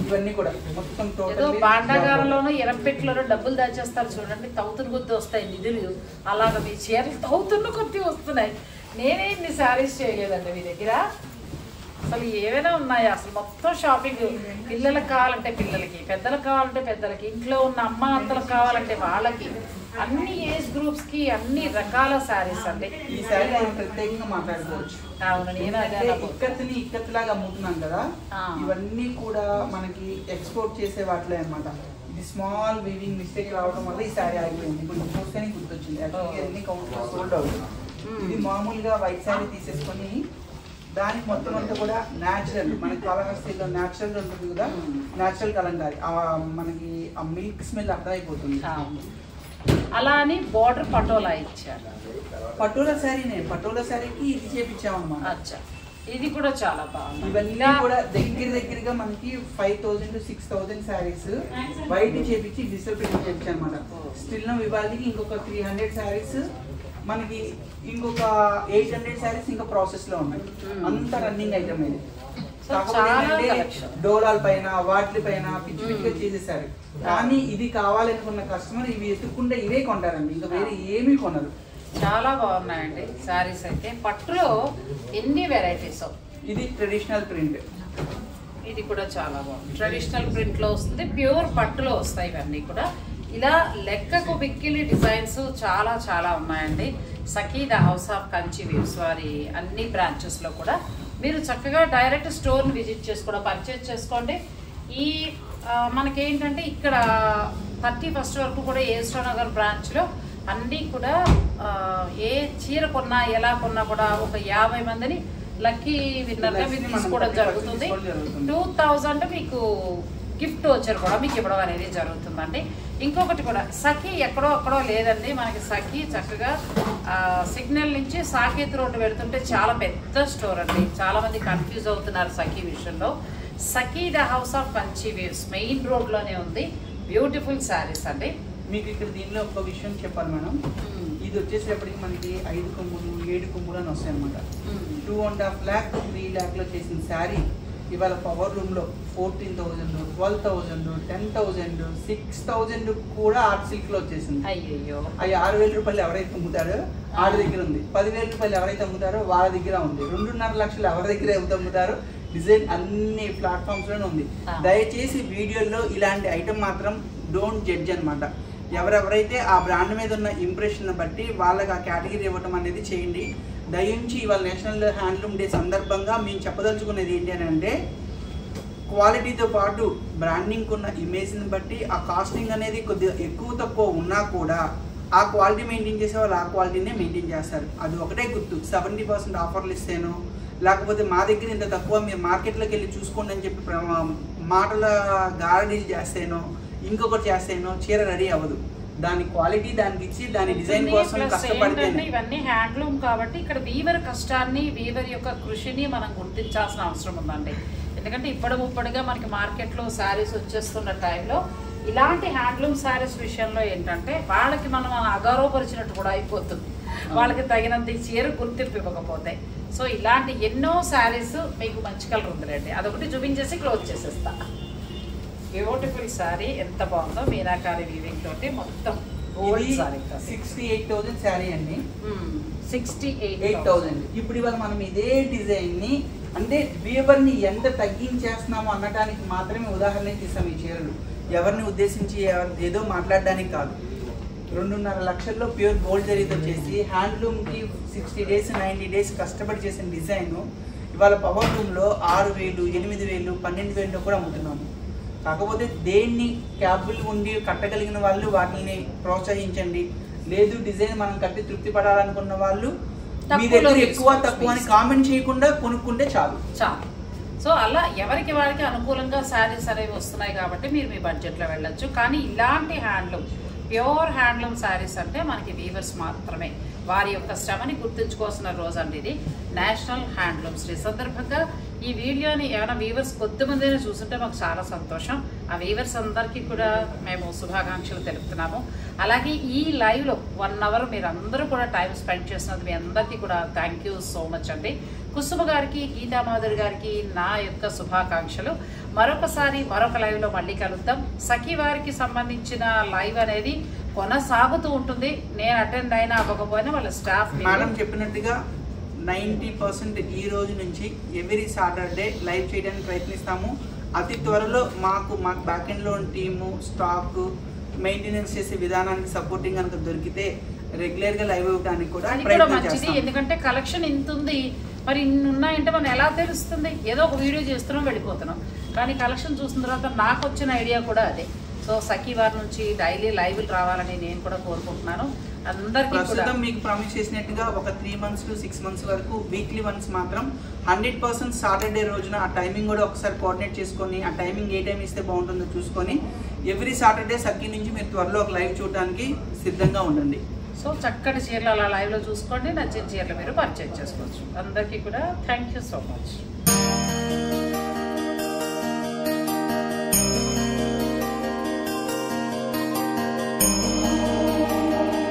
ఇవన్నీ కూడా మొత్తం ఏదో భాండాగారంలోనూ ఎరంపెట్లోనూ డబ్బులు దాచేస్తారు చూడండి, తవ్వుతున్న కొద్ది వస్తాయి నిధులు, అలాగ మీ చీరలు తవ్వుతున్న కొద్ది వస్తున్నాయి. నేనే ఇన్ని శారీస్ చేయలేదండి మీ దగ్గర. అసలు ఏమైనా ఉన్నాయా? అసలు మొత్తం షాపింగ్. పిల్లలకు కావాలంటే పిల్లలకి, పెద్దలకు కావాలంటే పెద్దలకి, ఇంట్లో ఉన్న అమ్మ అత్తలకు కావాలంటే వాళ్ళకి, అన్ని ఏజ్ గ్రూప్స్ కి అన్ని రకాల శారీస్ అండి. ఈ శారీ మనం ప్రత్యేకంగా మాట్లాడుకోవచ్చు. అవును, నేను ఇక్కత్లాగా అమ్ముతున్నాం కదా, ఇవన్నీ కూడా మనకి ఎక్స్పోర్ట్ చేసే వాటిలో అనమాట. ఇది స్మాల్ వీవింగ్ మిస్టేక్ రావడం వల్ల ఈ శారీ ఆగిపోయింది. ఇప్పుడు చూస్తేనే గుర్తొచ్చింది. యాక్చువల్లీ అన్ని కౌంటర్ సోల్డ్ అవుతుంది. ఇది మామూలుగా వైట్ శారీ తీసేసుకొని దానికి మొత్తం అంతా కూడా న్యాచురల్, మనకి కాళహస్తిలో న్యాచురల్ ఉంటుంది కదా, న్యాచురల్ కలంకారీ, మనకి ఆ మిల్క్ స్మెల్ అర్థమైపోతుంది. అలా అని బార్డర్ పటోలా ఇచ్చారు. పటోలా శారీనే, పటోలా శారీకి ఇది చేపించామన్నమాట. అచ్చా, ఇది కూడా చాలా బాగుంది. ఇవన్నీ కూడా దగ్గరగా మనకి 5,000 to 6,000 శారీస్ వైట్ చేపించి డిజిటల్ ప్రింట్ చేపించాం అనమాట. స్టిల్ వివాదికి ఇంకొక 300 శారీస్, మనకి ఇంకొక 800 శారీస్ ఇంకా ప్రాసెస్ లో ఉన్నాయి. అంత రన్నింగ్ ఐటమ్ ఇది. డోలాల పైన వాటి పైన పిచ్చి పిచ్చిగా చేసేసారు. కానీ ఇది కావాలనుకున్న కస్టమర్ ఇవి ఎత్తుకుంటే ఇవే కొంటారండి, ఇంకా వేరే ఏమీ కొనరు. చాలా బాగున్నాయండి శారీస్ అయితే. పట్టులో ఎన్ని వెరైటీస్. ఇది ట్రెడిషనల్ ప్రింట్, ఇది కూడా చాలా బాగుంది. ట్రెడిషనల్ ప్రింట్ లో వస్తుంది, ప్యూర్ పట్టులో వస్తాయి ఇవన్నీ కూడా. ఇలా లెక్కకు బిక్కిలి డిజైన్స్ చాలా చాలా ఉన్నాయండి. Sakhi the House of Kanchi Weaves వారి అన్ని బ్రాంచెస్ లో కూడా మీరు చక్కగా డైరెక్ట్ స్టోర్ ని విజిట్ చేసి కూడా పర్చేజ్ చేసుకోండి. ఈ మనకేంటంటే ఇక్కడ 31st వరకు కూడా ఏస్టో నగర్ బ్రాంచ్ లో అన్నీ కూడా ఏ చీర కొన్నా ఎలా కొన్నా కూడా ఒక 50 మందిని లక్కీ విన్నర్ గా మీరు తీసుకోవడం జరుగుతుంది. 2000 మీకు గిఫ్ట్ వచ్చారు కూడా మీకు ఇవ్వడం అనేది జరుగుతుందండి. ఇంకొకటి కూడా సఖీ ఎక్కడో అక్కడో లేదండి, మనకి సఖీ చక్కగా సిగ్నల్ నుంచి సాకేత్ రోడ్డు వెళ్తుంటే చాలా పెద్ద స్టోర్ అండి. చాలా మంది కన్ఫ్యూజ్ అవుతున్నారు సఖీ విషయంలో. Sakhi the House of Kanchi Weaves main road లోనే ఉంది. బ్యూటిఫుల్ శారీస్ అండి. మీకు ఇక్కడ దీనిలో ఒక విషయం చెప్పాలి మేడం, ఇది వచ్చేసేపటికి మనకి 5 కొమ్ములు 7 కొమ్ములు అని వస్తాయి అనమాట. 2.5 lakh 3 lakh లో చేసిన శారీ ఇవాళ పవర్ రూమ్ లో 14,000 12,000 10,000 6,000 కూడా ఆర్ట్ సిల్క్ లో వచ్చేసింది. అయ్యో, అవి 6,000 రూపాయలు ఎవరైతే అమ్ముతారో వాళ్ళ దగ్గర ఉంది, 10,000 రూపాయలు ఎవరైతే అమ్ముతారో వాళ్ళ దగ్గర ఉంది, 2.5 లక్షలు ఎవరి దగ్గర అమ్ముతారో డిజైన్ అన్ని ప్లాట్ఫామ్స్ లోనే ఉంది. దయచేసి వీడియోలో ఇలాంటి ఐటమ్ మాత్రం డోంట్ జడ్జ్ అనమాట. ఎవరెవరైతే ఆ బ్రాండ్ మీద ఉన్న ఇంప్రెషన్ బట్టి వాళ్ళకి ఆ కేటగిరీ ఇవ్వటం అనేది చేయండి. దయించి ఇవాళ నేషనల్ హ్యాండ్లూమ్ డే సందర్భంగా మేము చెప్పదలుచుకునేది ఏంటి అని అంటే, క్వాలిటీతో పాటు బ్రాండింగ్ ఉన్న ఇమేజ్ని బట్టి ఆ కాస్టింగ్ అనేది కొద్దిగా ఎక్కువ తక్కువ ఉన్నా కూడా ఆ క్వాలిటీ మెయింటైన్ చేసే వాళ్ళు ఆ క్వాలిటీనే మెయింటైన్ చేస్తారు. అది ఒకటే గుర్తు. 70% ఆఫర్లు ఇస్తేనో లేకపోతే మా దగ్గర ఇంత తక్కువ మీరు మార్కెట్లోకి వెళ్ళి చూసుకోండి అని చెప్పి మాటల గారడీలు చేస్తేనో ఇంకొకటి చేస్తేనో చీర రెడీ అవ్వదు. దాని క్వాలిటీ దానికి ఇచ్చి దాని డిజైన్ కోసం కష్టపడితే. ఇవన్నీ హ్యాండ్లూమ్ కాబట్టి ఇక్కడ వీవర్ కష్టాన్ని, వీవర్ యొక్క కృషిని మనం గుర్తించాల్సిన అవసరం ఉందండి. ఎందుకంటే ఇప్పటిగా మనకి మార్కెట్లో శారీస్ వచ్చేస్తున్న టైంలో ఇలాంటి హ్యాండ్లూమ్ శారీస్ విషయంలో ఏంటంటే వాళ్ళకి మనం అగౌరవపరిచినట్టు కూడా అయిపోతుంది, వాళ్ళకి తగినంత చీర గుర్తింపు ఇవ్వకపోతే. సో ఇలాంటి ఎన్నో శారీస్ మీకు మంచి కలర్ ఉందిలేండి, అదొకటి చూపించేసి క్లోజ్ చేసేస్తా. బ్యూటిఫుల్ శారీ ఎంత బాగుందో, మీనాకారి వీవింగ్ తోటి మొత్తం 68,000 శారీ అండి. 68,000. ఇప్పుడు ఇవాళ మనం ఇదే డిజైన్ ని అంటే వీవర్ ని ఎంత తగ్గించేస్తున్నామో అనడానికి మాత్రమే ఉదాహరణ తీసాం. ఈ చీరలు ఎవరిని ఉద్దేశించి ఏదో మాట్లాడడానికి కాదు. 2.5 లక్షల్లో ప్యూర్ గోల్డ్ జరీతో చేసి హ్యాండ్లూమ్కి 60 days 90 days కష్టపడి చేసిన డిజైన్ ఇవాళ పవర్ రూమ్లో 6,000 8,000 12,000 కూడా అమ్ముతున్నాము. కాకపోతే దేన్ని క్యాపబుల్ ఉండి కట్టగలిగిన వాళ్ళు వాటిని ప్రోత్సహించండి. లేదు డిజైన్ మనం కట్టి తృప్తి పడాలనుకున్న వాళ్ళు మీ దగ్గర ఎక్కువ తక్కువ అని కామెంట్ చేయకుండా కొనుక్కుంటే చాలు. సో అలా ఎవరికి వారికి అనుకూలంగా శారీస్ అనేవి వస్తున్నాయి కాబట్టి మీరు మీ బడ్జెట్లో వెళ్ళొచ్చు. కానీ ఇలాంటి హ్యాండ్లూమ్, ప్యూర్ హ్యాండ్లూమ్ శారీస్ అంటే మనకి వీవర్స్ మాత్రమే, వారి యొక్క శ్రమని గుర్తుంచుకోవాల్సిన రోజు అండి ఇది, నేషనల్ హ్యాండ్లూమ్స్ డే సందర్భంగా. ఈ వీడియోని ఏమైనా వీవర్స్ కొద్దిమందిని చూస్తుంటే మాకు చాలా సంతోషం. ఆ వీవర్స్ అందరికీ కూడా మేము శుభాకాంక్షలు తెలుపుతున్నాము. అలాగే ఈ లైవ్లో 1 అవర్ మీరు అందరూ కూడా టైం స్పెండ్ చేసినందుకు మీ అందరికీ కూడా థ్యాంక్ యూ సో మచ్ అండి. కుసుమ గారికి, గీతామాధురి గారికి నా యొక్క శుభాకాంక్షలు. మరొకసారి మరొక లైవ్లో మళ్ళీ కలుద్దాం. సఖీ వారికి సంబంధించిన లైవ్ అనేది కొనసాగుతూ ఉంటుంది. నేను అటెండ్ అయినా అవ్వకపోయినా వాళ్ళ స్టాఫ్ మేడం చెప్పినట్టుగా 90% ఈ రోజు నుంచి ఎవ్రీ సాటర్డే లైవ్ చేయడానికి ప్రయత్నిస్తాము. అతి త్వరలో మాకు బ్యాక్ ఎండ్లో టీము, స్టాక్, మెయింటెనెన్స్ చేసే విధానానికి సపోర్టింగ్ కనుక దొరికితే రెగ్యులర్గా లైవ్ ఇవ్వడానికి కూడా మంచిది. ఎందుకంటే కలెక్షన్ ఇంత ఉంది, మరి ఇన్ని ఉన్నాయంటే మనం ఎలా తెలుస్తుంది? ఏదో ఒక వీడియో చేస్తున్నాం, వెళ్ళిపోతున్నాం. కానీ కలెక్షన్ చూసిన తర్వాత నాకు వచ్చిన ఐడియా కూడా అదే. సో సఖీ వారి నుంచి డైలీ లైవ్లు రావాలని నేను కూడా కోరుకుంటున్నాను. అందరికీ ప్రస్తుతం మీకు ప్రామిస్ చేసినట్టుగా ఒక 3 months to 6 months వరకు వీక్లీ వన్స్ మాత్రం 100% సాటర్డే రోజున ఆ టైమింగ్ కూడా ఒకసారి కోఆర్డినేట్ చేసుకొని, ఆ టైమింగ్ ఏ టైం ఇస్తే బాగుంటుందో చూసుకొని ఎవ్రీ సాటర్డే సఖీ నుంచి మీరు త్వరలో ఒక లైవ్ చూడడానికి సిద్ధంగా ఉండండి. సో చక్కటి చీరలు అలా లైవ్లో చూసుకోండి, నచ్చిన చీరలు మీరు పర్చేజ్ చేసుకోవచ్చు. అందరికీ కూడా థ్యాంక్ యూ సో మచ్.